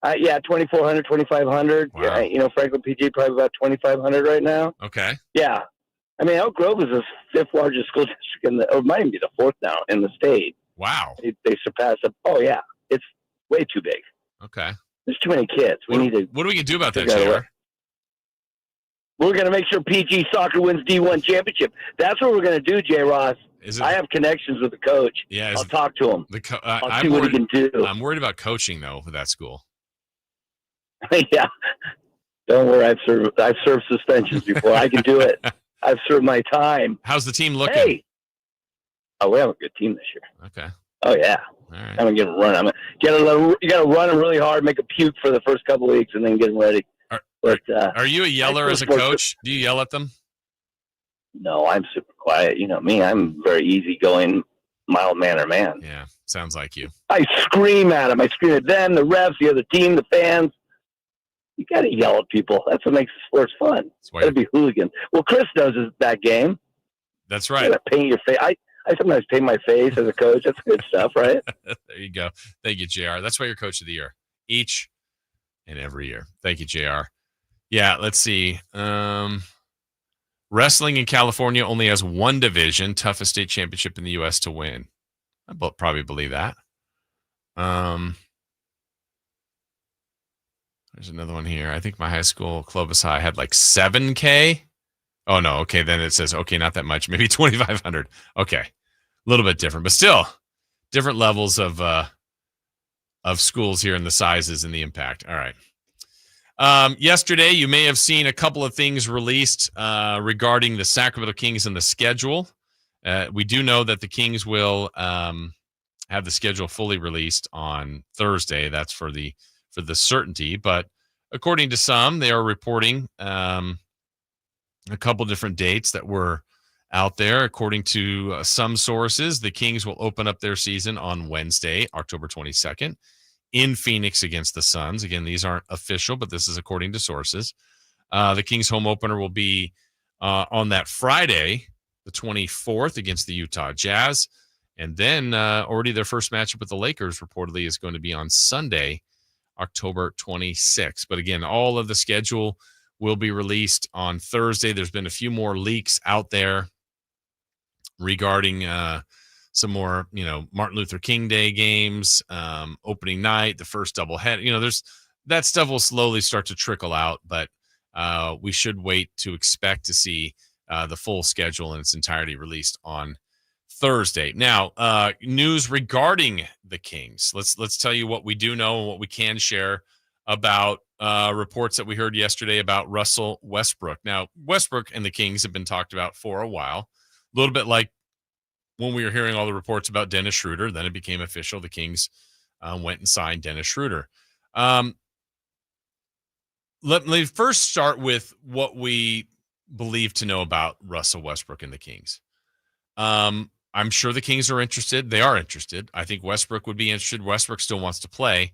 2,400, 2,500. Wow. Yeah, you know, Franklin PG probably about 2,500 right now. Okay. Yeah, I mean, Elk Grove is the fifth largest school district or it might even be the fourth now in the state. Wow. They surpass it. Oh yeah, it's way too big. Okay. There's too many kids. What are we going to do about that, JR? We're going to make sure PG soccer wins D1 championship. That's what we're going to do, J. Ross. I have connections with the coach. Yeah, I'll talk to him. I'll see what he can do. I'm worried about coaching though with that school. Yeah. Don't worry. I've served suspensions before. I can do it. I've served my time. How's the team looking? Hey. Oh, we have a good team this year. Okay. Oh yeah. All right. I'm gonna get them run. You got to run them really hard, make a puke for the first couple of weeks, and then get them ready. Are you a yeller as a coach? Do you yell at them? No, I'm super quiet. You know me. I'm a very easygoing, mild-mannered man. Yeah, sounds like you. I scream at them. I scream at them, the refs, the other team, the fans. You got to yell at people. That's what makes the sports fun. Got to be hooligan. Well, Chris knows that game. That's right. You got to paint your face. I sometimes paint my face as a coach. That's good stuff, right? There you go. Thank you, JR. That's why you're coach of the year each and every year. Thank you, JR. Yeah, let's see. Wrestling in California only has one division, toughest state championship in the U.S. to win. I probably believe that. There's another one here. I think my high school, Clovis High, had like 7K. Oh, no. Okay, then it says, okay, not that much. Maybe 2,500. Okay. A little bit different, but still different levels of schools here and the sizes and the impact. All right. Yesterday, you may have seen a couple of things released regarding the Sacramento Kings and the schedule. We do know that the Kings will have the schedule fully released on Thursday. That's for the certainty. But according to some, they are reporting a couple different dates that were out there. According to some sources, the Kings will open up their season on Wednesday, October 22nd. In Phoenix against the Suns. Again, these aren't official, but this is according to sources. The Kings home opener will be on that Friday, the 24th, against the Utah Jazz. And then already their first matchup with the Lakers reportedly is going to be on Sunday, October 26th. But again, all of the schedule will be released on Thursday. There's been a few more leaks out there regarding some more, Martin Luther King Day games, opening night, the first doubleheader. There's that stuff will slowly start to trickle out, but we should wait to expect to see the full schedule in its entirety released on Thursday. Now, news regarding the Kings. Let's tell you what we do know and what we can share about reports that we heard yesterday about Russell Westbrook. Now, Westbrook and the Kings have been talked about for a while, a little bit like when we were hearing all the reports about Dennis Schroeder. Then it became official. The Kings went and signed Dennis Schroeder. Let me first start with what we believe to know about Russell Westbrook and the Kings. I'm sure the Kings are interested. They are interested. I think Westbrook would be interested. Westbrook still wants to play.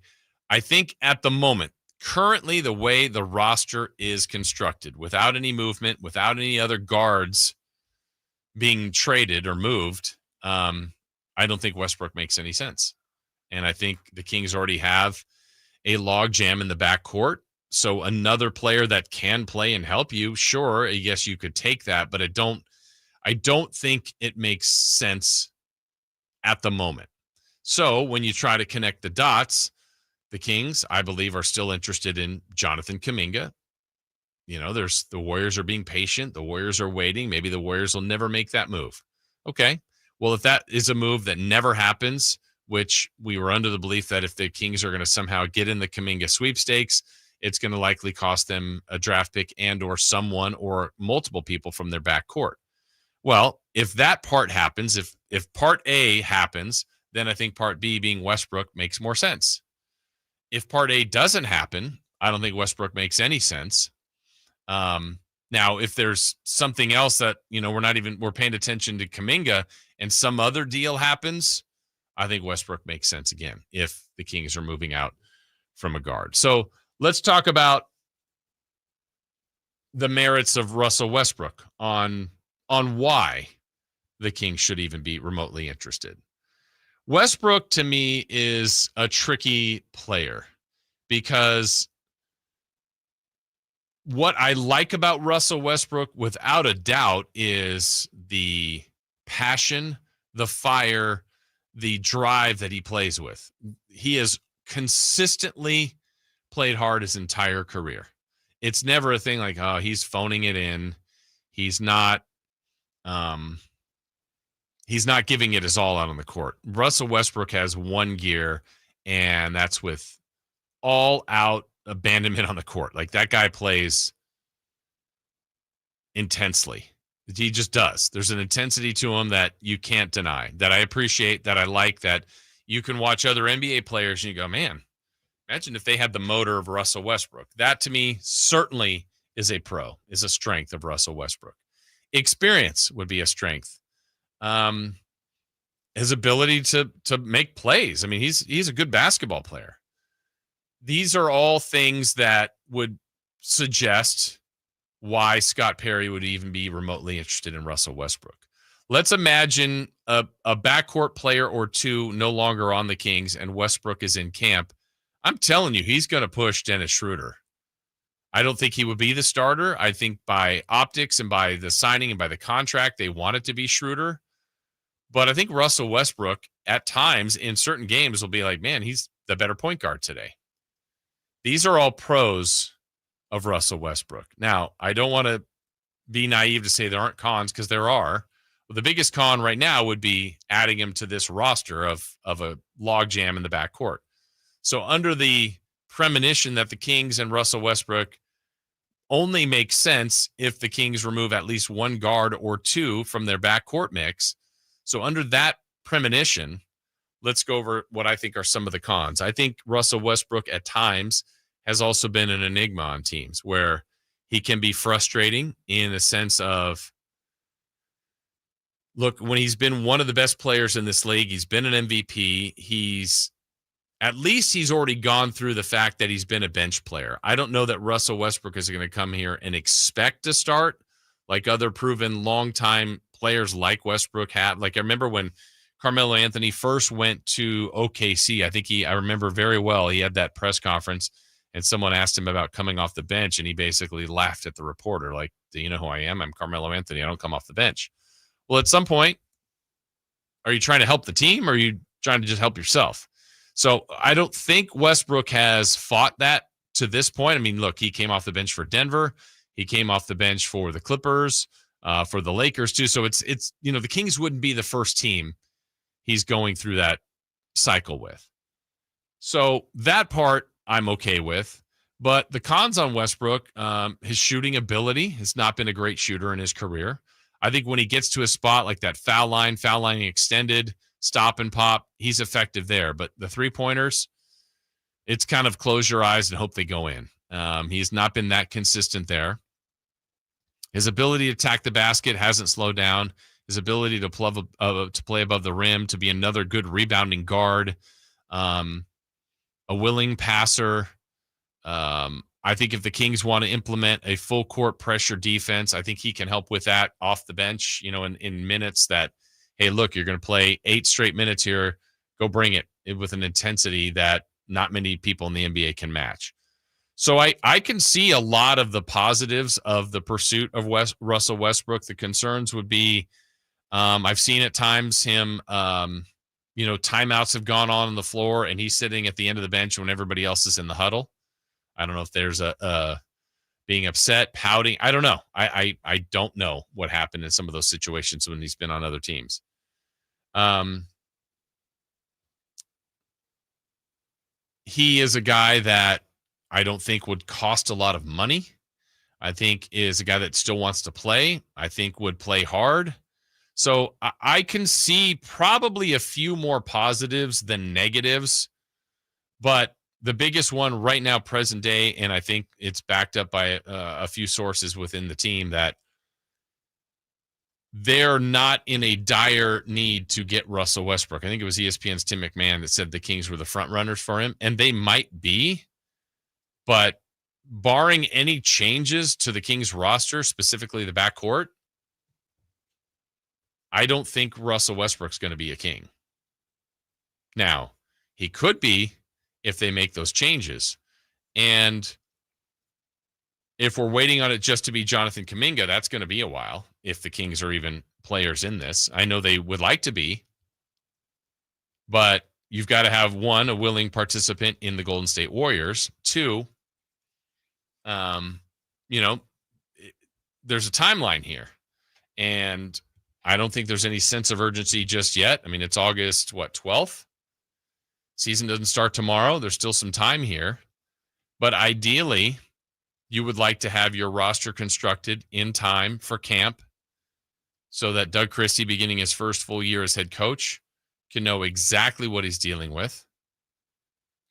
I think at the moment, currently the way the roster is constructed, without any movement, without any other guards being traded or moved, I don't think Westbrook makes any sense. And I think the Kings already have a log jam in the backcourt. So another player that can play and help you, sure, I guess you could take that, but I don't think it makes sense at the moment. So when you try to connect the dots, the Kings, I believe, are still interested in Jonathan Kuminga. there's the Warriors are being patient. The Warriors are waiting. Maybe the Warriors will never make that move. Okay. Well, if that is a move that never happens, which we were under the belief that if the Kings are going to somehow get in the Kuminga sweepstakes, it's going to likely cost them a draft pick and or someone or multiple people from their backcourt. Well, if that part happens, if part A happens, then I think part B being Westbrook makes more sense. If part A doesn't happen, I don't think Westbrook makes any sense. Now, if there's something else that, we're paying attention to Kuminga and some other deal happens, I think Westbrook makes sense again if the Kings are moving out from a guard. So let's talk about the merits of Russell Westbrook on why the Kings should even be remotely interested. Westbrook, to me, is a tricky player because what I like about Russell Westbrook, without a doubt, is the passion, the fire, the drive that he plays with. He has consistently played hard his entire career. It's never a thing like, oh, he's phoning it in. He's not giving it his all out on the court. Russell Westbrook has one gear, and that's with all out abandonment on the court. Like, that guy plays intensely. He just does. There's an intensity to him that you can't deny, that I appreciate, that I like, that you can watch other NBA players and you go, man, imagine if they had the motor of Russell Westbrook. That, to me, certainly is a strength of Russell Westbrook. Experience would be a strength. His ability to make plays. I mean, he's a good basketball player. These are all things that would suggest why Scott Perry would even be remotely interested in Russell Westbrook. Let's imagine a backcourt player or two no longer on the Kings and Westbrook is in camp. I'm telling you, he's going to push Dennis Schroeder. I don't think he would be the starter. I think by optics and by the signing and by the contract, they want it to be Schroeder. But I think Russell Westbrook at times in certain games will be like, man, he's the better point guard today. These are all pros of Russell Westbrook. Now, I don't want to be naive to say there aren't cons, because there are. But the biggest con right now would be adding him to this roster of a logjam in the backcourt. So under the premonition that the Kings and Russell Westbrook only make sense if the Kings remove at least one guard or two from their backcourt mix. So under that premonition, let's go over what I think are some of the cons. I think Russell Westbrook at times has also been an enigma on teams where he can be frustrating in the sense of, look, when he's been one of the best players in this league, he's been an MVP, he's already gone through the fact that he's been a bench player. I don't know that Russell Westbrook is going to come here and expect to start like other proven longtime players like Westbrook have. Like, I remember when Carmelo Anthony first went to OKC, I remember very well, he had that press conference and someone asked him about coming off the bench, and he basically laughed at the reporter, like, do you know who I am? I'm Carmelo Anthony. I don't come off the bench. Well, at some point, are you trying to help the team, or are you trying to just help yourself? So I don't think Westbrook has fought that to this point. I mean, look, he came off the bench for Denver. He came off the bench for the Clippers, for the Lakers too. So it's the Kings wouldn't be the first team he's going through that cycle with. So that part I'm okay with. But the cons on Westbrook, his shooting ability has not been a great shooter in his career. I think when he gets to a spot like that foul line extended, stop and pop, he's effective there. But the three-pointers, it's kind of close your eyes and hope they go in. He's not been that consistent there. His ability to attack the basket hasn't slowed down. His ability to play above the rim, to be another good rebounding guard, a willing passer. I think if the Kings want to implement a full court pressure defense, I think he can help with that off the bench, in minutes that, hey, look, you're going to play 8 straight minutes here. Go bring it with an intensity that not many people in the NBA can match. So I can see a lot of the positives of the pursuit of Russell Westbrook. The concerns would be, I've seen at times him, timeouts have gone on the floor and he's sitting at the end of the bench when everybody else is in the huddle. I don't know if there's being upset, pouting. I don't know. I don't know what happened in some of those situations when he's been on other teams. He is a guy that I don't think would cost a lot of money. I think is a guy that still wants to play. I think would play hard. So I can see probably a few more positives than negatives, but the biggest one right now, present day, and I think it's backed up by a few sources within the team, that they're not in a dire need to get Russell Westbrook. I think it was ESPN's Tim McMahon that said the Kings were the front runners for him, and they might be, but barring any changes to the Kings roster, specifically the backcourt, I don't think Russell Westbrook's going to be a King. Now, he could be if they make those changes. And if we're waiting on it just to be Jonathan Kuminga, that's going to be a while if the Kings are even players in this. I know they would like to be, but you've got to have, one, a willing participant in the Golden State Warriors. Two, there's a timeline here. And I don't think there's any sense of urgency just yet. I mean, it's August, 12th? Season doesn't start tomorrow. There's still some time here. But ideally, you would like to have your roster constructed in time for camp so that Doug Christie, beginning his first full year as head coach, can know exactly what he's dealing with,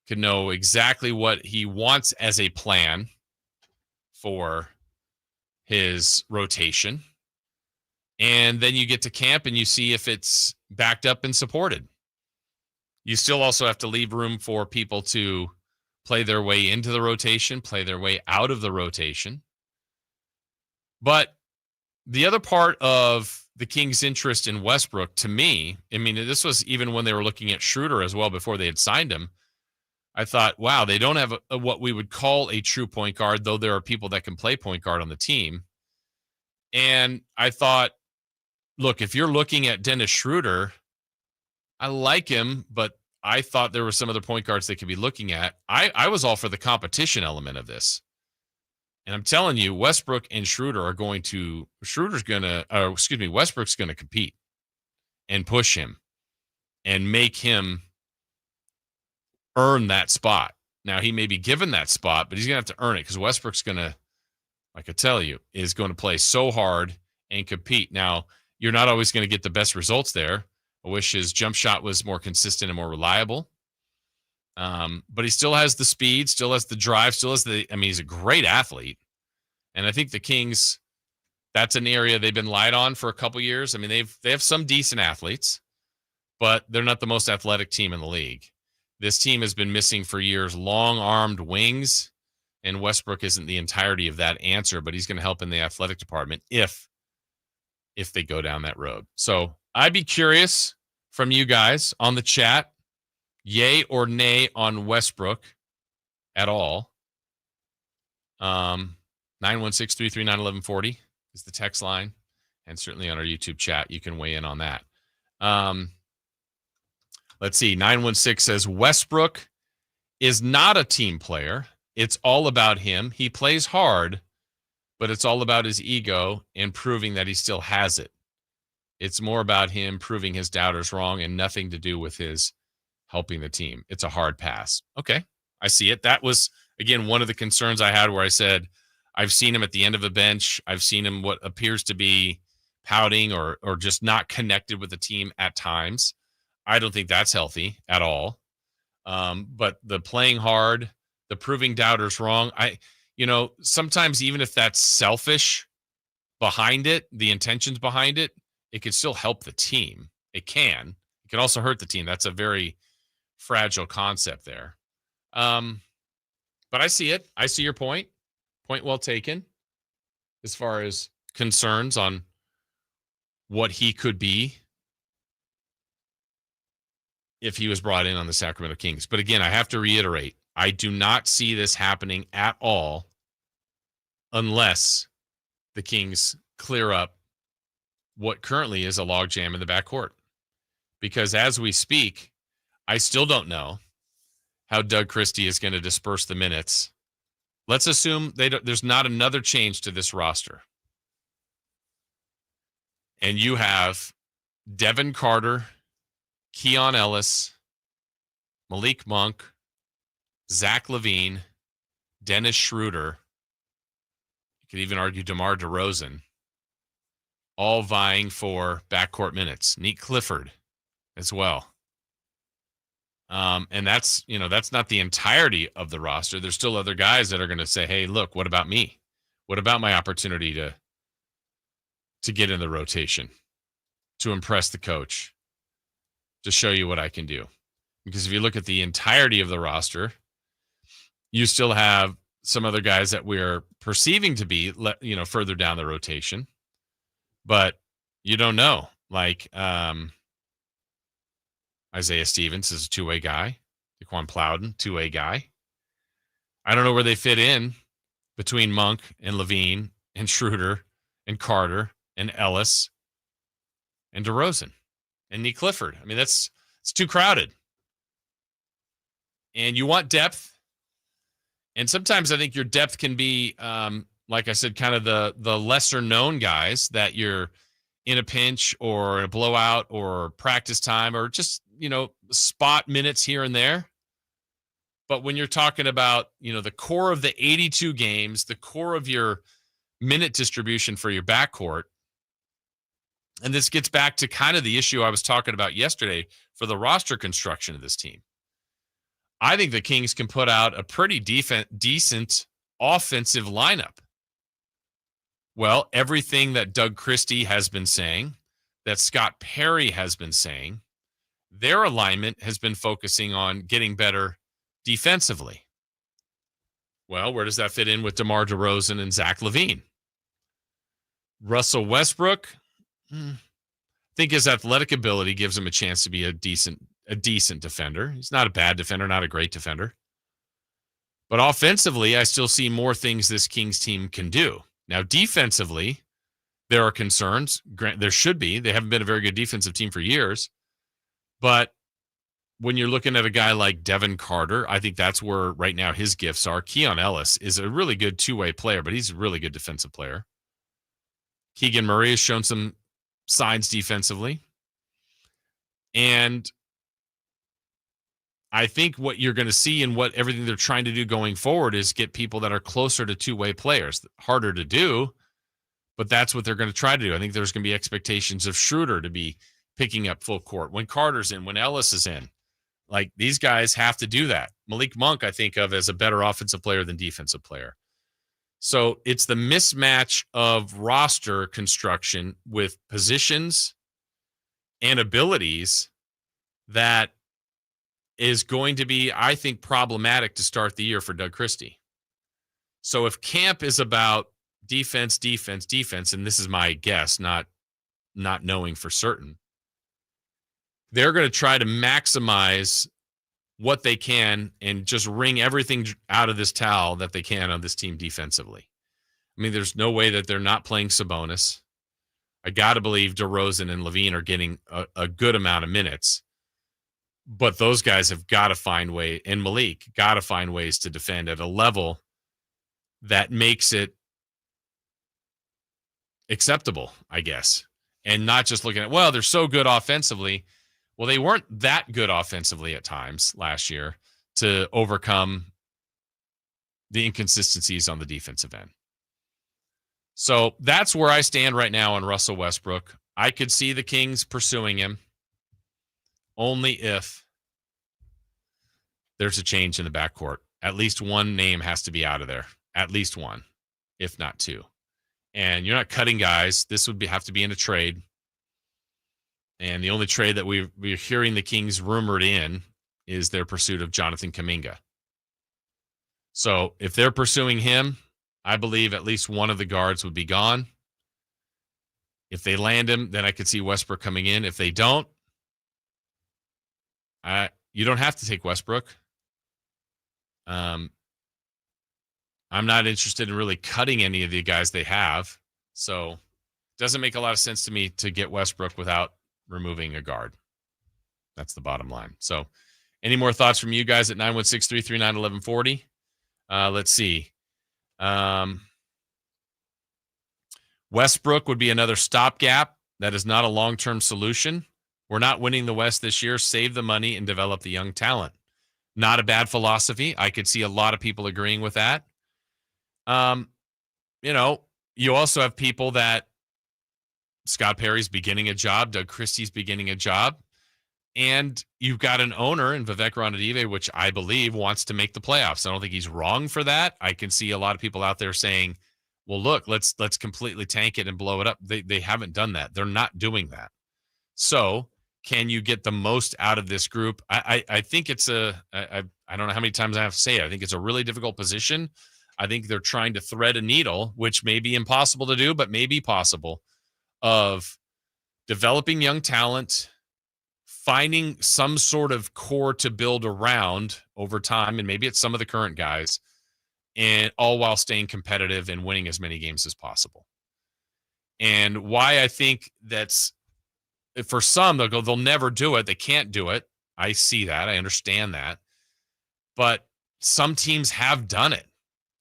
can know exactly what he wants as a plan for his rotation. And then you get to camp and you see if it's backed up and supported. You still also have to leave room for people to play their way into the rotation, play their way out of the rotation. But the other part of the Kings' interest in Westbrook, to me, I mean, this was even when they were looking at Schroeder as well before they had signed him. I thought, wow, they don't have what we would call a true point guard, though there are people that can play point guard on the team. And I thought, look, if you're looking at Dennis Schroeder, I like him, but I thought there were some other point guards they could be looking at. I was all for the competition element of this. And I'm telling you, Westbrook and Schroeder are going to, Westbrook's going to compete and push him and make him earn that spot. Now, he may be given that spot, but he's going to have to earn it because Westbrook's going to, like I tell you, is going to play so hard and compete. Now, you're not always going to get the best results there. I wish his jump shot was more consistent and more reliable. But he still has the speed, still has the drive, he's a great athlete. And I think the Kings, that's an area they've been light on for a couple years. I mean, they have some decent athletes, but they're not the most athletic team in the league. This team has been missing for years long-armed wings, and Westbrook isn't the entirety of that answer, but he's going to help in the athletic department if they go down that road. So I'd be curious from you guys on the chat, yay or nay on Westbrook at all. 916-339-1140 is the text line, and certainly on our YouTube chat, you can weigh in on that. Let's see. 916 says Westbrook is not a team player. It's all about him. He plays hard, but it's all about his ego and proving that he still has it. It's more about him proving his doubters wrong and nothing to do with his helping the team. It's a hard pass. Okay, I see it. That was, again, one of the concerns I had where I said, I've seen him at the end of a bench. I've seen him what appears to be pouting or just not connected with the team at times. I don't think that's healthy at all. But the playing hard, the proving doubters wrong, sometimes even if that's selfish behind it, the intentions behind it, it can still help the team. It can. It can also hurt the team. That's a very fragile concept there. But I see it. I see your point. Point well taken as far as concerns on what he could be if he was brought in on the Sacramento Kings. But again, I have to reiterate, I do not see this happening at all unless the Kings clear up what currently is a logjam in the backcourt. Because as we speak, I still don't know how Doug Christie is going to disperse the minutes let's assume there's not another change to this roster. And you have Devin Carter, Keon Ellis, Malik Monk, Zach LaVine, Dennis Schroeder. You could even argue DeMar DeRozan, all vying for backcourt minutes. Neat Clifford as well. And that's not the entirety of the roster. There's still other guys that are going to say, hey, look, what about me? What about my opportunity to get in the rotation, to impress the coach, to show you what I can do? Because if you look at the entirety of the roster, you still have some other guys that we're perceiving to be, further down the rotation, but you don't know. Like Isaiah Stevens is a two-way guy. Daquan Plowden, two-way guy. I don't know where they fit in between Monk and LaVine and Schroeder and Carter and Ellis and DeRozan and Neat Clifford. I mean, it's too crowded. And you want depth. And sometimes I think your depth can be, like I said, kind of the lesser known guys that you're in a pinch or a blowout or practice time or just, spot minutes here and there. But when you're talking about, the core of the 82 games, the core of your minute distribution for your backcourt, and this gets back to kind of the issue I was talking about yesterday for the roster construction of this team. I think the Kings can put out a pretty decent offensive lineup. Well, everything that Doug Christie has been saying, that Scott Perry has been saying, their alignment has been focusing on getting better defensively. Well, where does that fit in with DeMar DeRozan and Zach LaVine? Russell Westbrook, I think his athletic ability gives him a chance to be a decent defender. He's not a bad defender, not a great defender. But offensively, I still see more things this Kings team can do. Now, defensively, there are concerns. There should be. They haven't been a very good defensive team for years. But when you're looking at a guy like Devin Carter, I think that's where right now his gifts are. Keon Ellis is a really good two-way player, but he's a really good defensive player. Keegan Murray has shown some signs defensively. And I think what you're going to see and what everything they're trying to do going forward is get people that are closer to two-way players. Harder to do, but that's what they're going to try to do. I think there's going to be expectations of Schroeder to be picking up full court when Carter's in, when Ellis is in. Like, these guys have to do that. Malik Monk, I think of as a better offensive player than defensive player. So it's the mismatch of roster construction with positions and abilities that is going to be, I think, problematic to start the year for Doug Christie. So if camp is about defense, and this is my guess, not knowing for certain, they're going to try to maximize what they can and just wring everything out of this towel that they can on this team defensively. I mean, there's no way that they're not playing Sabonis. I got to believe DeRozan and LaVine are getting a good amount of minutes. But those guys have got to find way, and Malik got to find ways to defend at a level that makes it acceptable, I guess. And not just looking at, well, they're so good offensively. Well, they weren't that good offensively at times last year to overcome the inconsistencies on the defensive end. So that's where I stand right now on Russell Westbrook. I could see the Kings pursuing him only if there's a change in the backcourt. At least one name has to be out of there. At least one, if not two. And you're not cutting guys. This would have to be in a trade. And the only trade that we're hearing the Kings rumored in is their pursuit of Jonathan Kuminga. So if they're pursuing him, I believe at least one of the guards would be gone. If they land him, then I could see Westbrook coming in. If they don't, you don't have to take Westbrook. I'm not interested in really cutting any of the guys they have. So it doesn't make a lot of sense to me to get Westbrook without removing a guard. That's the bottom line. So any more thoughts from you guys at 916-339-1140? Let's see. Westbrook would be another stopgap. That is not a long-term solution. We're not winning the West this year. Save the money and develop the young talent. Not a bad philosophy. I could see a lot of people agreeing with that. You also have people that Scott Perry's beginning a job, Doug Christie's beginning a job, and you've got an owner in Vivek Ranadive, which I believe wants to make the playoffs. I don't think he's wrong for that. I can see a lot of people out there saying, well, look, let's completely tank it and blow it up. They haven't done that. They're not doing that. So can you get the most out of this group? I think it's I don't know how many times I have to say it. I think it's a really difficult position. I think they're trying to thread a needle, which may be impossible to do, but may be possible, of developing young talent, finding some sort of core to build around over time, and maybe it's some of the current guys, and all while staying competitive and winning as many games as possible. And why I think that's, for some, they'll go, they'll never do it. They can't do it. I see that. I understand that. But some teams have done it.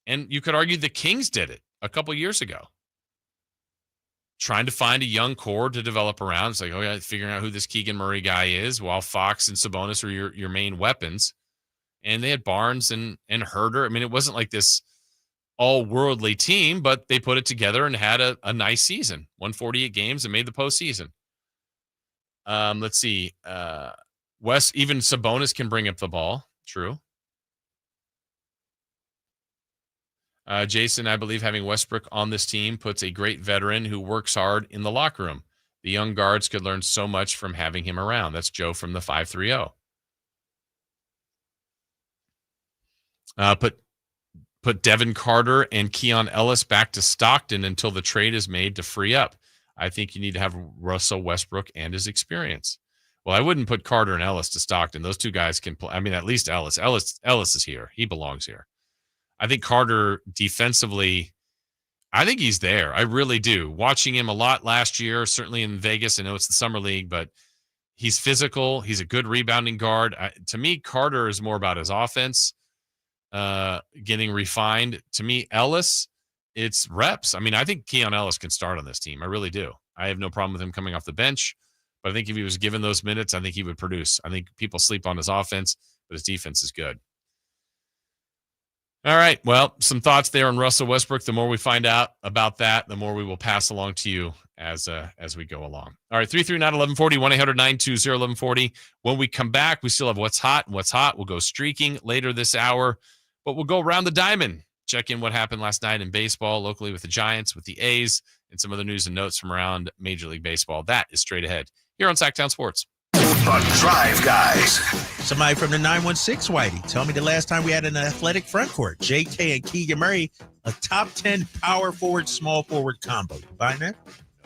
And you could argue the Kings did it a couple years ago. Trying to find a young core to develop around. It's like, oh yeah, figuring out who this Keegan Murray guy is, while Fox and Sabonis are your main weapons. And they had Barnes and Herter. I mean, it wasn't like this all-worldly team, but they put it together and had a nice season. Won 48 games and made the postseason. Let's see. Even Sabonis can bring up the ball. True. Jason, I believe having Westbrook on this team puts a great veteran who works hard in the locker room. The young guards could learn so much from having him around. That's Joe from the 530. Put Devin Carter and Keon Ellis back to Stockton until the trade is made to free up. I think you need to have Russell Westbrook and his experience. Well, I wouldn't put Carter and Ellis to Stockton. Those two guys can play. I mean, at least Ellis. Ellis is here. He belongs here. I think Carter defensively, I think he's there. I really do. Watching him a lot last year, certainly in Vegas. I know it's the summer league, but he's physical. He's a good rebounding guard. To me, Carter is more about his offense getting refined. To me, Ellis, it's reps. I mean, I think Keon Ellis can start on this team. I really do. I have no problem with him coming off the bench, but I think if he was given those minutes, I think he would produce. I think people sleep on his offense, but his defense is good. All right. Well, some thoughts there on Russell Westbrook. The more we find out about that, the more we will pass along to you as we go along. All right. 339-1140, 1-800-920-1140. When we come back, we still have what's hot and what's hot. We'll go streaking later this hour, but we'll go around the diamond, check in what happened last night in baseball, locally with the Giants, with the A's, and some other news and notes from around Major League Baseball. That is straight ahead here on Sacktown Sports. The Drive Guys. Somebody from the 916, Whitey, tell me the last time we had an athletic front court. JK and Keegan Murray, a top 10 power forward, small forward combo. You buying that?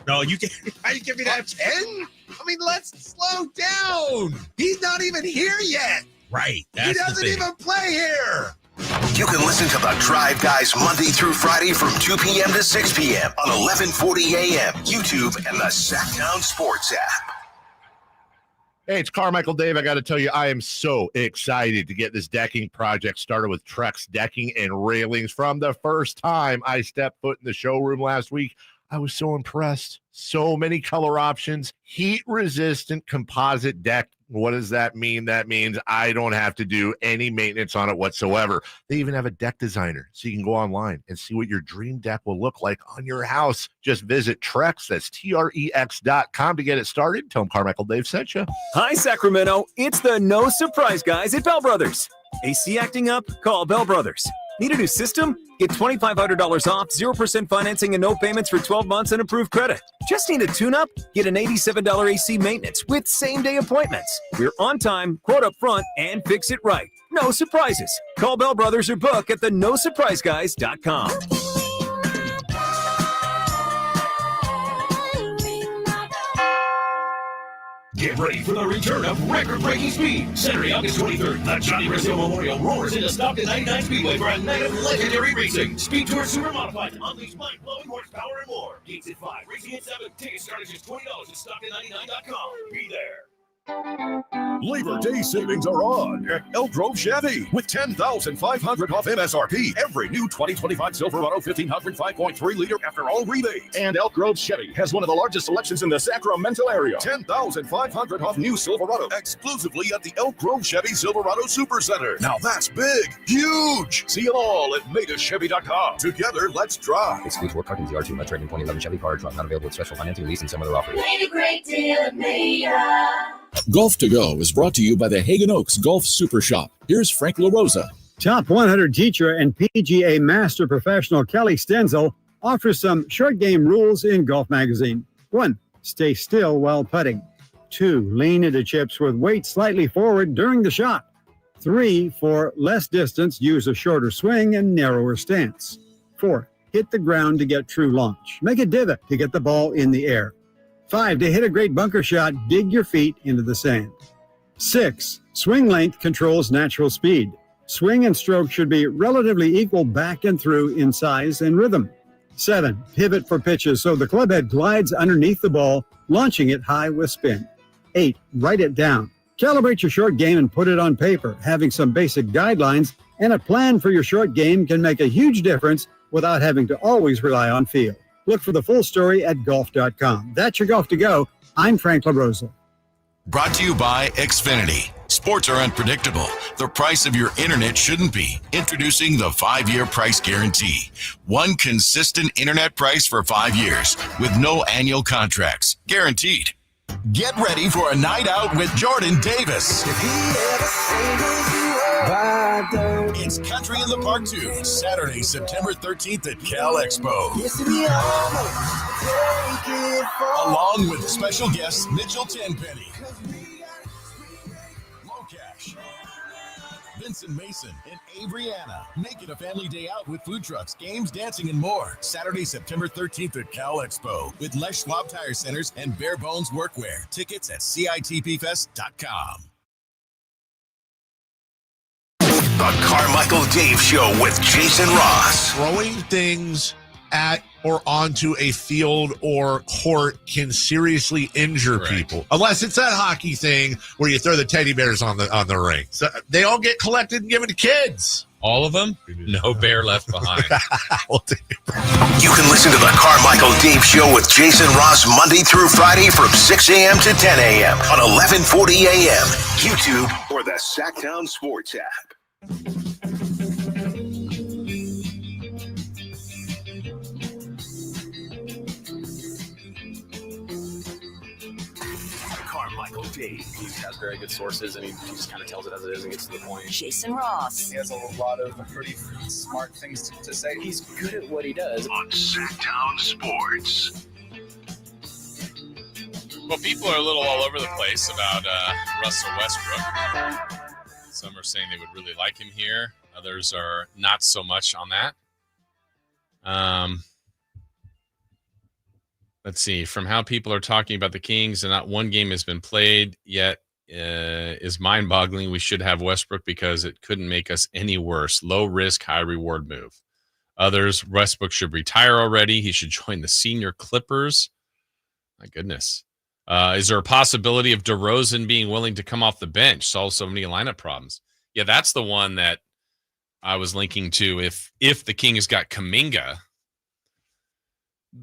No, you can. Why you give me that 10? I mean, let's slow down. He's not even here yet. Right. He doesn't even play here. You can listen to The Drive Guys Monday through Friday from 2 p.m. to 6 p.m. on 1140 a.m., YouTube, and the Sacktown Sports app. Hey, it's Carmichael Dave. I got to tell you, I am so excited to get this decking project started with Trex Decking and Railings. From the first time I stepped foot in the showroom last week, I was so impressed. So many color options, heat-resistant composite deck. What does that mean? That means I don't have to do any maintenance on it whatsoever. They even have a deck designer, so you can go online and see what your dream deck will look like on your house. Just visit Trex, that's Trex.com to get it started. Tell them Carmichael Dave sent you. Hi, Sacramento. It's the No Surprise Guys at Bell Brothers. AC acting up? Call Bell Brothers. Need a new system? Get $2,500 off, 0% financing, and no payments for 12 months and approved credit. Just need a tune-up? Get an $87 AC maintenance with same-day appointments. We're on time, quote up front, and fix it right. No surprises. Call Bell Brothers or book at thenosurpriseguys.com. Get ready for the return of record-breaking speed. Saturday, August 23rd, the Johnny Brazil Memorial roars into Stockton 99 Speedway for a night of legendary racing. Speed Tour Super Modified to unleash mind-blowing horsepower and more. Gates at 5, racing at 7. Tickets start at just $20 at StockTon99.com. Be there. Labor Day savings are on at Elk Grove Chevy with $10,500 off MSRP. Every new 2025 Silverado 1500 5.3 liter after all rebates. And Elk Grove Chevy has one of the largest selections in the Sacramento area. $10,500 off new Silverado exclusively at the Elk Grove Chevy Silverado Supercenter. Now that's big, huge. See them all at MegaChevy.com. Together, let's drive. Excludes work trucking ZR2 Metro 2011 Chevy car truck. Not available with special financing, lease, and some other offers. Made a great deal at Meda. Golf to Go is brought to you by the Hagen Oaks Golf Super Shop. Here's Frank LaRosa. Top 100 teacher and PGA Master Professional Kelly Stenzel offers some short game rules in Golf Magazine. 1. Stay still while putting. 2. Lean into chips with weight slightly forward during the shot. 3. For less distance, use a shorter swing and narrower stance. 4. Hit the ground to get true launch. Make a divot to get the ball in the air. 5. To hit a great bunker shot, dig your feet into the sand. 6. Swing length controls natural speed. Swing and stroke should be relatively equal back and through in size and rhythm. 7. Pivot for pitches so the club head glides underneath the ball, launching it high with spin. 8. Write it down. Calibrate your short game and put it on paper. Having some basic guidelines and a plan for your short game can make a huge difference without having to always rely on feel. Look for the full story at golf.com. That's your Golf to Go. I'm Frank LaRosa. Brought to you by Xfinity. Sports are unpredictable. The price of your internet shouldn't be. Introducing the 5-year price guarantee. One consistent internet price for 5 years with no annual contracts. Guaranteed. Get ready for a night out with Jordan Davis. It's Country in the Park 2, Saturday, September 13th at Cal Expo. Along with special guests Mitchell Tenpenny, Locash, Vincent Mason, and Abriana. Make it a family day out with food trucks, games, dancing, and more. Saturday, September 13th at Cal Expo with Les Schwab Tire Centers and Bare Bones Workwear. Tickets at CITPFest.com. The Carmichael Dave Show with Jason Ross. Throwing things at or onto a field or court can seriously injure people, unless it's that hockey thing where you throw the teddy bears on the ring. So they all get collected and given to kids. All of them? No bear left behind. You can listen to the Carmichael Dave Show with Jason Ross Monday through Friday from 6 a.m. to 10 a.m. on 1140 a.m. YouTube or the Sacktown Sports app. Carmichael Dave. He has very good sources, and he just kind of tells it as it is and gets to the point. Jason Ross. He has a lot of pretty smart things to say. He's good at what he does. On Sacktown Sports. Well, people are a little all over the place about Russell Westbrook. Some are saying they would really like him here. Others are not so much on that. Let's see. From how people are talking about the Kings, and not one game has been played yet, is mind-boggling. We should have Westbrook because it couldn't make us any worse. Low risk, high reward move. Others, Westbrook should retire already. He should join the senior Clippers. My goodness. Is there a possibility of DeRozan being willing to come off the bench? Solve so many lineup problems. Yeah, that's the one that I was linking to. If the Kings got Kuminga,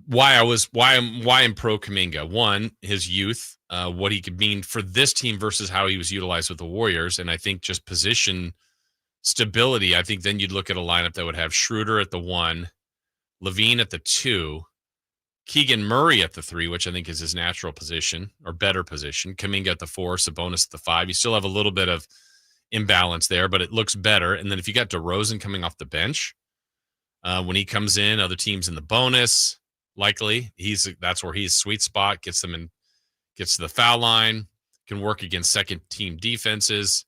why I'm pro Kuminga. One, his youth, what he could mean for this team versus how he was utilized with the Warriors, and I think just position stability. I think then you'd look at a lineup that would have Schroeder at the 1, Levine at the 2, Keegan Murray at the 3, which I think is his natural position or better position. Kuminga at the 4, Sabonis at the 5. You still have a little bit of imbalance there, but it looks better. And then if you got DeRozan coming off the bench, when he comes in, other teams in the bonus, likely that's where he's sweet spot, gets to the foul line, can work against second team defenses,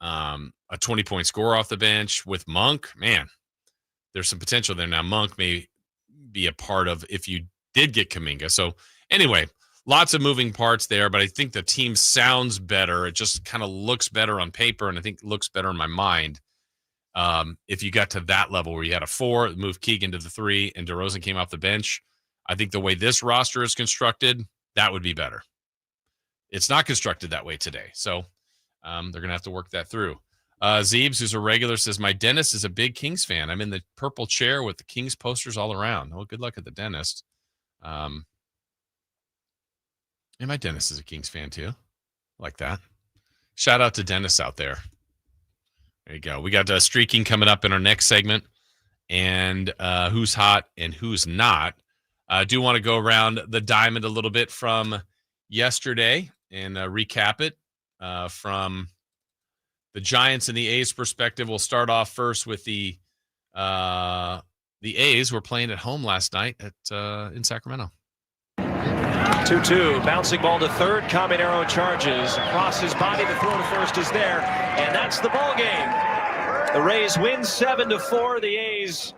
a 20-point score off the bench with Monk. Man, there's some potential there. Now Monk may be a part of if you did get Kuminga. So anyway, lots of moving parts there, but I think the team sounds better. It just kind of looks better on paper, and I think it looks better in my mind. If you got to that level where you had a 4, moved Keegan to the 3, and DeRozan came off the bench, I think the way this roster is constructed, that would be better. it's not constructed that way today. So they're going to have to work that through. Zeebs, who's a regular, says, my dentist is a big Kings fan. I'm in the purple chair with the Kings posters all around. Well, good luck at the dentist. And my dentist is a Kings fan too. Like that. Shout out to dentists out there. There you go. We got streaking coming up in our next segment, and who's hot and who's not. I do want to go around the diamond a little bit from yesterday and recap it from the Giants and the A's perspective. We'll start off first with the A's were playing at home last night in Sacramento. 2-2, bouncing ball to third. Caminero charges across his body. The throw to first is there, and that's the ball game. The Rays win 7-4. The A's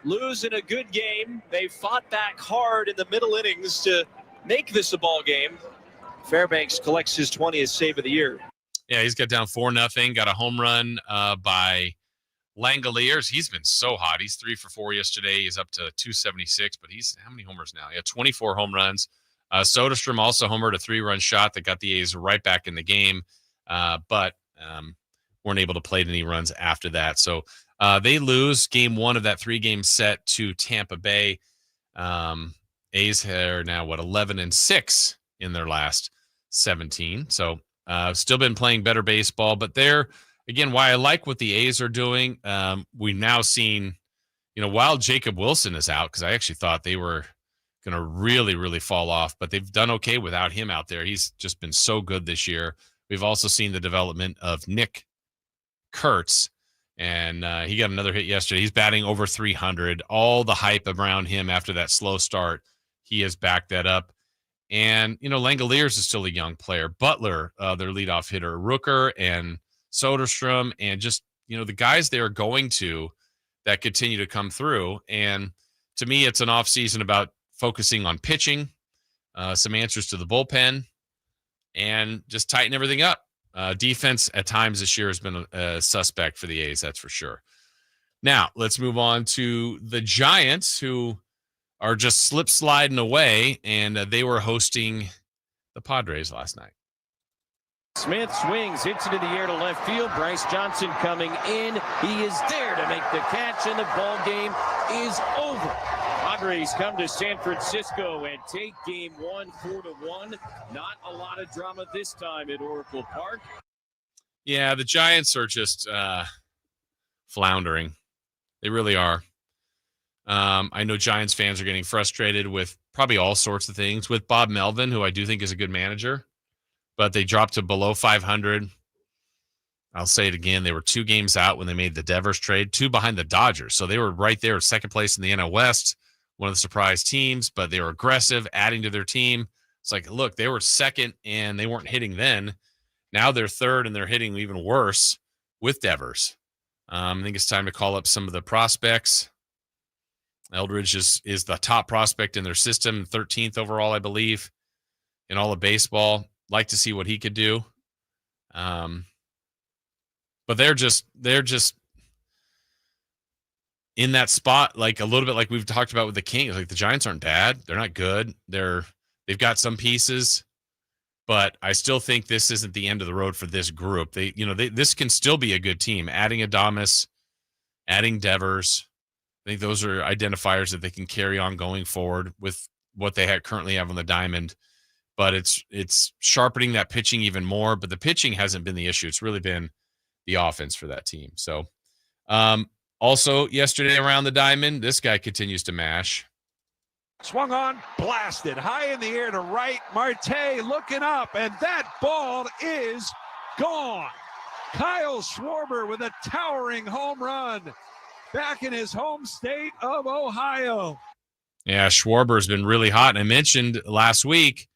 lose in a good game. They fought back hard in the middle innings to make this a ball game. Fairbanks collects his 20th save of the year. Yeah, he's got down 4-0. Got a home run by Langoliers. He's been so hot. He's 3 for 4 yesterday. He's up to 276, but he's how many homers now? Yeah, 24 home runs. Soderstrom also homered a 3-run shot that got the A's right back in the game, but weren't able to play any runs after that. So they lose game 1 of that 3-game set to Tampa Bay. A's are now, 11-6 in their last 17. So still been playing better baseball, but they're, again, why I like what the A's are doing. We've now seen, while Jacob Wilson is out, because I actually thought they were going to really, really fall off, but they've done okay without him out there. He's just been so good this year. We've also seen the development of Nick Kurtz, and he got another hit yesterday. He's batting over 300. All the hype around him after that slow start, he has backed that up. And, Langoliers is still a young player. Butler, their leadoff hitter, Rooker and Soderstrom, and just, the guys they are going to that continue to come through. And to me, it's an off season about focusing on pitching, some answers to the bullpen, and just tighten everything up. Defense at times this year has been a suspect for the A's, that's for sure. Now, let's move on to the Giants, who are just slip sliding away, and they were hosting the Padres last night. Smith swings, hits it in the air to left field. Bryce Johnson coming in. He is there to make the catch, and the ball game is over. Padres come to San Francisco and take game 1 4-1. Not a lot of drama this time at Oracle Park. Yeah, the Giants are just floundering. They really are. I know Giants fans are getting frustrated with probably all sorts of things. With Bob Melvin, who I do think is a good manager, but they dropped to below 500. I'll say it again. They were 2 games out when they made the Devers trade, 2 behind the Dodgers. So they were right there, second place in the NL West, one of the surprise teams, but they were aggressive, adding to their team. It's like, look, they were second and they weren't hitting then. Now they're third and they're hitting even worse with Devers. I think it's time to call up some of the prospects. Eldridge is the top prospect in their system, 13th overall, I believe, in all of baseball. Like to see what he could do. But they're just in that spot, like a little bit like we've talked about with the Kings. Like the Giants aren't bad. They're not good. They've got some pieces, but I still think this isn't the end of the road for this group. This can still be a good team. Adding Adames, adding Devers. I think those are identifiers that they can carry on going forward with what they currently have on the diamond. But it's sharpening that pitching even more. But the pitching hasn't been the issue. It's really been the offense for that team. So also yesterday around the diamond, this guy continues to mash. Swung on, blasted high in the air to right. Marte looking up, and that ball is gone. Kyle Schwarber with a towering home run back in his home state of Ohio. Yeah, Schwarber's been really hot. And I mentioned last week,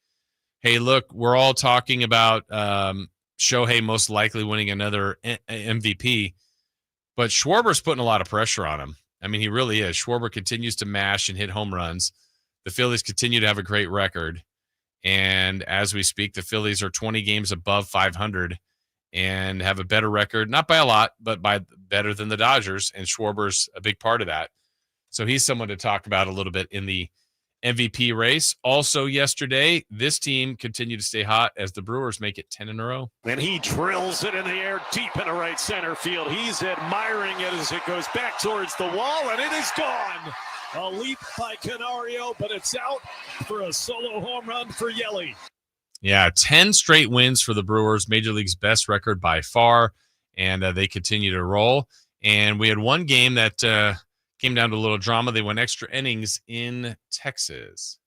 hey, look, we're all talking about Shohei most likely winning another MVP, but Schwarber's putting a lot of pressure on him. I mean, he really is. Schwarber continues to mash and hit home runs. The Phillies continue to have a great record. And as we speak, the Phillies are 20 games above 500 and have a better record, not by a lot, but by better than the Dodgers. And Schwarber's a big part of that. So he's someone to talk about a little bit in the MVP race. Also yesterday, this team continued to stay hot as the Brewers make it 10 in a row. And he drills it in the air deep into right center field. He's admiring it as it goes back towards the wall, and it is gone. A leap by Canario, but it's out for a solo home run for Yelly. Yeah, 10 straight wins for the Brewers, Major League's best record by far, and they continue to roll. And we had one game that came down to a little drama. They went extra innings in Texas.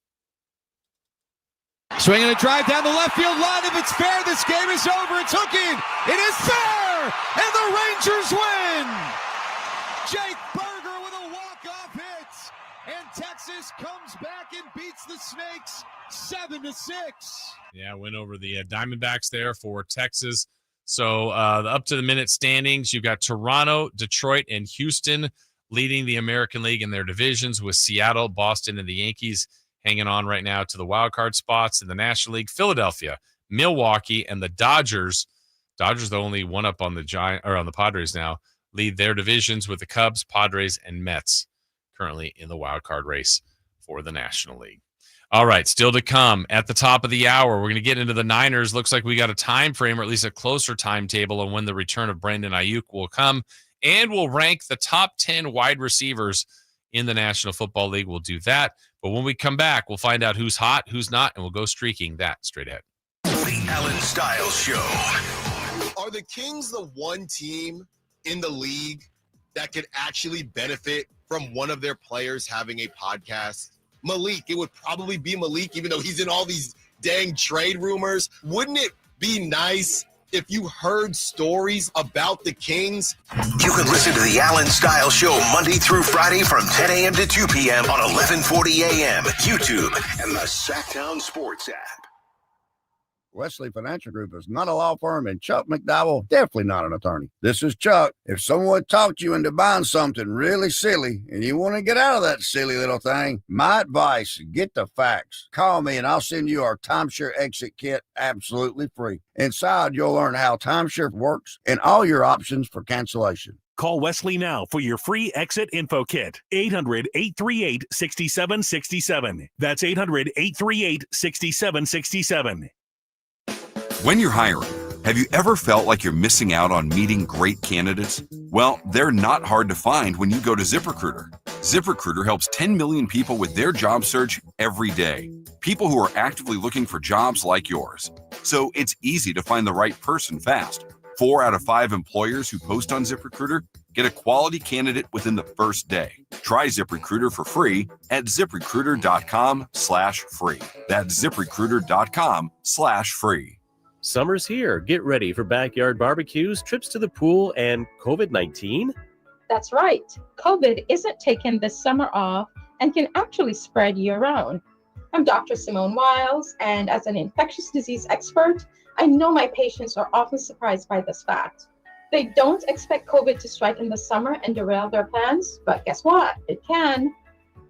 Swinging a drive down the left field line. If it's fair, this game is over. It's hooking. It is fair, and the Rangers win. Jake Berger with a walk-off hit, and Texas comes back and beats the Snakes 7-6. Yeah, went over the Diamondbacks there for Texas. So the up to the minute standings, you've got Toronto, Detroit, and Houston leading the American League in their divisions, with Seattle, Boston, and the Yankees hanging on right now to the wild card spots. In the National League, Philadelphia, Milwaukee, and the Dodgers. Dodgers, the only one up on the Padres now, lead their divisions, with the Cubs, Padres, and Mets currently in the wild card race for the National League. All right, still to come at the top of the hour, we're going to get into the Niners. Looks like we got a time frame, or at least a closer timetable, on when the return of Brandon Aiyuk will come. And we'll rank the top 10 wide receivers in the National Football League. We'll do that. But when we come back, we'll find out who's hot, who's not, and we'll go streaking. That straight ahead. The Allen Styles Show. Are the Kings the one team in the league that could actually benefit from one of their players having a podcast? Malik, it would probably be Malik, even though he's in all these dang trade rumors. Wouldn't it be nice if you heard stories about the Kings? You can listen to the Allen Styles Show Monday through Friday from 10 a.m. to 2 p.m. on 1140 a.m., YouTube, and the Sacktown Sports app. Wesley Financial Group is not a law firm, and Chuck McDowell, definitely not an attorney. This is Chuck. If someone talked you into buying something really silly and you want to get out of that silly little thing, my advice, get the facts. Call me and I'll send you our timeshare exit kit absolutely free. Inside, you'll learn how timeshare works and all your options for cancellation. Call Wesley now for your free exit info kit. 800-838-6767. That's 800-838-6767. When you're hiring, have you ever felt like you're missing out on meeting great candidates? Well, they're not hard to find when you go to ZipRecruiter. ZipRecruiter helps 10 million people with their job search every day. People who are actively looking for jobs like yours. So it's easy to find the right person fast. 4 out of 5 employers who post on ZipRecruiter get a quality candidate within the first day. Try ZipRecruiter for free at ZipRecruiter.com/free. That's ZipRecruiter.com/free. Summer's here. Get ready for backyard barbecues, trips to the pool, and COVID-19. That's right. COVID isn't taking this summer off and can actually spread year-round. I'm Dr. Simone Wiles, and as an infectious disease expert, I know my patients are often surprised by this fact. They don't expect COVID to strike in the summer and derail their plans, but guess what? It can.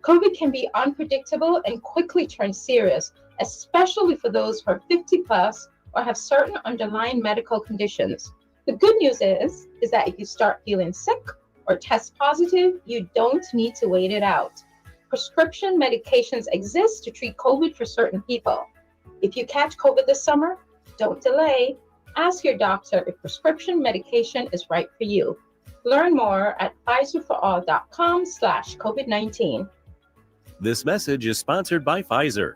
COVID can be unpredictable and quickly turn serious, especially for those who are 50 plus or have certain underlying medical conditions. The good news is that if you start feeling sick or test positive, you don't need to wait it out. Prescription medications exist to treat COVID for certain people. If you catch COVID this summer, don't delay. Ask your doctor if prescription medication is right for you. Learn more at PfizerForAll.com/COVID-19. This message is sponsored by Pfizer.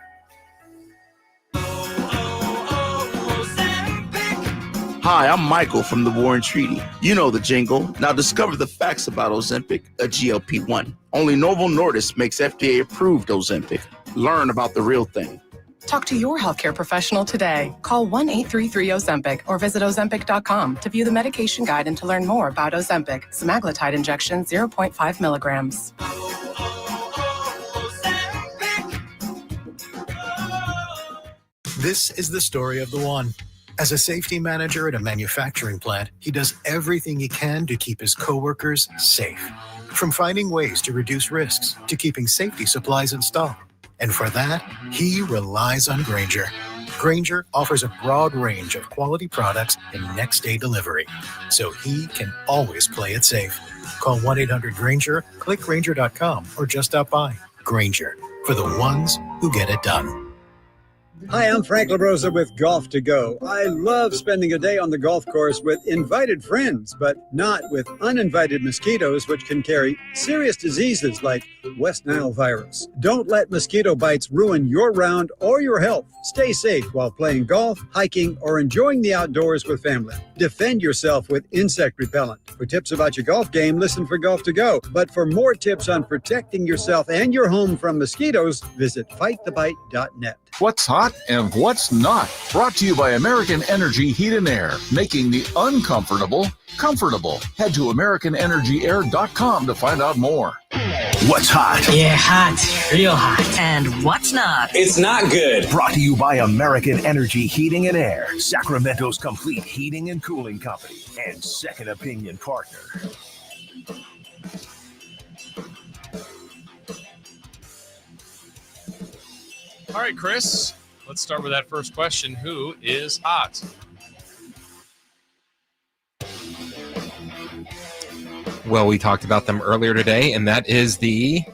Hi, I'm Michael from the War and Treaty. You know the jingle. Now discover the facts about Ozempic, a GLP-1. Only Novo Nordisk makes FDA-approved Ozempic. Learn about the real thing. Talk to your healthcare professional today. Call 1-833-OZEMPIC or visit Ozempic.com to view the medication guide and to learn more about Ozempic, semaglutide injection, 0.5 milligrams. This is the story of the one. As a safety manager at a manufacturing plant, he does everything he can to keep his coworkers safe. From finding ways to reduce risks to keeping safety supplies in stock. And for that, he relies on Grainger. Grainger offers a broad range of quality products and next-day delivery, so he can always play it safe. Call 1-800-GRAINGER, click Grainger.com, or just stop by. Grainger, for the ones who get it done. Hi, I'm Frank LaRosa with Golf to Go. I love spending a day on the golf course with invited friends, but not with uninvited mosquitoes, which can carry serious diseases like West Nile virus. Don't let mosquito bites ruin your round or your health. Stay safe while playing golf, hiking, or enjoying the outdoors with family. Defend yourself with insect repellent. For tips about your golf game, listen for Golf to Go. But for more tips on protecting yourself and your home from mosquitoes, visit fightthebite.net. What's hot and what's not. Brought to you by American Energy Heat and Air, making the uncomfortable comfortable. Head to AmericanEnergyAir.com to find out more. What's hot? Yeah, hot. Real hot. And what's not? It's not good. Brought to you by American Energy Heating and Air, Sacramento's complete heating and cooling company, and second opinion partner. All right, Chris, let's start with that first question. Who is hot? Well, we talked about them earlier today, and that is the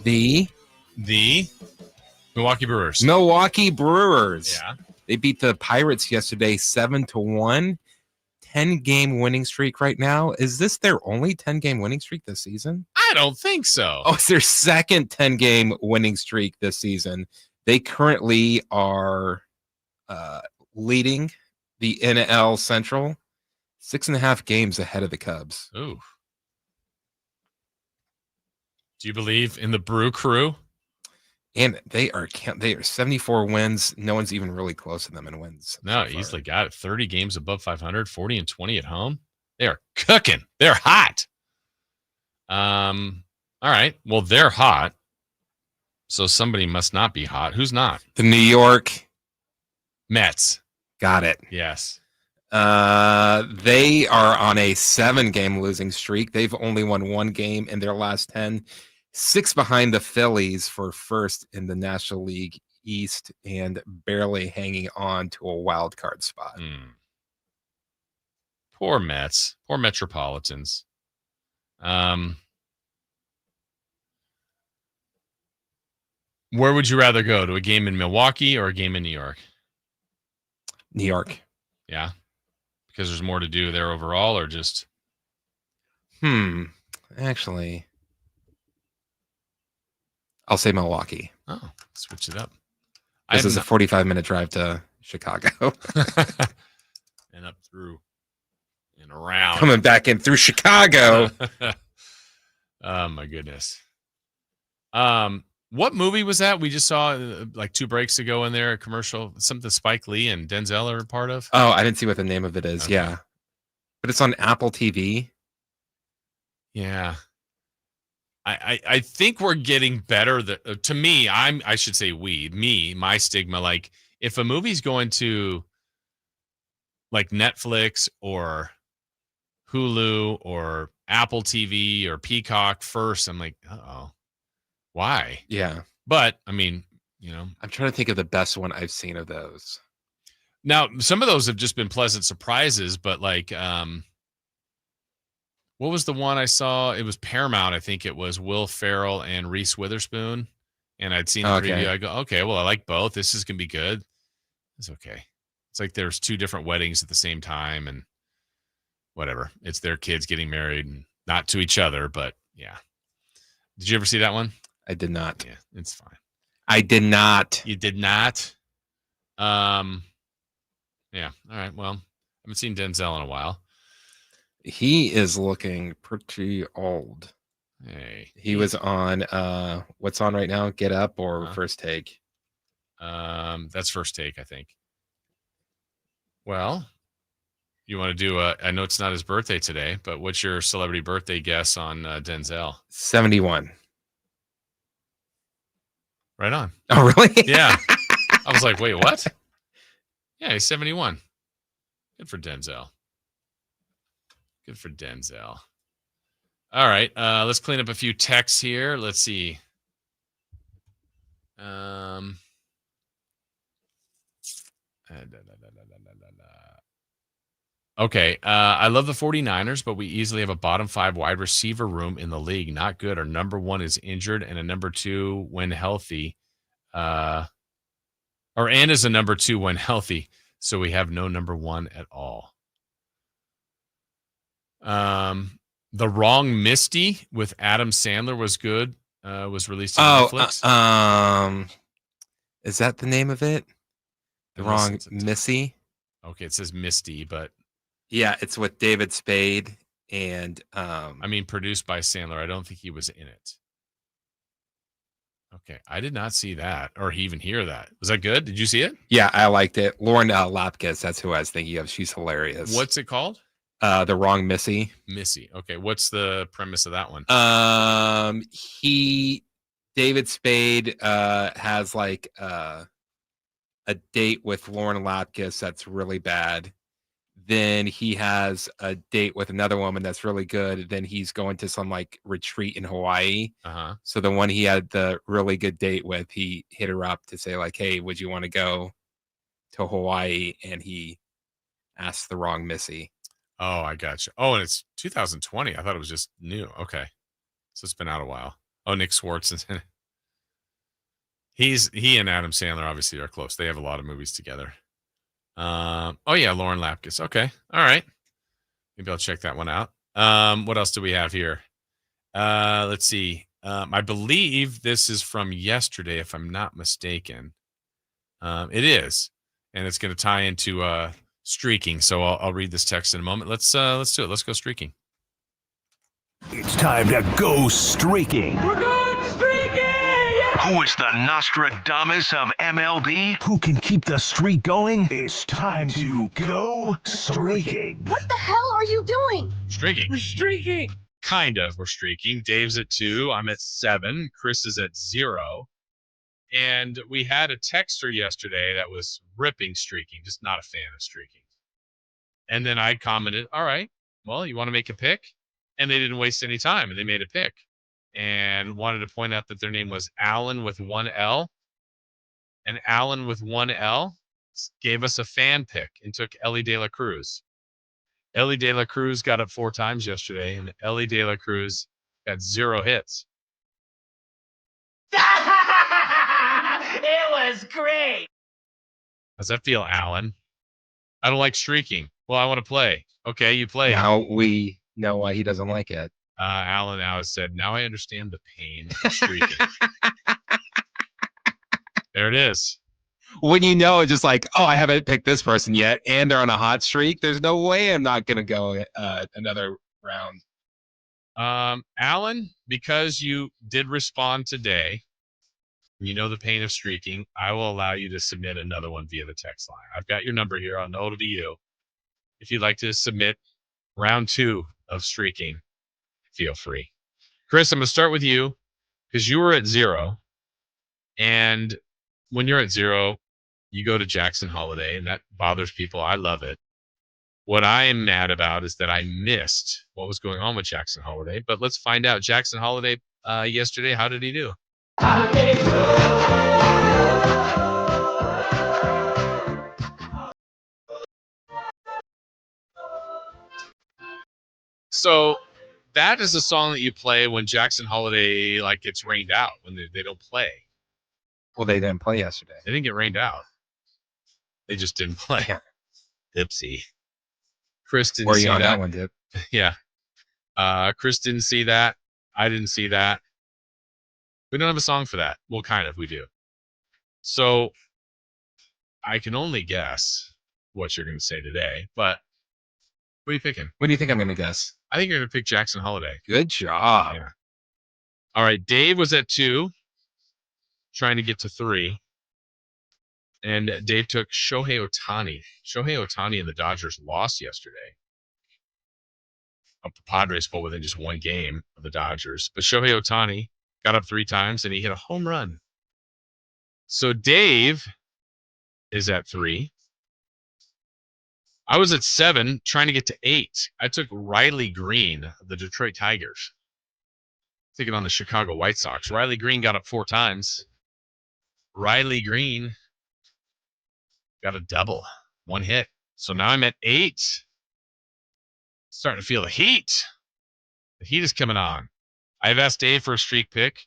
Milwaukee Brewers. Milwaukee Brewers. Yeah. They beat the Pirates yesterday 7-1. 10-game winning streak right now. Is this their only 10-game winning streak this season? I don't think so. Oh, it's their second 10-game winning streak this season. They currently are leading the NL Central 6.5 games ahead of the Cubs. Ooh. Do you believe in the Brew Crew? And they are 74 wins. No one's even really close to them in wins. No, easily got it. 30 games above 500, 40-20 at home. They are cooking. They're hot. All right. Well, they're hot. So somebody must not be hot. Who's not? The New York Mets. Got it. Yes. They are on a 7-game losing streak. They've only won 1 game in their last 10. 6 behind the Phillies for first in the National League East and barely hanging on to a wild card spot. Poor Mets. Poor Metropolitans. Where would you rather go? To a game in Milwaukee or a game in New York? New York. Yeah. Because there's more to do there overall, or just? Actually, I'll say Milwaukee. Oh, switch it up. This is a 45-minute drive to Chicago. And up through and around. Coming back in through Chicago. Oh, my goodness. What movie was that? We just saw like 2 breaks ago in there, a commercial, something Spike Lee and Denzel are part of. Oh, I didn't see what the name of it is. Okay. Yeah. But it's on Apple TV. Yeah. I think we're getting better. To me, I should say my stigma, like if a movie's going to like Netflix or Hulu or Apple TV or Peacock first, I'm like, uh-oh, why? Yeah. But I mean, I'm trying to think of the best one I've seen of those. Now, some of those have just been pleasant surprises, but like, what was the one I saw? It was Paramount. I think it was Will Ferrell and Reese Witherspoon. And I'd seen the preview. I go, okay, well, I like both. This is going to be good. It's okay. It's like there's 2 different weddings at the same time and whatever. It's their kids getting married, and not to each other, but yeah. Did you ever see that one? I did not. Yeah, it's fine. I did not. You did not? Yeah. All right. Well, I haven't seen Denzel in a while. He is looking pretty old. Hey. He was on what's on right now? Get Up or First Take? That's First Take, I think. Well, you want to do I know it's not his birthday today, but what's your celebrity birthday guess on Denzel? 71. Right on. Oh, really? Yeah. I was like, wait, what? Yeah, he's 71. Good for Denzel. Good for Denzel. All right. Let's clean up a few texts here. Let's see. Okay. I love the 49ers, but we easily have a bottom 5 wide receiver room in the league. Not good. Our number 1 is injured and a number 2 when healthy. And is a number 2 when healthy. So we have no number 1 at all. The Wrong Misty with Adam Sandler was good. Was released on Netflix. Is that the name of it? The Wrong Missy? Okay, it says Misty, but yeah, it's with David Spade and I mean produced by Sandler. I don't think he was in it. Okay, I did not see that or even hear that. Was that good? Did you see it? Yeah, I liked it. Lauren Lapkus, that's who I was thinking of. She's hilarious. What's it called? The Wrong Missy. Missy. Okay, what's the premise of that one? David Spade has like a date with Lauren Lapkus that's really bad. Then he has a date with another woman that's really good. Then he's going to some like retreat in Hawaii. So the one he had the really good date with, he hit her up to say like, hey, would you want to go to Hawaii? And he asked the wrong Missy. Oh, I got you. Oh, and it's 2020. I thought it was just new. Okay. So it's been out a while. Oh, Nick Swartz is in it. He and Adam Sandler obviously are close. They have a lot of movies together. Oh yeah, Lauren Lapkus. Okay. All right. Maybe I'll check that one out. What else do we have here? Let's see. I believe this is from yesterday, if I'm not mistaken. It is, and it's going to tie into streaking. So I'll read this text in a moment. Let's do it. Let's go streaking. It's time to go streaking. We're going streaking! Who is the Nostradamus of MLB? Who can keep the streak going? It's time to go streaking. What the hell are you doing? Streaking. We're streaking. Kind of. We're streaking. Dave's at 2. I'm at 7. Chris is at 0. And we had a texter yesterday that was ripping streaking, just not a fan of streaking. And then I commented, all right, well, you want to make a pick? And they didn't waste any time, and they made a pick. And wanted to point out that their name was Alan with 1 L. And Alan with 1 L gave us a fan pick and took Ellie De La Cruz. Ellie De La Cruz got up 4 times yesterday, and Ellie De La Cruz got 0 hits. It was great. How's that feel, Alan? I don't like streaking. Well, I want to play. Okay, you play. Now we know why he doesn't like it. Alan now has said, now I understand the pain of streaking. There it is. When you know, it's just like, oh, I haven't picked this person yet, and they're on a hot streak. There's no way I'm not going to go another round. Alan, because you did respond today, you know the pain of streaking, I will allow you to submit another one via the text line. I've got your number here. I'll know it'll be you. If you'd like to submit round 2 of streaking, feel free. Chris, I'm going to start with you because you were at 0. And when you're at 0, you go to Jackson Holiday, and that bothers people. I love it. What I am mad about is that I missed what was going on with Jackson Holiday. But let's find out. Jackson Holiday yesterday, how did he do? So that is a song that you play when Jackson Holiday gets rained out, when they don't play. Well, they didn't play yesterday. They didn't get rained out. They just didn't play. Yeah. Dipsy. Chris didn't Were see you on that. that one, Dip? Yeah. Chris didn't see that. I didn't see that. We don't have a song for that. Well, kind of, we do. So I can only guess what you're going to say today, but what are you picking? What do you think I'm going to guess? I think you're going to pick Jackson Holiday. Good job. Yeah. All right. Dave was at 2, trying to get to 3. And Dave took Shohei Ohtani. Shohei Ohtani and the Dodgers lost yesterday. The Padres fell within just 1 game of the Dodgers. But Shohei Ohtani got up 3 times, and he hit a home run. So Dave is at 3. I was at 7, trying to get to 8. I took Riley Green of the Detroit Tigers, taking on the Chicago White Sox. Riley Green got up 4 times. Riley Green got a double, 1 hit. So now I'm at 8. Starting to feel the heat. The heat is coming on. I've asked Dave for a streak pick.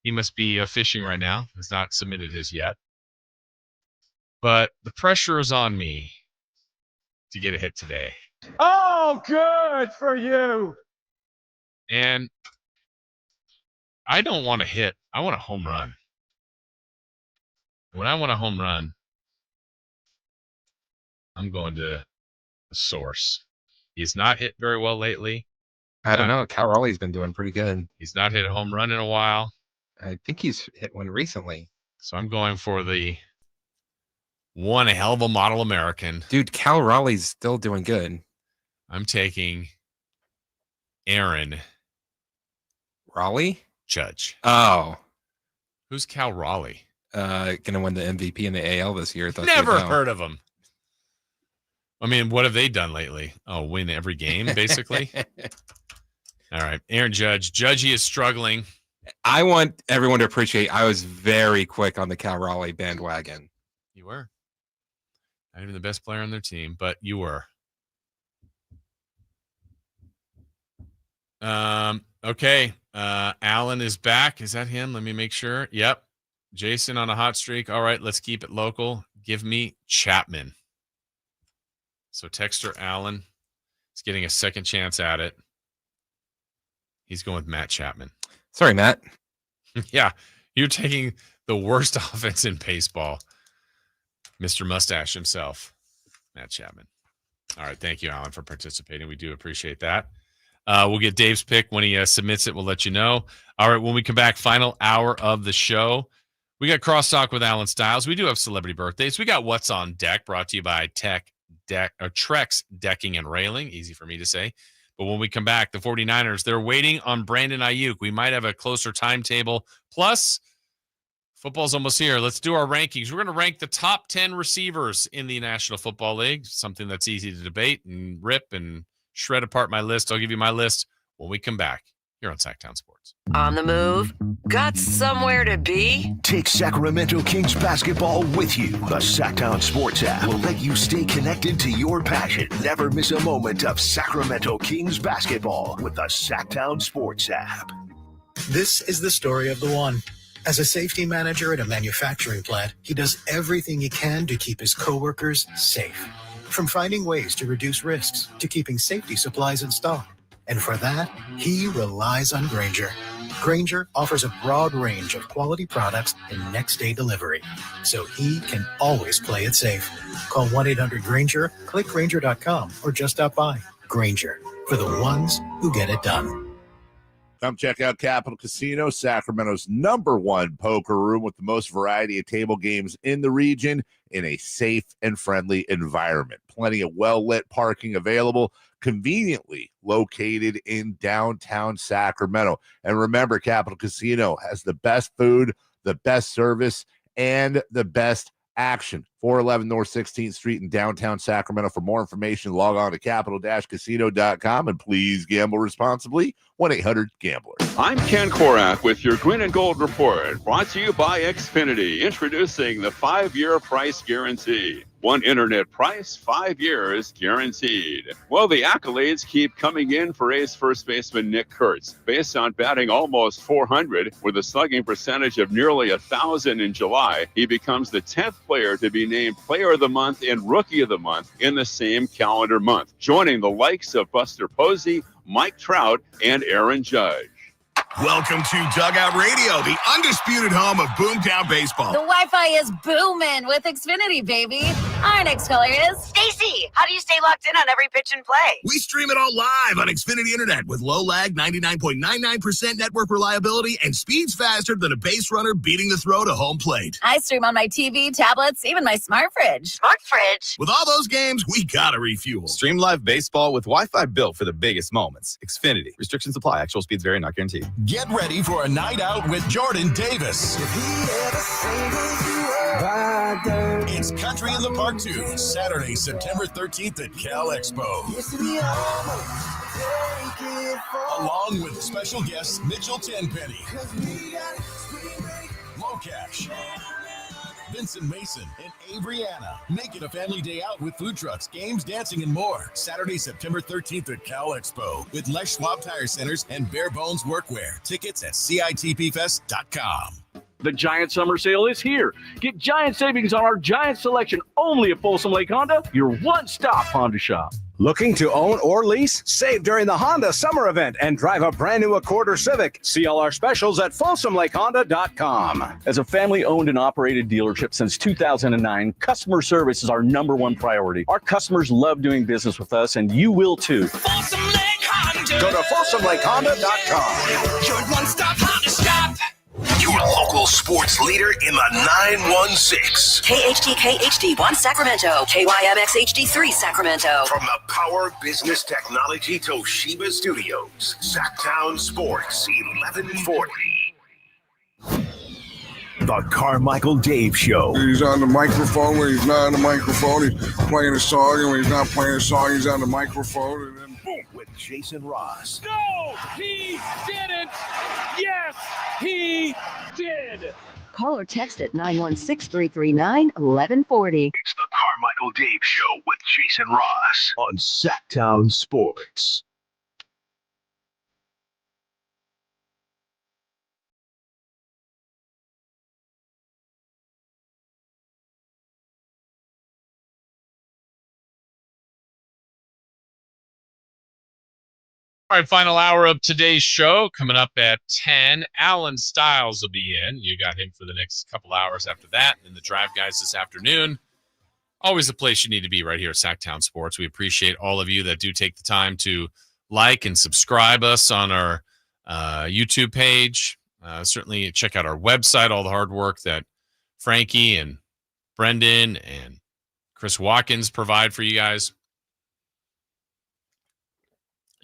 He must be fishing right now. Has not submitted his yet. But the pressure is on me to get a hit today. Oh, good for you. And I don't want a hit. I want a home run. When I want a home run, I'm going to the source. He's not hit very well lately. I don't know. Cal Raleigh's been doing pretty good. He's not hit a home run in a while. I think he's hit one recently. So I'm going for the one hell of a model American. Dude, Cal Raleigh's still doing good. I'm taking Aaron Raleigh? Judge. Oh. Who's Cal Raleigh? Gonna win the MVP in the AL this year. Never heard of him. I mean, what have they done lately? Oh, win every game, basically. All right. Aaron Judge. Judgy is struggling. I want everyone to appreciate I was very quick on the Cal Raleigh bandwagon. You were. Not even the best player on their team, but you were. Okay. Alan is back. Is that him? Let me make sure. Yep. Jason on a hot streak. All right, let's keep it local. Give me Chapman. So texter Alan is getting a second chance at it. He's going with Matt Chapman. Sorry, Matt. Yeah, you're taking the worst offense in baseball. Mr. Mustache himself, Matt Chapman. All right, thank you, Alan, for participating. We do appreciate that. We'll get Dave's pick when he submits it. We'll let you know. All right, when we come back, final hour of the show. We got Crosstalk with Alan Stiles. We do have celebrity birthdays. We got What's on Deck, brought to you by Trex Decking and Railing. Easy for me to say. But when we come back, the 49ers, they're waiting on Brandon Aiyuk. We might have a closer timetable. Plus, football's almost here. Let's do our rankings. We're going to rank the top 10 receivers in the National Football League, something that's easy to debate and rip and shred apart my list. I'll give you my list when we come back here on Sacktown Sports. On the move? Got somewhere to be? Take Sacramento Kings basketball with you. The Sacktown Sports app will let you stay connected to your passion. Never miss a moment of Sacramento Kings basketball with the Sacktown Sports app. This is the story of the one. As a safety manager at a manufacturing plant, he does everything he can to keep his coworkers safe. From finding ways to reduce risks to keeping safety supplies in stock. And for that, he relies on Grainger. Grainger offers a broad range of quality products and next-day delivery, so he can always play it safe. Call 1-800-GRAINGER, click Grainger.com, or just stop by. Grainger, for the ones who get it done. Come check out Capital Casino, Sacramento's #1 poker room with the most variety of table games in the region in a safe and friendly environment. Plenty of well-lit parking available, conveniently located in downtown Sacramento. And remember, Capital Casino has the best food, the best service, and the best action. 411 North 16th Street in downtown Sacramento. For more information, log on to capital-casino.com, and please gamble responsibly. 1-800-GAMBLER. I'm Ken Korak with your Green and Gold Report, brought to you by Xfinity, introducing the 5-year price guarantee. One internet price, 5 years guaranteed. Well, the accolades keep coming in for A's first baseman Nick Kurtz. Based on batting almost 400 with a slugging percentage of nearly 1,000 in July, he becomes the 10th player to be named Player of the Month and Rookie of the Month in the same calendar month, joining the likes of Buster Posey, Mike Trout, and Aaron Judge. Welcome to Dugout Radio, the undisputed home of Boomtown Baseball. The Wi-Fi is booming with Xfinity, baby. Our next caller is Stacy. How do you stay locked in on every pitch and play? We stream it all live on Xfinity Internet with low lag, 99.99% network reliability, and speeds faster than a base runner beating the throw to home plate. I stream on my TV, tablets, even my smart fridge. Smart fridge? With all those games, we gotta refuel. Stream live baseball with Wi-Fi built for the biggest moments. Xfinity. Restrictions apply. Actual speeds vary, not guaranteed. Get ready for a night out with Jordan Davis. It's Country in the Park 2, Saturday, September 13th at Cal Expo. Along with special guests Mitchell Tenpenny, Low Cash, Vincent Mason, and Averyana. Make it a family day out with food trucks, games, dancing, and more. Saturday, September 13th at Cal Expo with Les Schwab Tire Centers and Bare Bones Workwear. Tickets at CITPFest.com. The Giant Summer Sale is here. Get giant savings on our Giant selection only at Folsom Lake Honda, your one-stop Honda shop. Looking to own or lease? Save during the Honda Summer Event and drive a brand new Accord or Civic. See all our specials at FolsomLakeHonda.com. As a family-owned and operated dealership since 2009, customer service is our number one priority. Our customers love doing business with us, and you will too. Folsom Lake Honda. Go to FolsomLakeHonda.com. Your one-stop Honda shop. Your local sports leader in the 916. KHTK HD1 Sacramento, KYMX HD3 Sacramento. From the Power Business Technology Toshiba Studios, Sacktown Sports 1140. The Carmichael Dave Show. He's on the microphone when he's not on the microphone. He's playing a song, and when he's not playing a song, he's on the microphone. And then boom. With Jason Ross. No, he didn't. Yes, he did. Call or text at 916-339-1140. It's the Carmichael Dave Show with Jason Ross on Sacktown Sports. All right, final hour of today's show coming up at 10. Alan Stiles will be in. You got him for the next couple hours after that. And the Drive Guys this afternoon. Always a place you need to be right here at Sacktown Sports. We appreciate all of you that do take the time to like and subscribe us on our YouTube page. Certainly check out our website, all the hard work that Frankie and Brendan and Chris Watkins provide for you guys.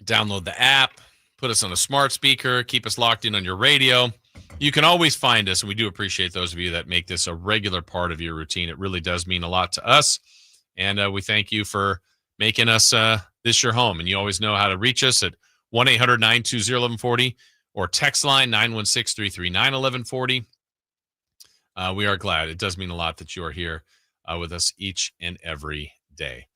Download the app, put us on a smart speaker, keep us locked in on your radio. You can always find us, and we do appreciate those of you that make this a regular part of your routine. It really does mean a lot to us, and we thank you for making us this your home. And you always know how to reach us at 1-800-920-1140 or text line 916-339-1140. We are glad. It does mean a lot that you are here with us each and every day.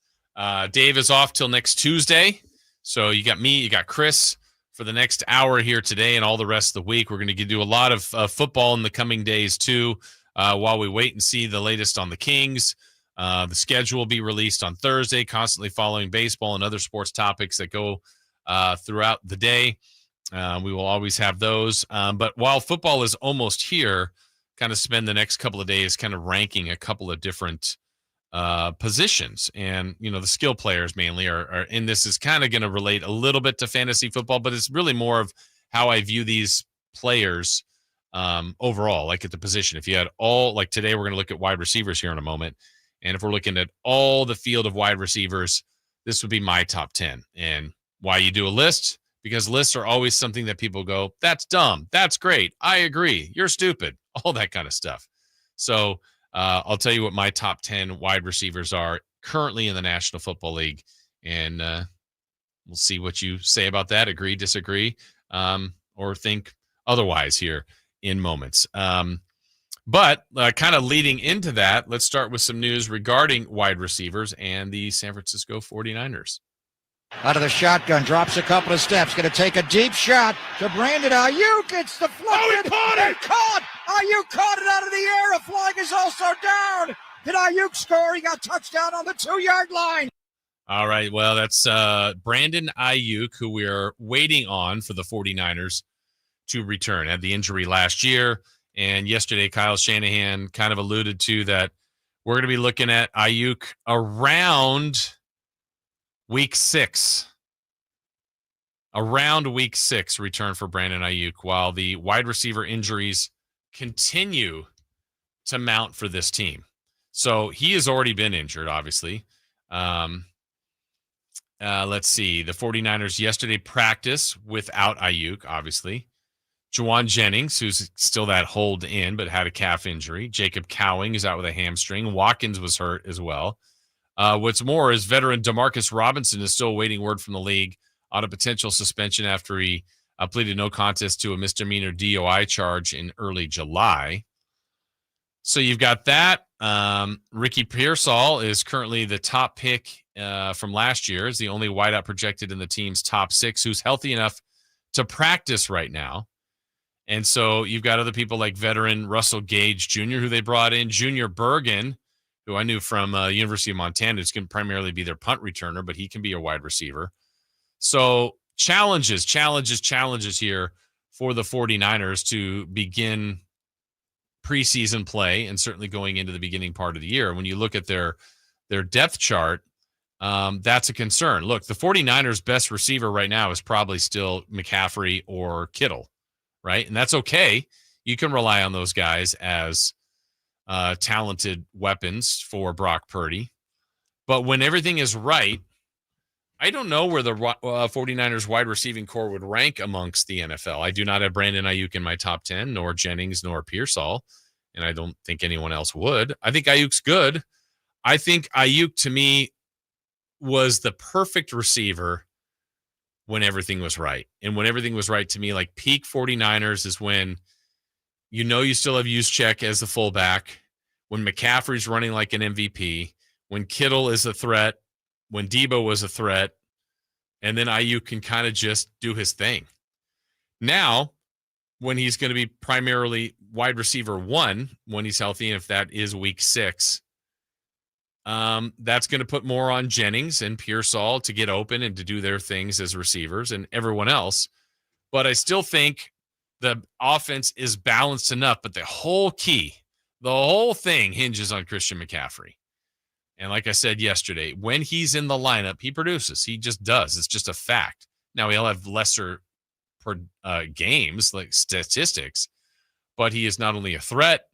Dave is off till next Tuesday. So you got me, you got Chris for the next hour here today and all the rest of the week. We're going to do a lot of football in the coming days too, while we wait and see the latest on the Kings. The schedule will be released on Thursday, constantly following baseball and other sports topics that go throughout the day. We will always have those. But while football is almost here, kind of spend the next couple of days kind of ranking a couple of different positions, and the skill players mainly are in this. Is kind of going to relate a little bit to fantasy football, but it's really more of how I view these players overall, like at the position. If you had all, like today, we're going to look at wide receivers here in a moment, and if we're looking at all the field of wide receivers, this would be my top 10. And why you do a list? Because lists are always something that people go, that's dumb, that's great, I agree, you're stupid, all that kind of stuff. So I'll tell you what my top 10 wide receivers are currently in the National Football League, and we'll see what you say about that, agree, disagree, or think otherwise here in moments. But kind of leading into that, let's start with some news regarding wide receivers and the San Francisco 49ers. Out of the shotgun, drops a couple of steps, going to take a deep shot to Brandon Aiyuk. It's deflected. Oh, he caught it! Caught! Aiyuk caught it out of the air. A flag is also down. Did Aiyuk score? He got touchdown on the 2-yard line. All right, well, that's Brandon Aiyuk, who we are waiting on for the 49ers to return. Had the injury last year, and yesterday Kyle Shanahan kind of alluded to that we're going to be looking at Aiyuk around Week 6. Around Week 6 return for Brandon Aiyuk, while the wide receiver injuries continue to mount for this team. So he has already been injured, obviously. Let's see. The 49ers yesterday practice without Aiyuk, obviously. Juwan Jennings, who's still that hold in, but had a calf injury. Jacob Cowing is out with a hamstring. Watkins was hurt as well. What's more is veteran Demarcus Robinson is still awaiting word from the league on a potential suspension after he pleaded no contest to a misdemeanor DOI charge in early July. So you've got that. Ricky Pearsall is currently the top pick from last year. Is the only wideout projected in the team's top 6 who's healthy enough to practice right now. And so you've got other people like veteran Russell Gage Jr., who they brought in, Junior Bergen, who I knew from University of Montana. It's going to primarily be their punt returner, but he can be a wide receiver. So challenges here for the 49ers to begin preseason play and certainly going into the beginning part of the year. When you look at their depth chart, that's a concern. Look, the 49ers' best receiver right now is probably still McCaffrey or Kittle, right? And that's okay. You can rely on those guys as talented weapons for Brock Purdy. But when everything is right, I don't know where the 49ers wide receiving core would rank amongst the NFL. I do not have Brandon Aiyuk in my top 10, nor Jennings, nor Pearsall, and I don't think anyone else would. I think Ayuk's good. I think Aiyuk, to me, was the perfect receiver when everything was right. And when everything was right to me, like peak 49ers is when you still have Juszczyk as the fullback, when McCaffrey's running like an MVP, when Kittle is a threat, when Debo was a threat, and then Aiyuk can kind of just do his thing. Now, when he's going to be primarily wide receiver 1, when he's healthy, and if that is week 6, that's going to put more on Jennings and Pearsall to get open and to do their things as receivers and everyone else. But I still think the offense is balanced enough, but the whole thing hinges on Christian McCaffrey. And like I said yesterday, when he's in the lineup, he produces. He just does. It's just a fact. Now, he'll have lesser games, like statistics, but he is not only a threat,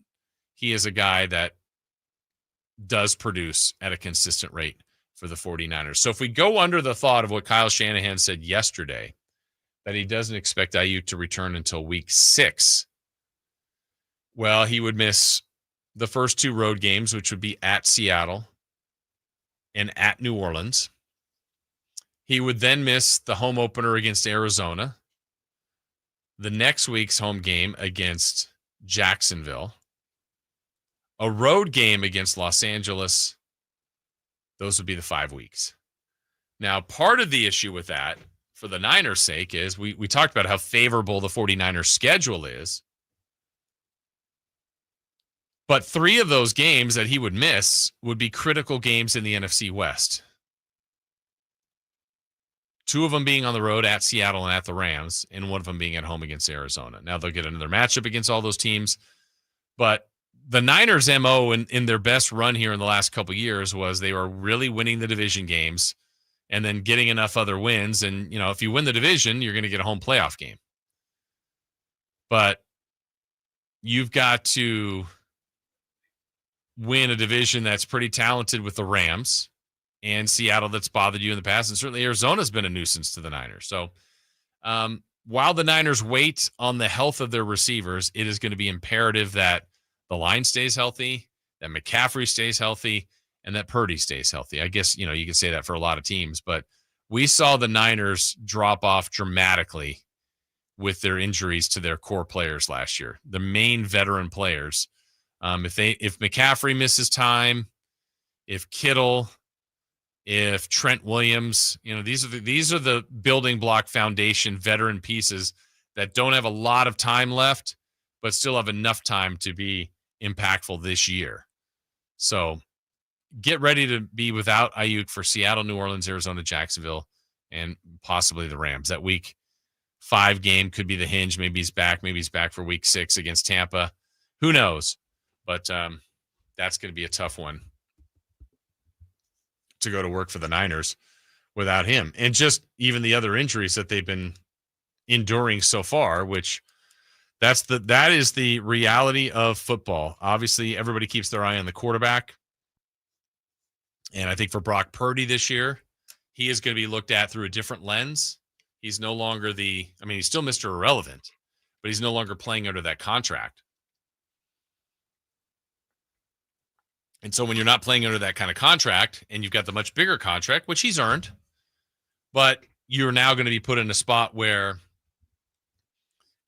he is a guy that does produce at a consistent rate for the 49ers. So if we go under the thought of what Kyle Shanahan said yesterday, that he doesn't expect Aiyuk to return until week 6, well, he would miss the first 2 road games, which would be at Seattle and at New Orleans. He would then miss the home opener against Arizona, the next week's home game against Jacksonville, a road game against Los Angeles. Those would be the 5 weeks. Now, part of the issue with that, for the Niners' sake, is we talked about how favorable the 49ers' schedule is. But 3 of those games that he would miss would be critical games in the NFC West. 2 of them being on the road at Seattle and at the Rams, and 1 of them being at home against Arizona. Now they'll get another matchup against all those teams. But the Niners' MO in their best run here in the last couple of years was they were really winning the division games and then getting enough other wins. And, if you win the division, you're going to get a home playoff game. But you've got to win a division that's pretty talented with the Rams and Seattle that's bothered you in the past. And certainly Arizona's been a nuisance to the Niners. So while the Niners wait on the health of their receivers, it is going to be imperative that the line stays healthy, that McCaffrey stays healthy, and that Purdy stays healthy. I guess, you could say that for a lot of teams, but we saw the Niners drop off dramatically with their injuries to their core players last year, the main veteran players. If McCaffrey misses time, if Kittle, if Trent Williams, these are the building block foundation veteran pieces that don't have a lot of time left, but still have enough time to be impactful this year. So get ready to be without Aiyuk for Seattle, New Orleans, Arizona, Jacksonville, and possibly the Rams. That week 5 game could be the hinge. Maybe he's back. Maybe he's back for week 6 against Tampa. Who knows? But that's going to be a tough one to go to work for the Niners without him. And just even the other injuries that they've been enduring so far, which that is the reality of football. Obviously, everybody keeps their eye on the quarterback. And I think for Brock Purdy this year, he is going to be looked at through a different lens. He's no longer he's still Mr. Irrelevant, but he's no longer playing under that contract. And so when you're not playing under that kind of contract and you've got the much bigger contract, which he's earned, but you're now going to be put in a spot where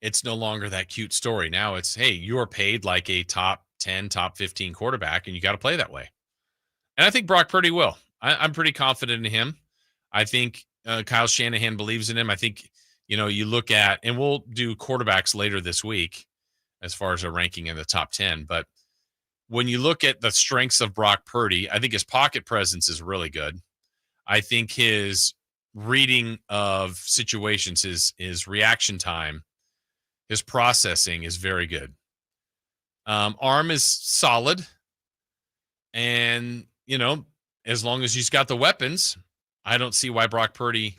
it's no longer that cute story. Now it's, hey, you're paid like a top 10, top 15 quarterback, and you got to play that way. And I think Brock Purdy will. I'm pretty confident in him. I think Kyle Shanahan believes in him. I think, you look at, and we'll do quarterbacks later this week as far as a ranking in the top 10. But when you look at the strengths of Brock Purdy, I think his pocket presence is really good. I think his reading of situations, his reaction time, his processing is very good. Arm is solid. And, as long as he's got the weapons, I don't see why Brock Purdy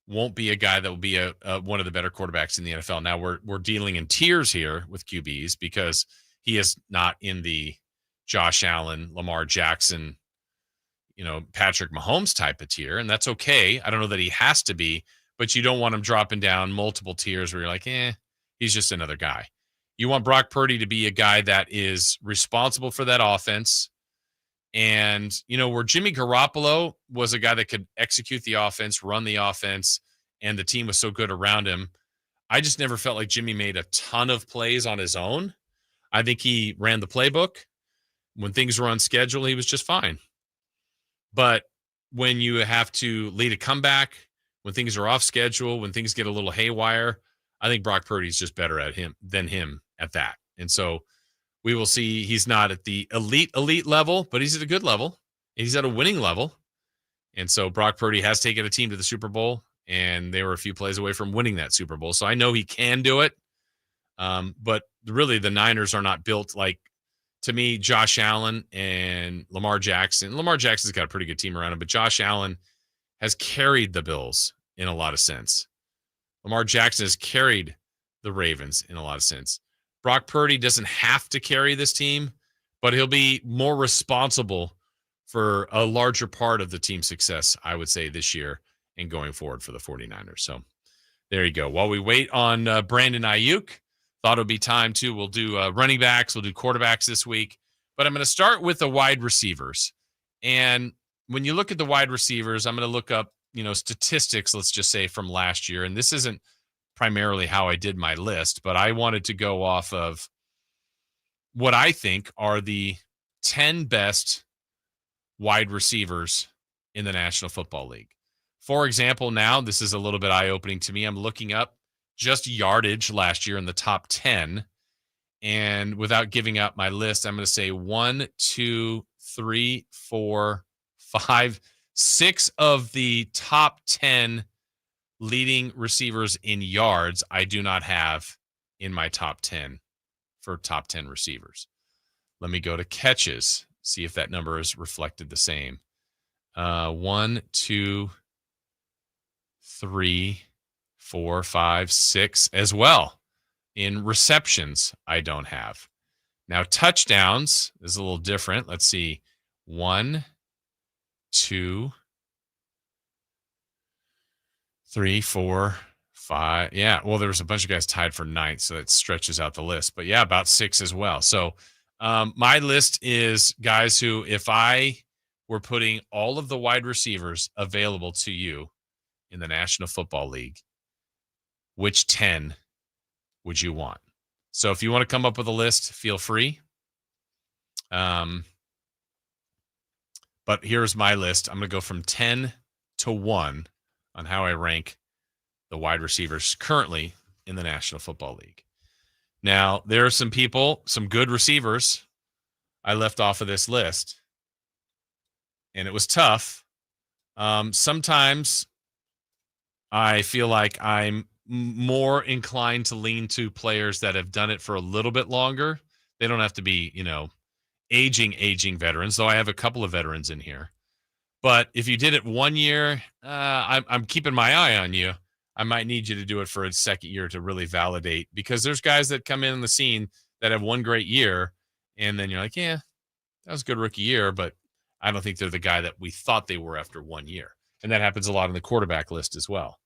won't be a guy that will be a one of the better quarterbacks in the NFL. Now we're dealing in tiers here with QBs because he is not in the Josh Allen, Lamar Jackson, Patrick Mahomes type of tier, and that's okay. I don't know that he has to be, but you don't want him dropping down multiple tiers where you're like, he's just another guy. You want Brock Purdy to be a guy that is responsible for that offense. And, where Jimmy Garoppolo was a guy that could execute the offense, run the offense, and the team was so good around him, I just never felt like Jimmy made a ton of plays on his own. I think he ran the playbook. When things were on schedule, he was just fine. But when you have to lead a comeback, when things are off schedule, when things get a little haywire, I think Brock Purdy's just better than him at that. And so we will see. He's not at the elite level, but he's at a good level. He's at a winning level. And so Brock Purdy has taken a team to the Super Bowl, and they were a few plays away from winning that Super Bowl. So I know he can do it. But really the Niners are not built like, to me, Josh Allen and Lamar Jackson. Lamar Jackson's got a pretty good team around him, but Josh Allen has carried the Bills in a lot of sense. Lamar Jackson has carried the Ravens in a lot of sense. Brock Purdy doesn't have to carry this team, but he'll be more responsible for a larger part of the team's success, I would say, this year and going forward for the 49ers. So there you go. While we wait on Brandon Aiyuk, thought it would be time to, we'll do running backs, we'll do quarterbacks this week, but I'm going to start with the wide receivers. And when you look at the wide receivers, I'm going to look up, statistics, let's just say from last year. And this isn't primarily how I did my list, but I wanted to go off of what I think are the 10 best wide receivers in the National Football League. For example, now this is a little bit eye-opening to me. I'm looking up just yardage last year in the top 10. And without giving up my list, I'm going to say 1, 2, 3, 4, 5, 6 of the top 10 leading receivers in yards I do not have in my top 10 for top 10 receivers. Let me go to catches, see if that number is reflected the same. 1, 2, 3, 4, 5, 6 as well. In receptions, I don't have. Now, touchdowns is a little different. Let's see. 1, 2, 3, 4, 5. Yeah, well, there was a bunch of guys tied for 9th, so that stretches out the list. But yeah, about 6 as well. So my list is guys who, if I were putting all of the wide receivers available to you in the National Football League, which 10 would you want? So if you want to come up with a list, feel free. But here's my list. I'm going to go from 10 to 1 on how I rank the wide receivers currently in the National Football League. Now, there are some people, some good receivers I left off of this list, and it was tough. Sometimes I feel like I'm more inclined to lean to players that have done it for a little bit longer. They don't have to be, aging veterans, though I have a couple of veterans in here. But if you did it 1 year, I'm keeping my eye on you. I might need you to do it for a second year to really validate, because there's guys that come in on the scene that have one great year, and then you're like, yeah, that was a good rookie year, but I don't think they're the guy that we thought they were after 1 year. And that happens a lot on the quarterback list as well.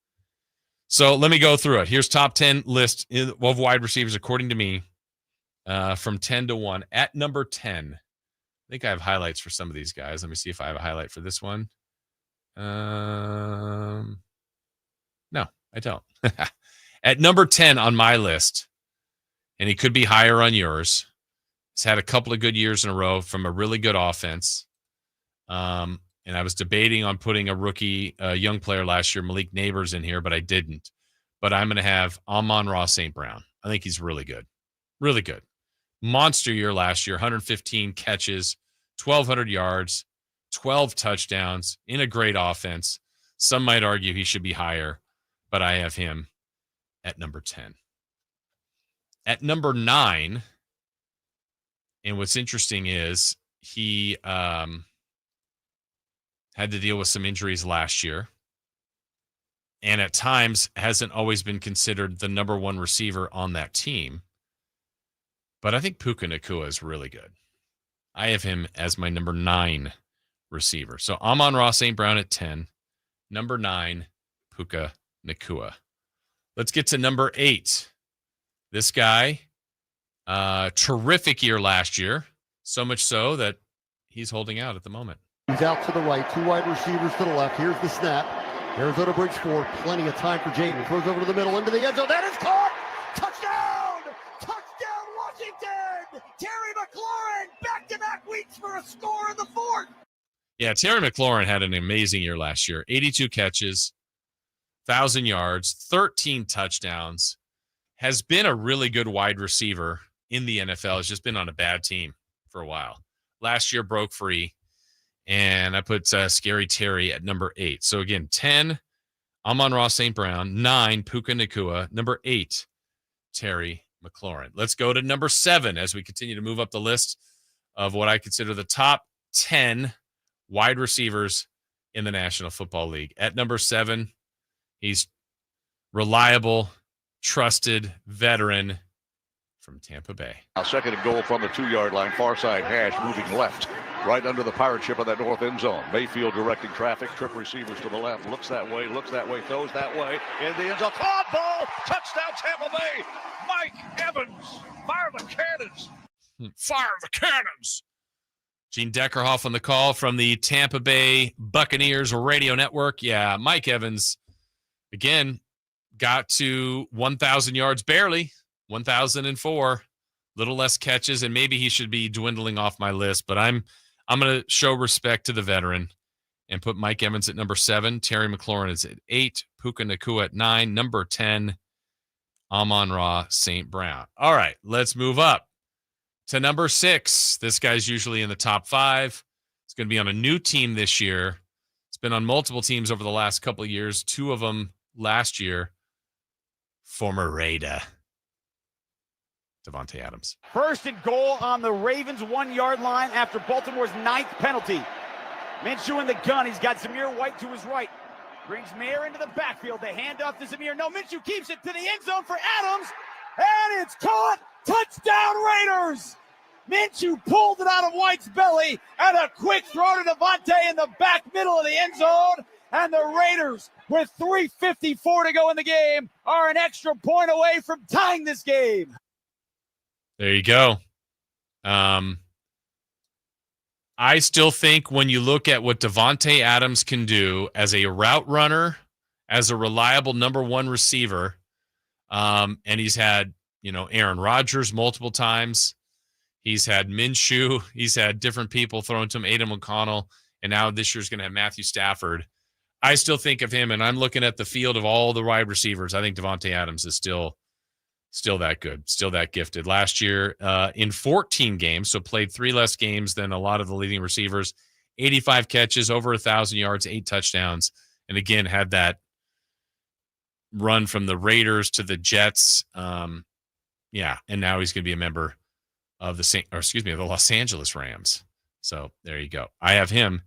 So let me go through it. Here's top 10 list of wide receivers according to me, from 10 to 1. At number 10, I think I have highlights for some of these guys. Let me see if I have a highlight for this one. No, I don't. At number 10 on my list, and he could be higher on yours, He's had a couple of good years in a row from a really good offense. And I was debating on putting a rookie, young player last year, Malik Neighbors, in here, but I didn't. But I'm going to have Amon-Ra St. Brown. I think he's really good. Really good. Monster year last year, 115 catches, 1,200 yards, 12 touchdowns in a great offense. Some might argue he should be higher, but I have him at number 10. At number 9, and what's interesting is he had to deal with some injuries last year, and at times hasn't always been considered the number one receiver on that team. But I think Puka Nacua is really good. I have him as my number 9 receiver. So Amon-Ra St. Brown at 10. Number 9, Puka Nacua. Let's get to number 8. This guy, terrific year last year. So much so that he's holding out at the moment. He's out to the right, 2 wide receivers to the left. Here's the snap. Arizona bridge 4, plenty of time for Jayden. Throws over to the middle, into the end zone. That is caught! Touchdown! Touchdown, Washington! Terry McLaurin, back-to-back weeks for a score in the 4th. Yeah, Terry McLaurin had an amazing year last year. 82 catches, 1,000 yards, 13 touchdowns. Has been a really good wide receiver in the NFL. Has just been on a bad team for a while. Last year broke free. And I put Scary Terry at number 8. So again, 10, Amon-Ra St. Brown. 9, Puka Nacua. Number 8, Terry McLaurin. Let's go to number 7 as we continue to move up the list of what I consider the top 10 wide receivers in the National Football League. At number 7, he's reliable, trusted veteran from Tampa Bay. Now 2nd and goal from the 2-yard line. Far side hash moving left. Right under the pirate ship of that north end zone. Mayfield directing traffic. Trip receivers to the left. Looks that way, throws that way. In the end zone. Caught ball. Touchdown Tampa Bay. Mike Evans. Fire the cannons. Fire the cannons. Gene Deckerhoff on the call from the Tampa Bay Buccaneers radio network. Yeah, Mike Evans, again, got to 1,000 yards barely. 1,004. Little less catches, and maybe he should be dwindling off my list, but I'm going to show respect to the veteran and put Mike Evans at number 7. Terry McLaurin is at 8. Puka Nacua at 9. Number 10, Amon-Ra St. Brown. All right, let's move up to number 6. This guy's usually in the top 5. It's going to be on a new team this year. It's been on multiple teams over the last couple of years, 2 of them last year. Former Raider, Davante Adams. 1st and goal on the Ravens' 1-yard line after Baltimore's 9th penalty. Minshew in the gun. He's got Zamir White to his right. Brings Mayer into the backfield. The handoff to Zamir. No, Minshew keeps it to the end zone for Adams. And it's caught. Touchdown Raiders. Minshew pulled it out of White's belly. And a quick throw to Davante in the back middle of the end zone. And the Raiders, with 3:54 to go in the game, are an extra point away from tying this game. There you go. I still think when you look at what Davante Adams can do as a route runner, as a reliable number 1 receiver, and he's had, Aaron Rodgers multiple times. He's had Minshew. He's had different people thrown to him, Aidan O'Connell, and now this year's going to have Matthew Stafford. I still think of him, and I'm looking at the field of all the wide receivers. I think Davante Adams is still that good, still that gifted. Last year, in 14 games, so played 3 less games than a lot of the leading receivers, 85 catches, over 1,000 yards, 8 touchdowns, and again, had that run from the Raiders to the Jets. And now he's going to be a member of the Los Angeles Rams. So there you go. I have him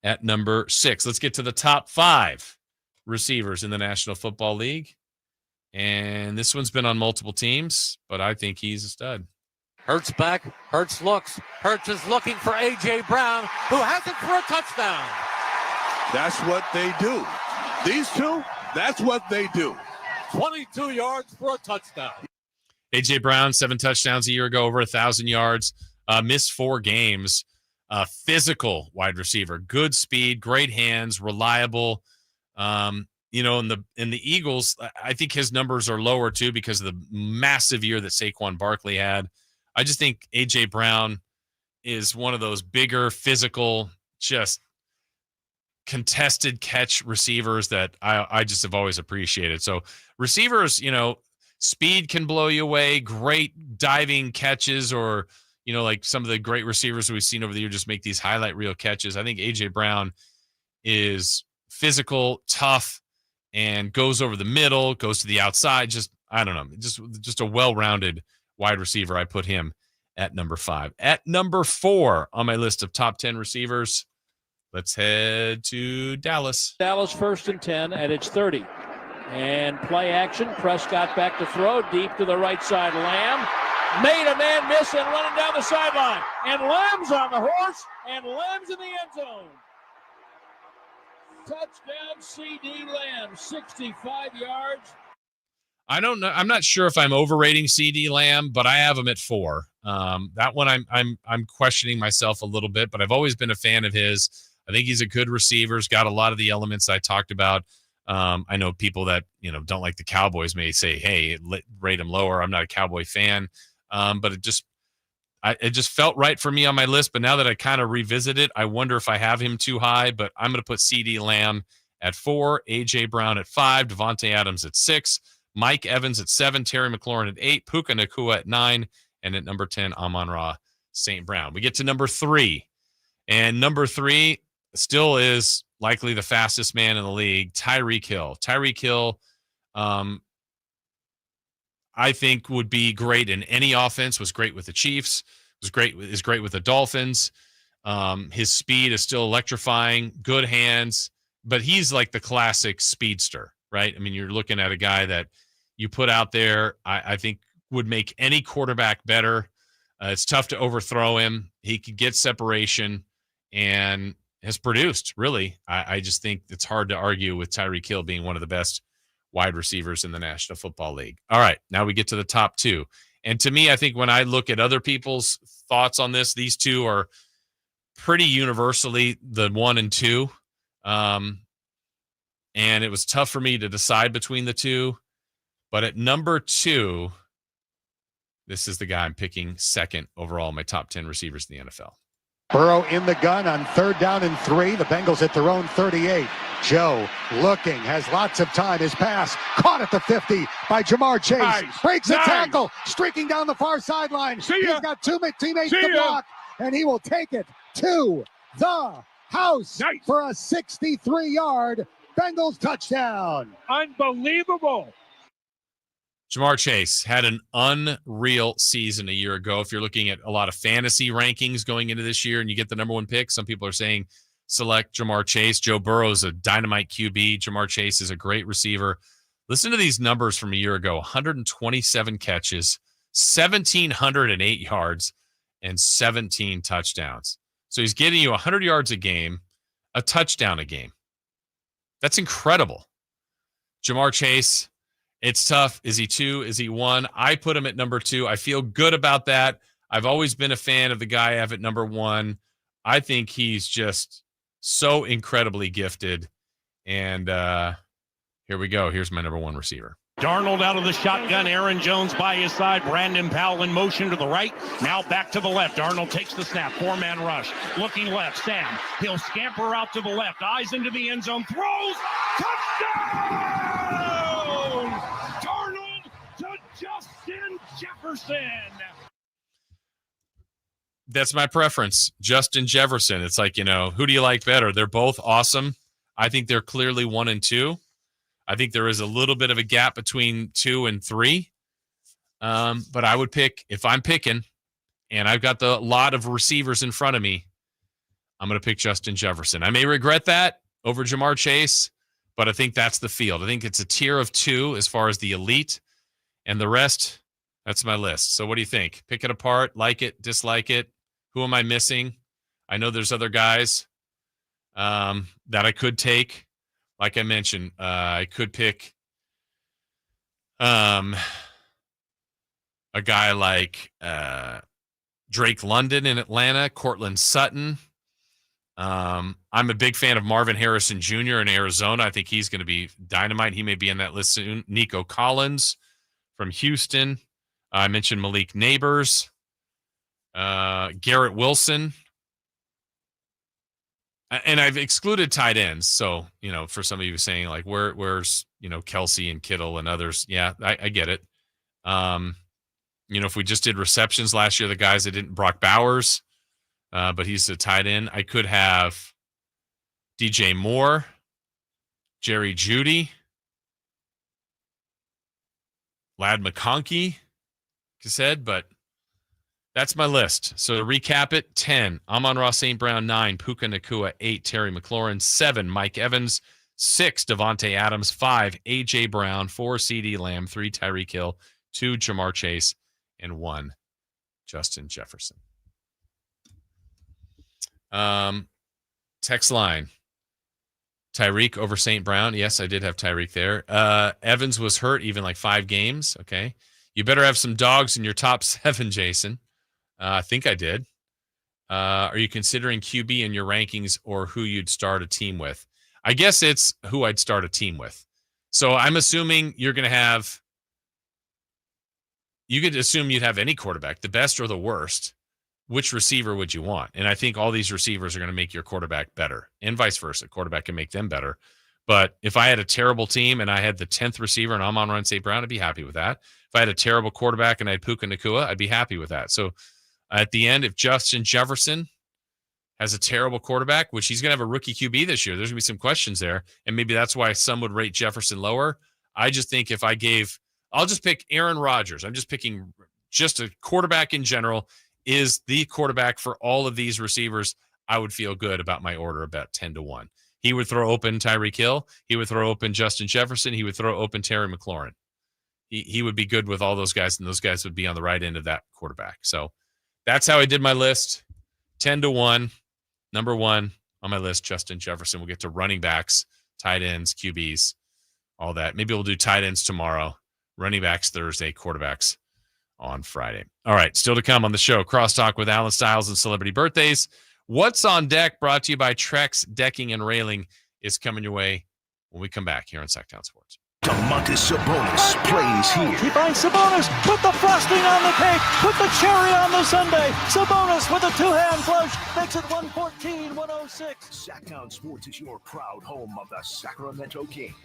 at number 6. Let's get to the top 5 receivers in the National Football League. And this one's been on multiple teams, but I think he's a stud. Hurts back. Hurts looks. Hurts is looking for A.J. Brown, who has it for a touchdown. That's what they do. These two, that's what they do. 22 yards for a touchdown. A.J. Brown, 7 touchdowns a year ago, over 1,000 yards, missed 4 games. Physical wide receiver, good speed, great hands, reliable. In the Eagles, I think his numbers are lower too because of the massive year that Saquon Barkley had. I just think A.J. Brown is one of those bigger, physical, just contested catch receivers that I just have always appreciated. So receivers, speed can blow you away. Great diving catches, or, like some of the great receivers we've seen over the year just make these highlight reel catches. I think A.J. Brown is physical, tough, and goes over the middle, goes to the outside. Just, I don't know, just a well-rounded wide receiver. I put him at number 5. At number 4 on my list of top 10 receivers, let's head to Dallas. Dallas 1st and 10 at its 30. And play action. Prescott back to throw deep to the right side. Lamb made a man miss and running down the sideline. And Lamb's on the horse, and Lamb's in the end zone. Touchdown, C.D. Lamb, 65 yards. I don't know. I'm not sure if I'm overrating C.D. Lamb, but I have him at 4. That one I'm questioning myself a little bit, but I've always been a fan of his. I think he's a good receiver. He's got a lot of the elements I talked about. I know people that don't like the Cowboys may say, "Hey, rate him lower." I'm not a Cowboy fan, but it just felt right for me on my list. But now that I kind of revisit it, I wonder if I have him too high. But I'm going to put C.D. Lamb at 4, A.J. Brown at 5, Devontae Adams at 6, Mike Evans at 7, Terry McLaurin at 8, Puka Nacua at 9, and at number 10, Amon-Ra St. Brown. We get to number 3, and number 3 still is likely the fastest man in the league, Tyreek Hill. Tyreek Hill, I think, would be great in any offense. Was great with the Chiefs. Is great with the Dolphins. His speed is still electrifying. Good hands, but he's like the classic speedster, right? I mean, you're looking at a guy that you put out there, I think would make any quarterback better. It's tough to overthrow him. He could get separation and has produced, really. I just think it's hard to argue with Tyreek Hill being one of the best wide receivers in the National Football League. All right, now we get to the top 2. And to me, I think when I look at other people's thoughts on this, these two are pretty universally the 1 and 2. And it was tough for me to decide between the two. But at number 2, this is the guy I'm picking second overall in my top 10 receivers in the NFL. Burrow in the gun on 3rd down and 3. The Bengals at their own 38. Joe looking, has lots of time. His pass caught at the 50 by Jamar Chase. Nice. Breaks the tackle, streaking down the far sideline. He's got 2 teammates to block, and he will take it to the house for a 63-yard Bengals touchdown. Unbelievable. Jamar Chase had an unreal season a year ago. If you're looking at a lot of fantasy rankings going into this year and you get the number 1 pick, some people are saying select Jamar Chase. Joe Burrow is a dynamite QB. Jamar Chase is a great receiver. Listen to these numbers from a year ago: 127 catches, 1,708 yards, and 17 touchdowns. So he's getting you 100 yards a game, a touchdown a game. That's incredible. Jamar Chase, it's tough. Is he 2? Is he 1? I put him at number 2. I feel good about that. I've always been a fan of the guy I have at number 1. I think he's just so incredibly gifted. And here we go. Here's my number 1 receiver. Darnold out of the shotgun. Aaron Jones by his side. Brandon Powell in motion to the right. Now back to the left. Darnold takes the snap. 4-man rush. Looking left. Sam. He'll scamper out to the left. Eyes into the end zone. Throws. Touchdown! Darnold to Justin Jefferson. That's my preference. Justin Jefferson. It's like, who do you like better? They're both awesome. I think they're clearly 1 and 2. I think there is a little bit of a gap between 2 and 3. But I would pick, if I'm picking, and I've got the lot of receivers in front of me, I'm going to pick Justin Jefferson. I may regret that over Jamar Chase, but I think that's the field. I think it's a tier of 2 as far as the elite, and the rest, that's my list. So what do you think? Pick it apart, like it, dislike it. Who am I missing? I know there's other guys that I could take. Like I mentioned, I could pick a guy like Drake London in Atlanta, Cortland Sutton. I'm a big fan of Marvin Harrison Jr. in Arizona. I think he's going to be dynamite. He may be in that list soon. Nico Collins from Houston. I mentioned Malik Neighbors. Garrett Wilson. And I've excluded tight ends. So, for some of you saying like, where's, Kelsey and Kittle and others. Yeah, I get it. If we just did receptions last year, the guys that didn't, Brock Bowers, but he's a tight end. I could have DJ Moore, Jerry Jeudy, Ladd McConkey, said, but that's my list. So to recap it, 10, Amon-Ra St. Brown, 9, Puka Nacua, 8, Terry McLaurin, 7, Mike Evans, 6, Devontae Adams, 5, A.J. Brown, 4, C.D. Lamb, 3, Tyreek Hill, 2, Jamar Chase, and 1, Justin Jefferson. Text line. Tyreek over St. Brown. Yes, I did have Tyreek there. Evans was hurt even like 5 games. Okay. You better have some dogs in your top 7, Jason. I think I did. Are you considering QB in your rankings or who you'd start a team with? I guess it's who I'd start a team with. So I'm assuming you're going to have, you could assume you'd have any quarterback, the best or the worst. Which receiver would you want? And I think all these receivers are going to make your quarterback better, and vice versa. Quarterback can make them better. But if I had a terrible team and I had the 10th receiver and Amon-Ra St. Brown, I'd be happy with that. If I had a terrible quarterback and I had Puka Nacua, I'd be happy with that. So at the end, if Justin Jefferson has a terrible quarterback, which he's going to have a rookie QB this year, there's going to be some questions there. And maybe that's why some would rate Jefferson lower. I just think if I gave, I'll just pick Aaron Rodgers. I'm just picking just a quarterback in general is the quarterback for all of these receivers. I would feel good about my order about 10-1. He would throw open Tyreek Hill. He would throw open Justin Jefferson. He would throw open Terry McLaurin. He would be good with all those guys, and those guys would be on the right end of that quarterback. So that's how I did my list. 10-1. Number 1 on my list, Justin Jefferson. We'll get to running backs, tight ends, QBs, all that. Maybe we'll do tight ends tomorrow, running backs Thursday, quarterbacks on Friday. All right, still to come on the show, Crosstalk with Alan Stiles and celebrity birthdays. What's on Deck, brought to you by Trex Decking and Railing, is coming your way when we come back here on Sacktown Sports. Domantas Sabonis plays here. He finds Sabonis, put the frosting on the cake, put the cherry on the sundae. Sabonis with a two-hand flush makes it 114-106. Sacktown Sports is your proud home of the Sacramento Kings.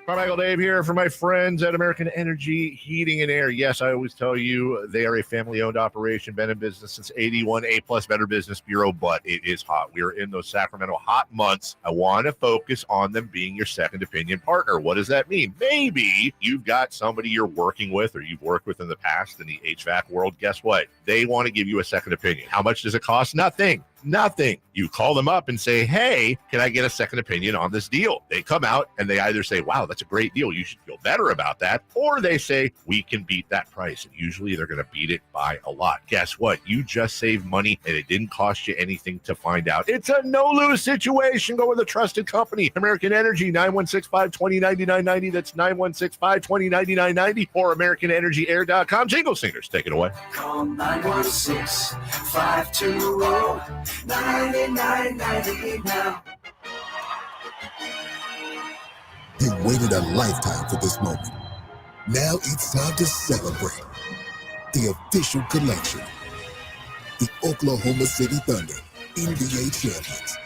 Carmichael Dave here for my friends at American Energy Heating and Air. Yes, I always tell you they are a family-owned operation, been in business since 81, A-plus Better Business Bureau, but it is hot. We are in those Sacramento hot months. I want to focus on them being your second opinion partner. What does that mean? Maybe you've got somebody you're working with or you've worked with in the past in the HVAC world. Guess what? They want to give you a second opinion. How much does it cost? Nothing. You call them up and say, hey, can I get a second opinion on this deal? They come out and they either say, wow, that's a great deal, you should feel better about that. Or they say, we can beat that price. And usually they're going to beat it by a lot. Guess what? You just saved money and it didn't cost you anything to find out. It's a no-lose situation. Go with a trusted company. American Energy, 916-520-9990. That's 916-520-9990 or AmericanEnergyAir.com. Jingle singers, take it away. Call 916-520-9990 now. You waited a lifetime for this moment. Now it's time to celebrate. The official collection. The Oklahoma City Thunder, NBA champions.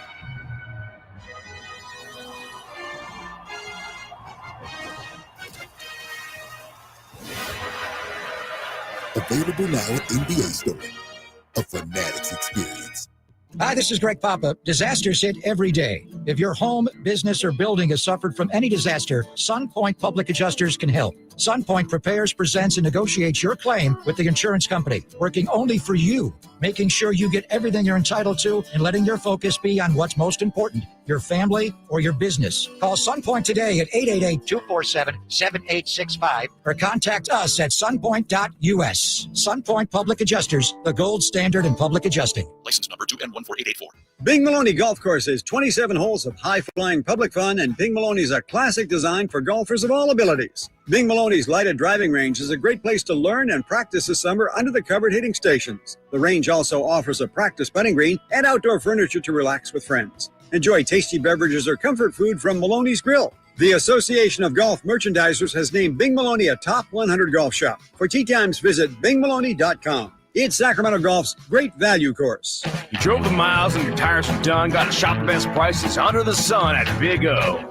Available now at NBA Store. A Fanatics experience. Hi, this is Greg Papa. Disasters hit every day. If your home, business, or building has suffered from any disaster, SunPoint Public Adjusters can help. SunPoint prepares, presents, and negotiates your claim with the insurance company, working only for you, making sure you get everything you're entitled to and letting your focus be on what's most important, your family or your business. Call SunPoint today at 888-247-7865 or contact us at sunpoint.us. SunPoint Public Adjusters, the gold standard in public adjusting. License number 2N14884. Bing Maloney Golf Course is 27 holes of high-flying public fun, and Bing Maloney's a classic design for golfers of all abilities. Bing Maloney's lighted driving range is a great place to learn and practice this summer under the covered hitting stations. The range also offers a practice putting green and outdoor furniture to relax with friends. Enjoy tasty beverages or comfort food from Maloney's Grill. The Association of Golf Merchandisers has named Bing Maloney a top 100 golf shop. For tee times, visit bingmaloney.com. It's Sacramento Golf's Great Value Course. You drove the miles and your tires are done. Got to shop the best prices under the sun at Big O.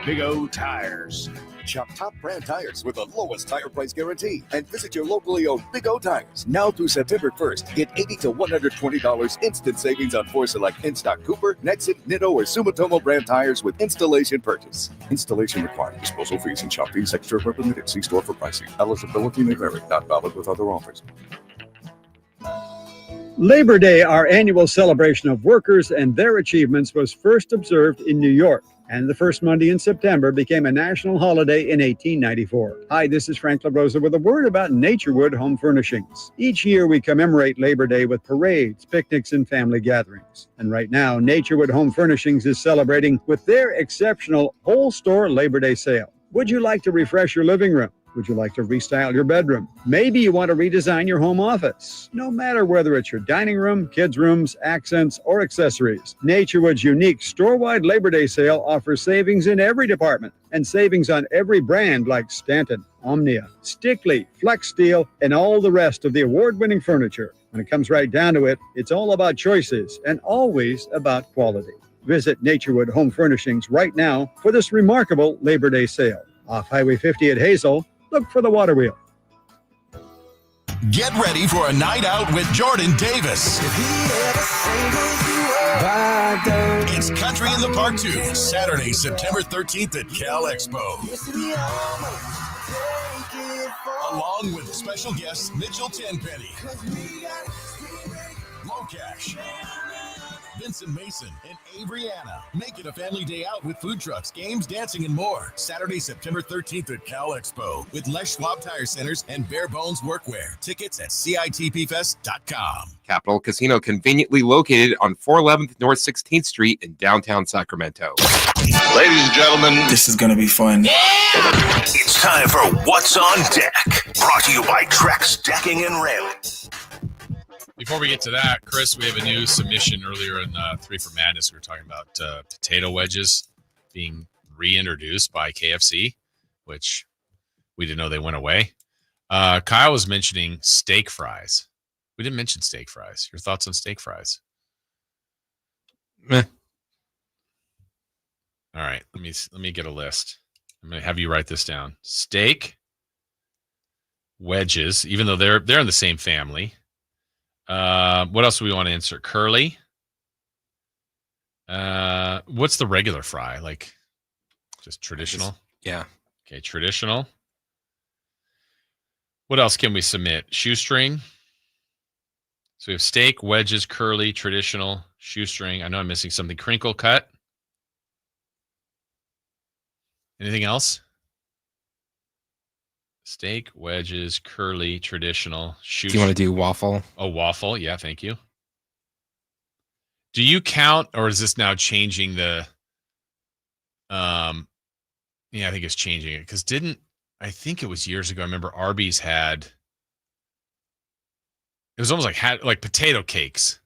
Big O Tires. Shop top brand tires with the lowest tire price guarantee and visit your locally owned Big O Tires. Now through September 1st, get $80 to $120 instant savings on 4 select in-stock Cooper, Nexen, Nitto, or Sumitomo brand tires with installation purchase. Installation required. Disposal fees and shop fees extra where permitted. See store for pricing. Eligibility may vary. Not valid with other offers. Labor Day, our annual celebration of workers and their achievements, was first observed in New York, and the first Monday in September became a national holiday in 1894. Hi, this is Frank LaRosa with a word about Naturewood Home Furnishings. Each year we commemorate Labor Day with parades, picnics, and family gatherings. And right now, Naturewood Home Furnishings is celebrating with their exceptional whole store Labor Day sale. Would you like to refresh your living room? Would you like to restyle your bedroom? Maybe you want to redesign your home office. No matter whether it's your dining room, kids' rooms, accents, or accessories, Naturewood's unique store-wide Labor Day sale offers savings in every department and savings on every brand like Stanton, Omnia, Stickley, Flex Steel, and all the rest of the award-winning furniture. When it comes right down to it, it's all about choices and always about quality. Visit Naturewood Home Furnishings right now for this remarkable Labor Day sale. Off Highway 50 at Hazel, look for the water wheel. Get ready for a night out with Jordan Davis. It's Country in the Park 2, Saturday, September 13th at Cal Expo. Along with special guests Mitchell Tenpenny, Locash, Vincent Mason, and Abriana. Make it a family day out with food trucks, games, dancing, and more. Saturday, September 13th at Cal Expo with Les Schwab Tire Centers and Bare Bones Workwear. Tickets at CITPFest.com. Capital Casino, conveniently located on 411th North 16th Street in downtown Sacramento. Ladies and gentlemen, this is going to be fun. Yeah! It's time for What's on Deck. Brought to you by Trex Decking and Railing. Before we get to that, Chris, we have a new submission earlier in 3 for Madness. We were talking about potato wedges being reintroduced by KFC, which we didn't know they went away. Kyle was mentioning steak fries. We didn't mention steak fries. Your thoughts on steak fries? Meh. All right, let me get a list. I'm going to have you write this down. Steak wedges, even though they're in the same family. What else do we want to insert? Curly. What's the regular fry? Like just traditional? Yeah. Okay, traditional. What else can we submit? Shoestring. So we have steak, wedges, curly, traditional, shoestring. I know I'm missing something. Crinkle cut. Anything else? Steak, wedges, curly, traditional, shoestring. Do you want to do waffle? Oh, waffle. Yeah, thank you. Do you count, or is this now changing the yeah, I think it's changing it. Because I think it was years ago, I remember Arby's had, it was almost like potato cakes,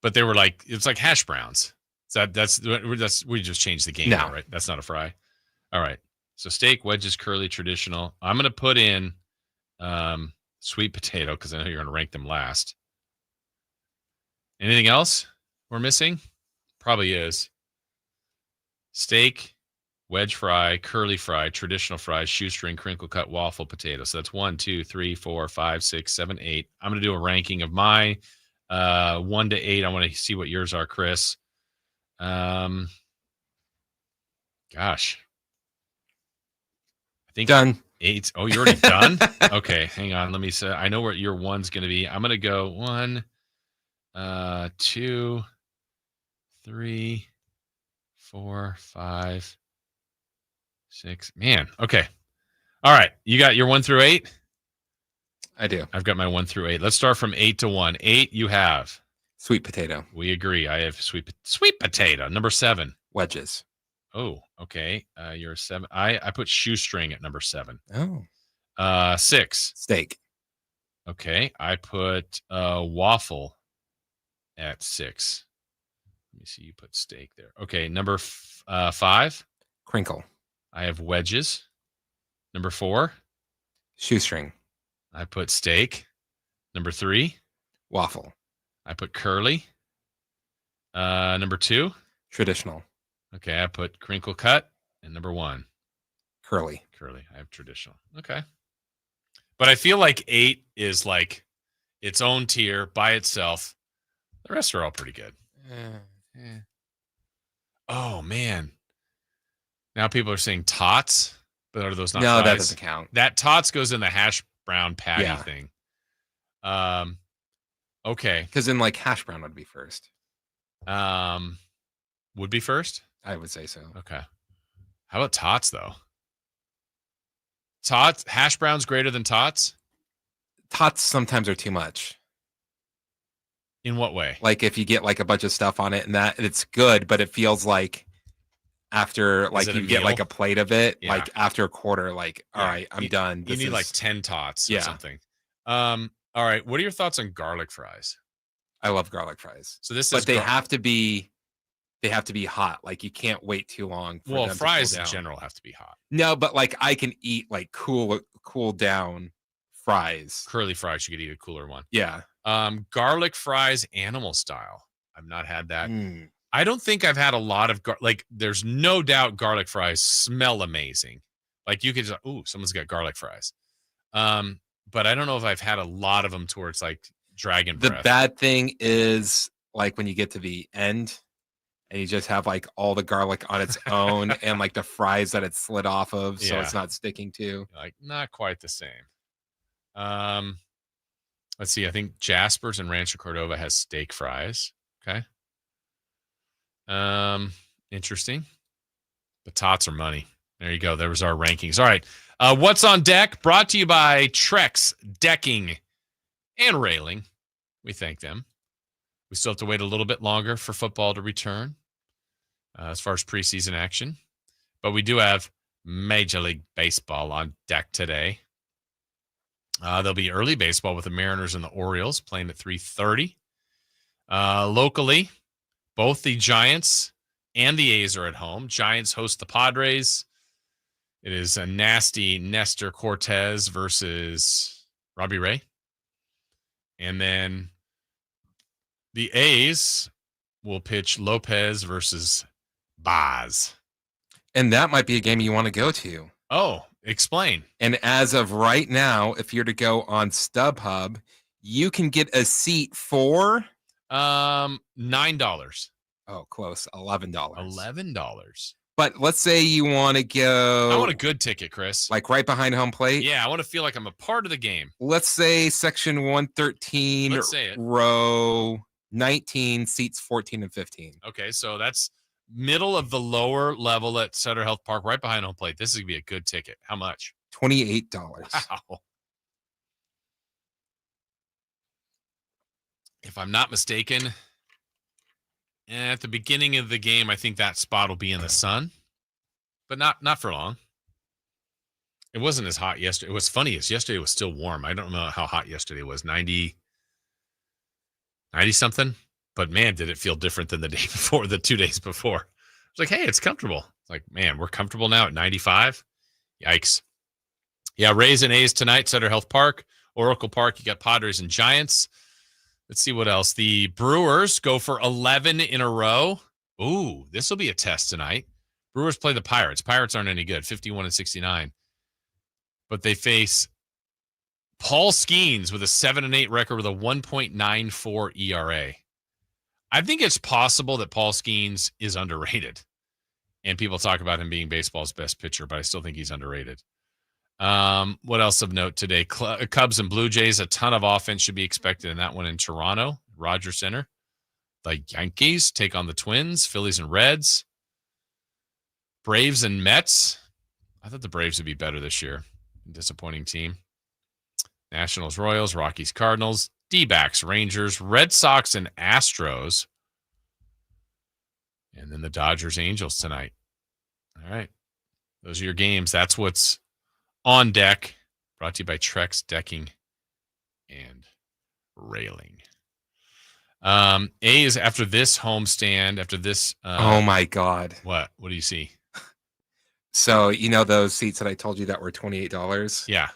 but they were like, it's like hash browns. So that's we just changed the game now, right? That's not a fry. All right. So steak, wedges, curly, traditional. I'm going to put in sweet potato because I know you're going to rank them last. Anything else we're missing? Probably is. Steak, wedge fry, curly fry, traditional fry, shoestring, crinkle cut, waffle, potato. So that's 1, 2, 3, 4, 5, 6, 7, 8. I'm going to do a ranking of my 1 to 8. I want to see what yours are, Chris. Gosh. I think done. 8. Oh, you're already done? Okay, hang on. Let me say. I know where your 1's going to be. I'm going to go 1, 2, 3, 4, 5, 6. Man. Okay. All right. You got your 1 through 8? I do. I've got my 1 through 8. Let's start from 8 to 1. 8, you have sweet potato. We agree. I have sweet potato. Number 7. Wedges. Oh, okay. You're 7. I put shoestring at number 7. Oh. 6. Steak. Okay. I put waffle at 6. Let me see. You put steak there. Okay. Number 5. Crinkle. I have wedges. Number 4. Shoestring. I put steak. Number 3? Waffle. I put curly. Number 2? Traditional. Okay, I put crinkle cut. And number 1? Curly. Curly. I have traditional. Okay. But I feel like 8 is like its own tier by itself. The rest are all pretty good. Oh, man. Now people are saying tots, but are those not No, fries? that doesn't count. That tots goes in the hash brown patty Yeah. thing. Okay. Because then like hash brown would be first. Would be first? I would say so. Okay. How about tots though? Tots, hash browns greater than tots? Tots sometimes are too much. In what way? Like if you get like a bunch of stuff on it and that it's good, but it feels like after like it a you get meal? like a plate of it, Yeah. like after a quarter, like, all right, I'm done. You This need is- like 10 tots or Yeah. something. All right. What are your thoughts on garlic fries? I love garlic fries. So this but is they have to be hot. Like you can't wait too long for well, them to fries cool in down. general have to be hot. No, but like I can eat like cool down fries. Curly fries, you could eat a cooler one. Yeah. Garlic fries, animal style. I've not had that. Mm. I don't think I've had a lot of like. There's no doubt garlic fries smell amazing. Like you could just, ooh, someone's got garlic fries. But I don't know if I've had a lot of them towards like dragon The breath. bad thing is like when you get to the end and you just have like all the garlic on its own and like the fries that it's slid off of, so it's Yeah. not sticking to. Like not quite the same. Let's see. I think Jasper's and Rancho Cordova has steak fries. Okay. Interesting. The tots are money. There you go. There was our rankings. All right. What's on deck? Brought to you by Trex Decking and Railing. We thank them. We still have to wait a little bit longer for football to return as far as preseason action. But we do have Major League Baseball on deck today. There'll be early baseball with the Mariners and the Orioles playing at 3:30. Locally, both the Giants and the A's are at home. Giants host the Padres. It is a nasty Nestor Cortez versus Robbie Ray. And then the A's will pitch Lopez versus Baz. And that might be a game you want to go to. Oh, explain. And as of right now, if you're to go on StubHub, you can get a seat for $9. Oh, close. $11. $11. But let's say you want to go. I want a good ticket, Chris. Like right behind home plate. Yeah, I want to feel like I'm a part of the game. Let's say section 113, Let's say it. row 19, seats 14 and 15. Okay, so that's middle of the lower level at Sutter Health Park, right behind home plate. This is going to be a good ticket. How much? $28. Wow. If I'm not mistaken, at the beginning of the game, I think that spot will be in the sun, but not for long. It wasn't as hot yesterday. It was funny as yesterday was still warm. I don't know how hot yesterday was, 90 something. But man, did it feel different than the day before, the 2 days before. It's like, hey, it's comfortable. It's like, man, we're comfortable now at 95. Yikes. Yeah, Rays and A's tonight, Sutter Health Park. Oracle Park, you got Padres and Giants. Let's see what else. The Brewers go for 11 in a row. Ooh, this will be a test tonight. Brewers play the Pirates. Pirates aren't any good, 51-69. But they face Paul Skeens with a 7-8 record with a 1.94 ERA. I think it's possible that Paul Skeens is underrated. And people talk about him being baseball's best pitcher, but I still think he's underrated. What else of note today? Cubs and Blue Jays, a ton of offense should be expected in that one in Toronto, Rogers Center. The Yankees take on the Twins, Phillies and Reds. Braves and Mets. I thought the Braves would be better this year. Disappointing team. Nationals, Royals, Rockies, Cardinals, D-backs, Rangers, Red Sox, and Astros. And then the Dodgers, Angels tonight. All right. Those are your games. That's what's on deck. Brought to you by Trex Decking and Railing. A's after this homestand, after this. Oh, my God. What? What do you see? So, you know those seats that I told you that were $28? Yeah.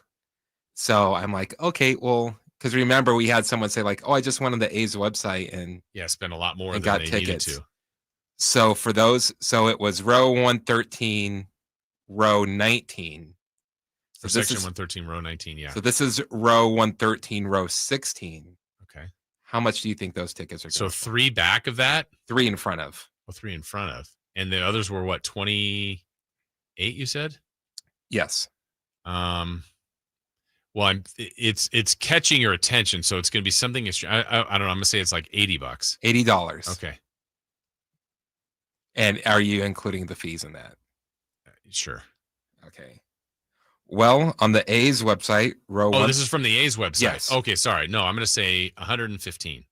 So I'm like, okay, well, Because remember, we had someone say like, "Oh, I just went on the A's website and spent a lot more and than got they tickets." needed to. So for those, so it was row 113, row 19. For section 113, row 19, yeah. So this is row 113, row 16. Okay. How much do you think those tickets are? So 3 back of that? 3 in front of. Well, 3 in front of. And the others were what, 28, you said? Yes. Well, it's catching your attention, so it's going to be something. I don't know. I'm going to say it's like $80. $80. Okay. And are you including the fees in that? Sure. Okay. Well, on the A's website, row one. This is from the A's website. Yes. Okay, sorry. No, I'm going to say 115.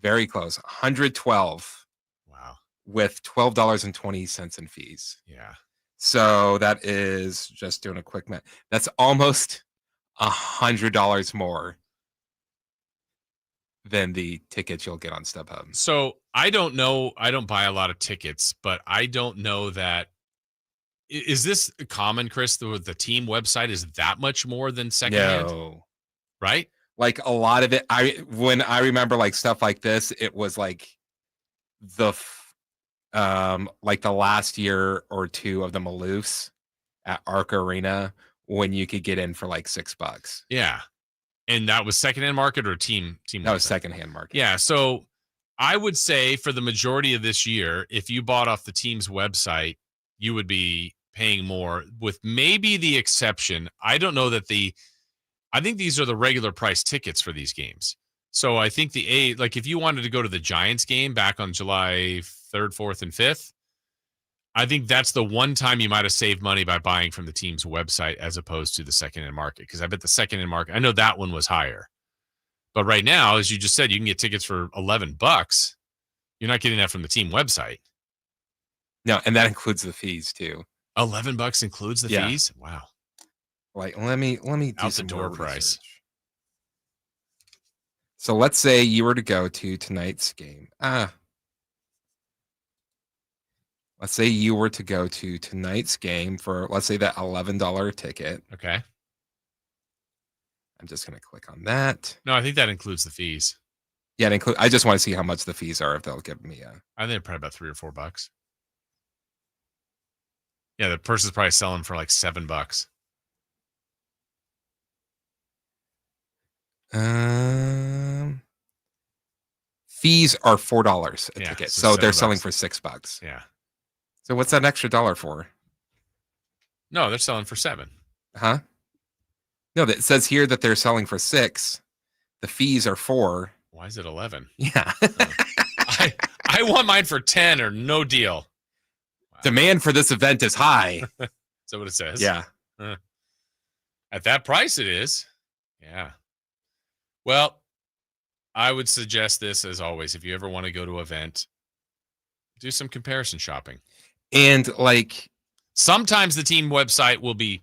Very close. 112. Wow. With $12.20 in fees. Yeah. So that is, just doing a quick math, that's almost $100 more than the tickets you'll get on StubHub. So I don't know. I don't buy a lot of tickets, but I don't know that. Is this common, Chris? The team website is that much more than secondhand? No. Right? Like a lot of it, when I remember like stuff like this, it was like the last year or two of the Maloofs at Arc Arena when you could get in for like $6. Yeah. And that was secondhand market or team that was secondhand market. Yeah. So I would say for the majority of this year, if you bought off the team's website, you would be paying more, with maybe the exception. I don't know that I think these are the regular price tickets for these games. So I think if you wanted to go to the Giants game back on July 3rd, 4th, and 5th, I think that's the one time you might have saved money by buying from the team's website as opposed to the secondhand market. Because I bet the secondhand market, I know that one was higher. But right now, as you just said, you can get tickets for $11. You're not getting that from the team website. No, and that includes the fees too. $11 includes the fees? Wow. Like, let me do out some the door more price. research. So let's say you were to go to tonight's game. Let's say you were to go to tonight's game for, let's say, that $11 ticket. Okay. I'm just going to click on that. No, I think that includes the fees. Yeah, I just want to see how much the fees are, if they'll give me a. I think they're probably about $3 or $4. Yeah, the person's probably selling for like $7. Fees are $4 a ticket, so they're selling for $6. Yeah. So what's that extra dollar for? No, they're selling for $7. Huh? No, it says here that they're selling for $6. The fees are $4. Why is it 11? Yeah. I want mine for 10 or no deal. Wow. Demand for this event is high. Is that what it says? Yeah. At that price, it is. Yeah. Well, I would suggest this as always. If you ever want to go to an event, do some comparison shopping. And like sometimes the team website will be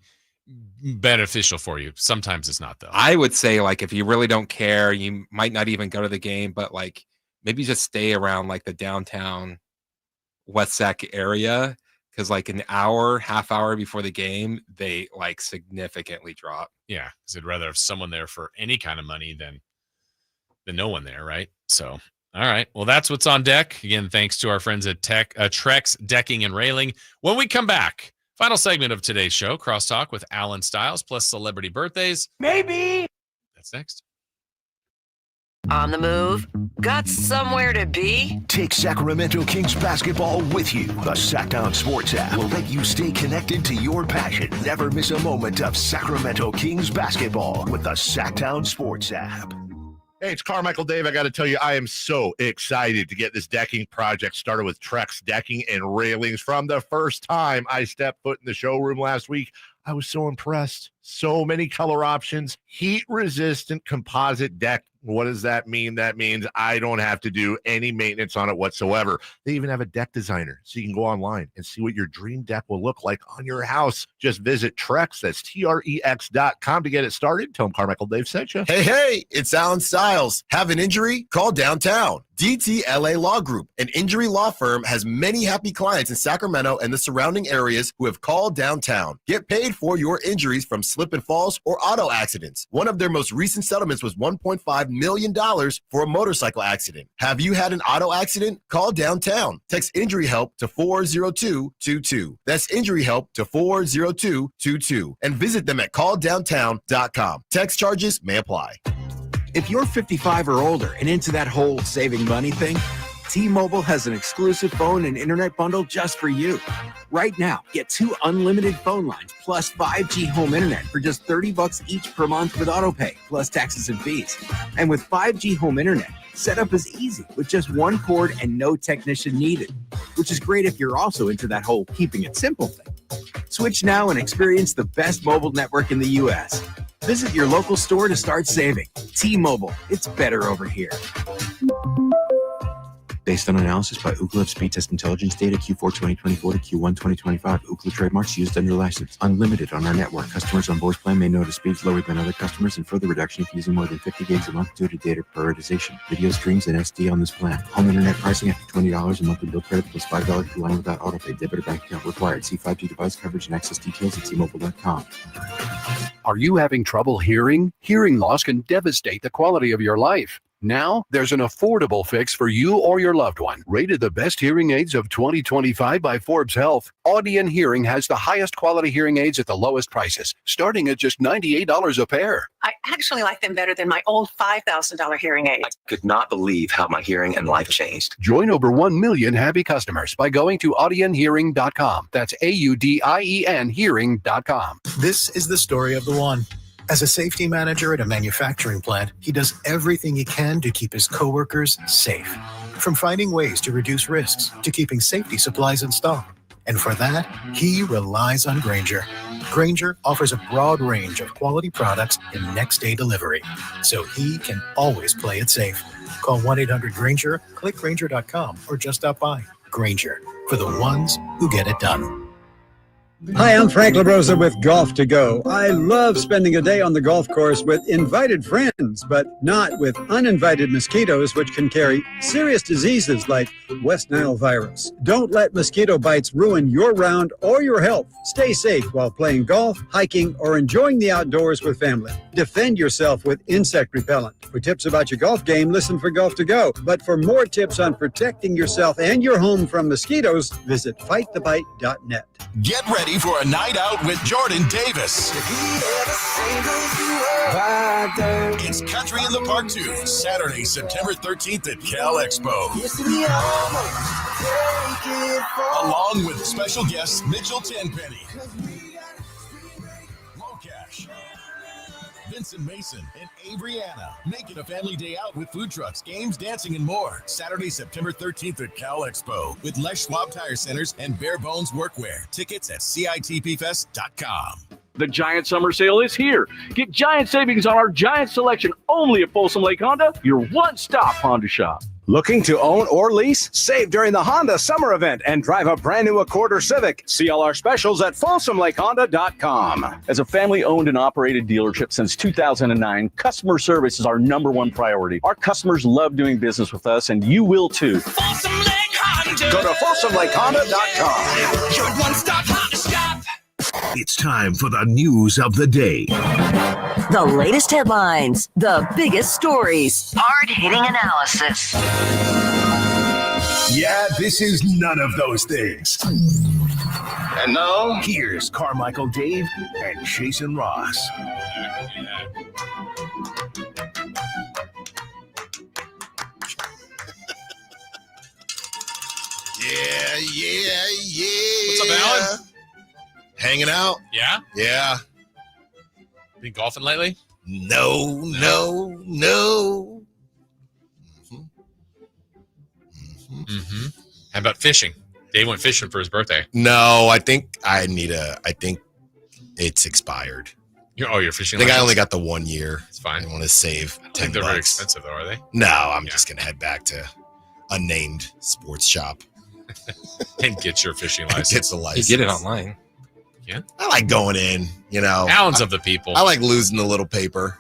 beneficial for you. Sometimes it's not, though. I would say, like, if you really don't care, you might not even go to the game, but like maybe just stay around like the downtown West Sac area, because like an hour, half hour before the game, they like significantly drop. Yeah, because I'd rather have someone there for any kind of money than no one there, right? So, all right. Well, that's what's on deck. Again, thanks to our friends at Trex Decking and Railing. When we come back, final segment of today's show, Crosstalk with Alan Stiles, plus celebrity birthdays. Maybe. That's next. On the move? Got somewhere to be? Take Sacramento Kings basketball with you. The Sacktown Sports app will let you stay connected to your passion. Never miss a moment of Sacramento Kings basketball with the Sacktown Sports app. Hey, it's Carmichael Dave. I got to tell you, I am so excited to get this decking project started with Trex Decking and Railings. From the first time I stepped foot in the showroom last week, I was so impressed. So many color options, heat-resistant composite deck. What does that mean? That means I don't have to do any maintenance on it whatsoever. They even have a deck designer, so you can go online and see what your dream deck will look like on your house. Just visit Trex, that's TREX.com to get it started. Tell them Carmichael Dave sent you. Hey, it's Alan Stiles. Have an injury? Call downtown. DTLA Law Group, an injury law firm, has many happy clients in Sacramento and the surrounding areas who have called downtown. Get paid for your injuries from slip and falls or auto accidents. One of their most recent settlements was $1.5 million for a motorcycle accident. Have you had an auto accident? Call downtown. Text injury help to 40222. That's injury help to 40222. And visit them at calldowntown.com. Text charges may apply. If you're 55 or older and into that whole saving money thing, T-Mobile has an exclusive phone and internet bundle just for you. Right now, get 2 unlimited phone lines plus 5G home internet for just $30 each per month with autopay, plus taxes and fees. And with 5G home internet, setup is easy with just one cord and no technician needed, which is great if you're also into that whole keeping it simple thing. Switch now and experience the best mobile network in the U.S. Visit your local store to start saving. T-Mobile, it's better over here. Based on analysis by Ookla Speed Test Intelligence data Q4 2024 to Q1 2025, Ookla trademarks used under license. Unlimited on our network. Customers on voice plan may notice speeds lower than other customers and further reduction if using more than 50 gigs a month due to data prioritization. Video streams and SD on this plan. Home internet pricing after $20 a monthly bill credit plus $5 per line without autopay. Debit or bank account required. See 5G device coverage and access details at T-Mobile.com. Are you having trouble hearing? Hearing loss can devastate the quality of your life. Now, there's an affordable fix for you or your loved one. Rated the best hearing aids of 2025 by Forbes Health, Audion Hearing has the highest quality hearing aids at the lowest prices, starting at just $98 a pair. I actually like them better than my old $5,000 hearing aid. I could not believe how my hearing and life changed. Join over 1 million happy customers by going to audionhearing.com. That's AUDIEN hearing.com. This is the story of the one. As a safety manager at a manufacturing plant, he does everything he can to keep his coworkers safe. From finding ways to reduce risks to keeping safety supplies in stock. And for that, he relies on Grainger. Grainger offers a broad range of quality products in next-day delivery, so he can always play it safe. Call 1-800-GRAINGER, click Grainger.com, or just stop by. Grainger, for the ones who get it done. Hi, I'm Frank LaRosa with Golf to Go. I love spending a day on the golf course with invited friends, but not with uninvited mosquitoes, which can carry serious diseases like West Nile virus. Don't let mosquito bites ruin your round or your health. Stay safe while playing golf, hiking, or enjoying the outdoors with family. Defend yourself with insect repellent. For tips about your golf game, listen for Golf to Go. But for more tips on protecting yourself and your home from mosquitoes, visit fightthebite.net. Get ready for a night out with Jordan Davis. It's Country in the Park 2, Saturday, September 13th at Cal Expo. Along with special guests Mitchell Tenpenny, Mocash, Vincent Mason, and Abriana. Make it a family day out with food trucks, games, dancing, and more. Saturday, September 13th at Cal Expo with Les Schwab Tire Centers and Bare Bones Workwear. Tickets at CITPFest.com. The Giant Summer Sale is here. Get giant savings on our giant selection only at Folsom Lake Honda, your one-stop Honda shop. Looking to own or lease? Save during the Honda Summer Event and drive a brand new Accord or Civic. See all our specials at FolsomLakeHonda.com. As a family-owned and operated dealership since 2009, customer service is our number one priority. Our customers love doing business with us, and you will too. Folsom Lake Honda. Go to FolsomLakeHonda.com. Your one-stop Honda shop. It's time for the news of the day. The latest headlines, the biggest stories, hard-hitting analysis. Yeah, this is none of those things. And now, here's Carmichael Dave and Jason Ross. Yeah. What's up, Alan? Hanging out. Yeah? Yeah. Been golfing lately? No. Mm-hmm. How about fishing? Dave went fishing for his birthday. No, I think it's expired. You're fishing. I think I only got the 1 year. It's fine. I want to save $10. I think they're very expensive, though, are they? No, I'm just going to head back to unnamed sports shop. And get your fishing license. Get the license. You get it online. Yeah. I like going in, Gallons of the people. I like losing the little paper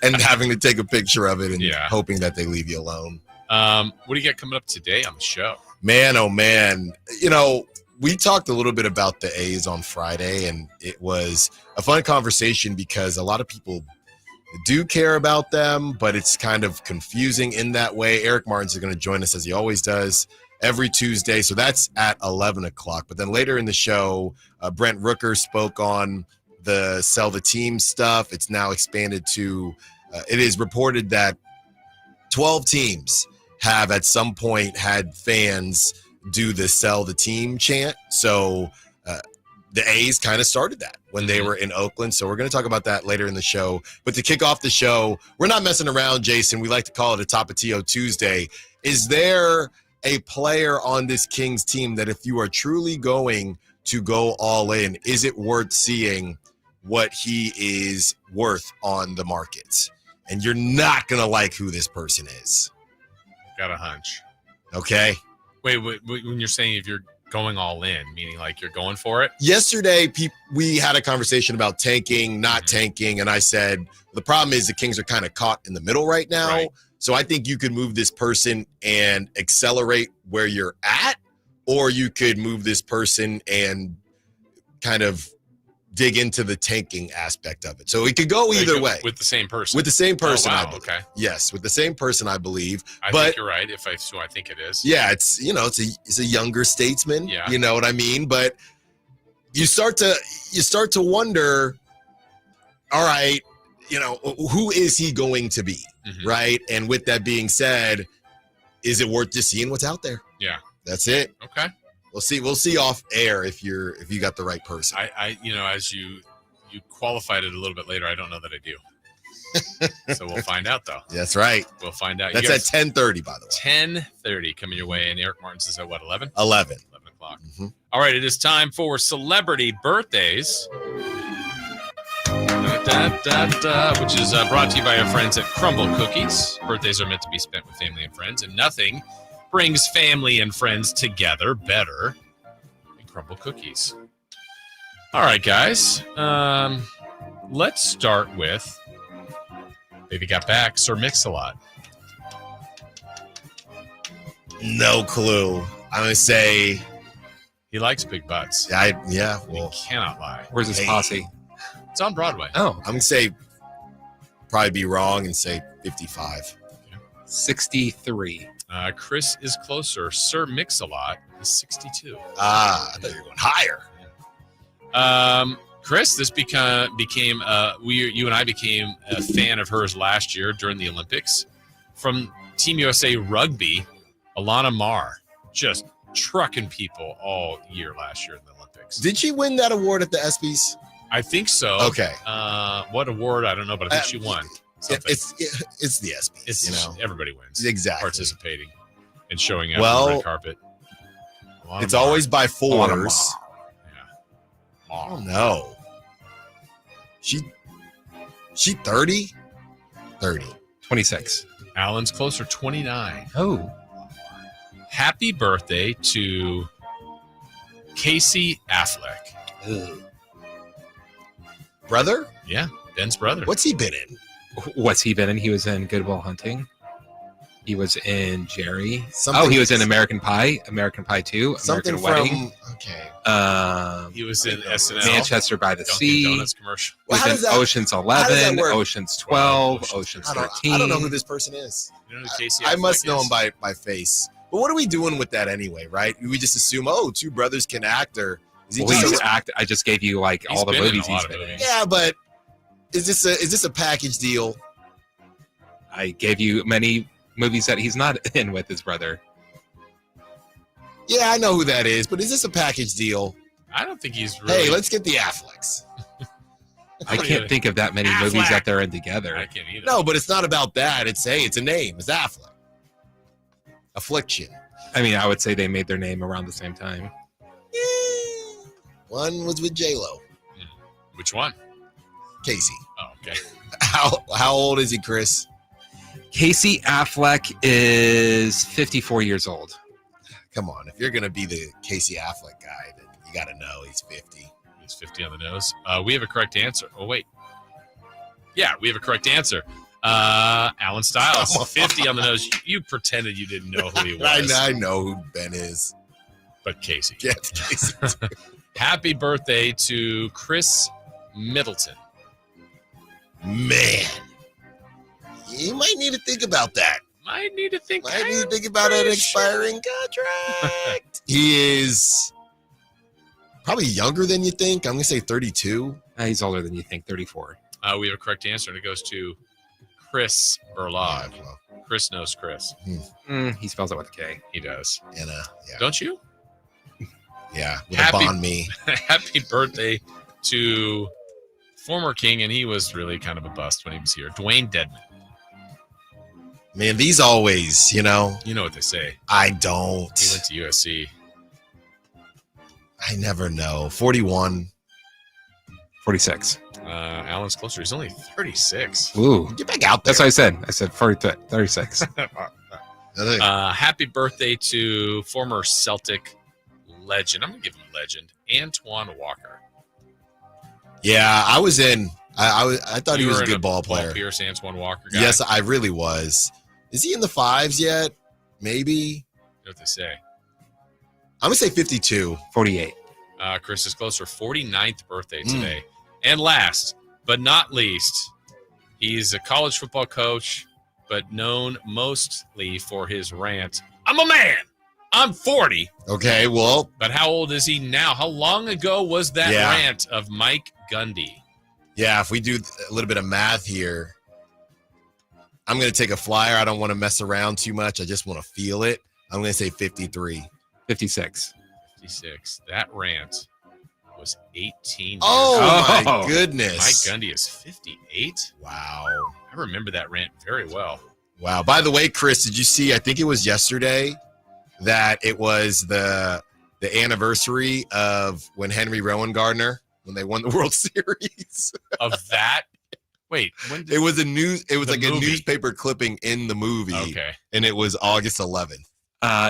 and having to take a picture of it and hoping that they leave you alone. What do you got coming up today on the show? Man, oh man. we talked a little bit about the A's on Friday, and it was a fun conversation because a lot of people do care about them, but it's kind of confusing in that way. Eric Martins is going to join us as he always does every Tuesday. So that's at 11 o'clock. But then later in the show, Brent Rooker spoke on the sell the team stuff. It's now expanded to, it is reported that 12 teams have at some point had fans do the sell the team chant. So the A's kind of started that when they were in Oakland. So we're going to talk about that later in the show. But to kick off the show, we're not messing around, Jason. We like to call it a Top of TO Tuesday. Is there a player on this Kings team that if you are truly going to go all in, is it worth seeing what he is worth on the market? And you're not going to like who this person is. Got a hunch. Okay. Wait, when you're saying if you're going all in, meaning like you're going for it? Yesterday, we had a conversation about tanking, not tanking, and I said the problem is the Kings are kind of caught in the middle right now. Right. So I think you could move this person and accelerate where you're at, or you could move this person and kind of dig into the tanking aspect of it. So it could go either way. With the same person? With the same person, oh, wow. I believe. Okay. Yes, with the same person, I believe. I think you're right, I think it is. Yeah, it's a younger statesman, yeah. You know what I mean? But you start to wonder, all right, who is he going to be, right? And with that being said, is it worth just seeing what's out there? Yeah. That's it. Okay. We'll see off air if you got the right person. I as you qualified it a little bit later, I don't know that I do. So we'll find out though. That's right. We'll find out. That's at 10:30, by the way. 10:30 coming your way, and Eric Martins is at what, 11? 11 o'clock. All right, it is time for celebrity birthdays. Which is brought to you by our friends at Crumble Cookies. Birthdays are meant to be spent with family and friends, and nothing brings family and friends together better than Crumble Cookies. All right, guys. Let's start with Baby Got Back, Sir Mix-a-Lot. No clue. I'm going to say he likes big butts. Yeah. Well, he cannot lie. Where's his posse? It's on Broadway. Oh. I'm going to say probably be wrong and say 55. 63. Chris is closer. Sir Mix-a-Lot is 62. I thought you were going higher. Chris, this became you and I became a fan of hers last year during the Olympics. From Team USA Rugby, Alana Marr, just trucking people all year last year in the Olympics. Did she win that award at the ESPYs? I think so. Okay. What award? I don't know, but I think she won. It's the ESPYs. It's, everybody wins. Exactly. Participating and showing up on the red carpet. It's always by fours. Yeah. Oh no. She 30? 30. 26. Alan's closer, 29. Oh. Happy birthday to Casey Affleck. Ugh. Brother? Yeah, Ben's brother. What's he been in? What's he been in? He was in Good Will Hunting. He was in Jerry. Something he was in American Pie, American Pie 2, something American from Wedding. Okay. He was in SNL. Manchester by the Dunkin' Sea. Donuts commercial. He was in Ocean's 11, Ocean's 12, Ocean's 13. I don't know who this person is. You know who Casey I Affleck must know is? him by face. But what are we doing with that anyway, right? We just assume, two brothers can act, or is he just act? I just gave you like all the movies he's been in. Yeah, but is this a package deal? I gave you many movies that he's not in with his brother. Yeah, I know who that is, but is this a package deal? I don't think he's really... Hey, let's get the Afflecks. I can't think of that many movies that they're in together. I can't either. No, but it's not about that. It's a name. It's Affleck. Affliction. I mean, I would say they made their name around the same time. One was with J-Lo. Which one? Casey. Oh, okay. How old is he, Chris? Casey Affleck is 54 years old. Come on. If you're going to be the Casey Affleck guy, then you got to know he's 50. He's 50 on the nose. We have a correct answer. Oh, wait. Yeah, we have a correct answer. Alan Stiles, 50 on the nose. You pretended you didn't know who he was. I know who Ben is. But Casey. Yeah, Casey. Happy birthday to Chris Middleton. Man. You might need to think about that. Might need to think about an expiring contract. He is probably younger than you think. I'm going to say 32. He's older than you think, 34. We have a correct answer, and it goes to Chris Berlog. Yeah, well. Chris knows Chris. He spells it with a K. He does. And, Don't you? Yeah, with a bond me. Happy birthday to former King, and he was really kind of a bust when he was here, Dwayne Dedman. Man, these always, You know what they say. I don't. He went to USC. I never know. 41. 46. Alan's closer. He's only 36. Ooh. Get back out there. That's what I said. I said 36. Happy birthday to former Celtic legend. I'm going to give him legend, Antoine Walker. Yeah, I was in. I thought he was a good ball player. Paul Pierce, Antoine Walker guy. Yes, I really was. Is he in the 5s yet? Maybe. You know what they say. I'm going to say 52. 48. Chris is closer. 49th birthday today. And last but not least, he's a college football coach, but known mostly for his rant. I'm a man. I'm 40. Okay, well. But how old is he now? How long ago was that rant of Mike Gundy? Yeah, if we do a little bit of math here, I'm going to take a flyer. I don't want to mess around too much. I just want to feel it. I'm going to say 53. 56. 56. That rant was 18. Oh, my goodness. Mike Gundy is 58. Wow. I remember that rant very well. Wow. By the way, Chris, did you see, I think it was yesterday, that it was the anniversary of when Henry Rowan Gardner, when they won the World Series. Of that? Wait, when did it was like movie? A newspaper clipping in the movie. Okay. And it was August 11th.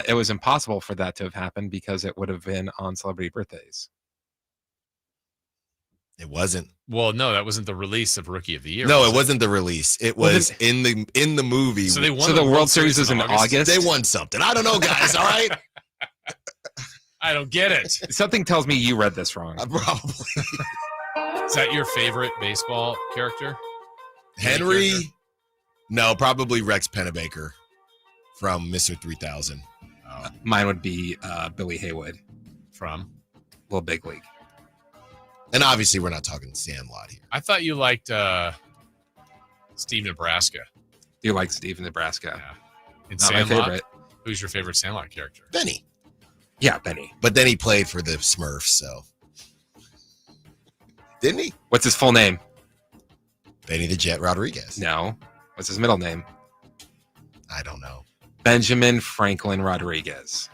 It was impossible for that to have happened because it would have been on celebrity birthdays. It wasn't. Well, no, that wasn't the release of Rookie of the Year. No, it wasn't the release. It was in the movie. So they won the World Series is in August? They won something. I don't know, guys. All right. I don't get it. Something tells me you read this wrong. Probably. Is that your favorite baseball character? Henry? No, probably Rex Pennebaker from Mr. 3000. Mine would be Billy Haywood from Little Big League. And obviously, we're not talking Sandlot here. I thought you liked Steve Nebraska. You like Steve Nebraska? Yeah. And Not Sandlot? my favorite. Who's your favorite Sandlot character? Benny. Yeah, Benny. But then he played for the Smurfs, so. Didn't he? What's his full name? Benny the Jet Rodriguez. No. What's his middle name? I don't know. Benjamin Franklin Rodriguez.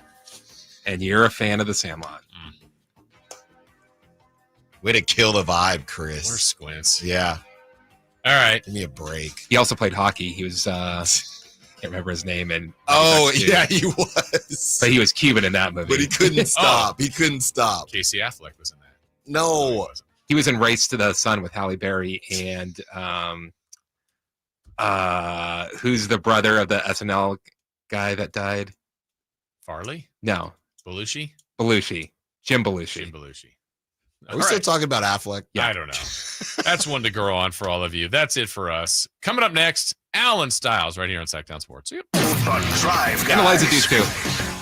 And you're a fan of the Sandlot. Way to kill the vibe, Chris. We're squints. Yeah. All right. Give me a break. He also played hockey. He was, can't remember his name. And yeah, he was. But he was Cuban in that movie. But he couldn't stop. He couldn't stop. Casey Affleck was in that. No. He was in Race to the Sun with Halle Berry and who's the brother of the SNL guy that died? Farley? No. Belushi? Jim Belushi. Are we still talking about Affleck? Yeah. I don't know. That's one to grow on for all of you. That's it for us. Coming up next, Alan Stiles right here on Sacktown Sports. The Drive Guys. And Eliza Dushku.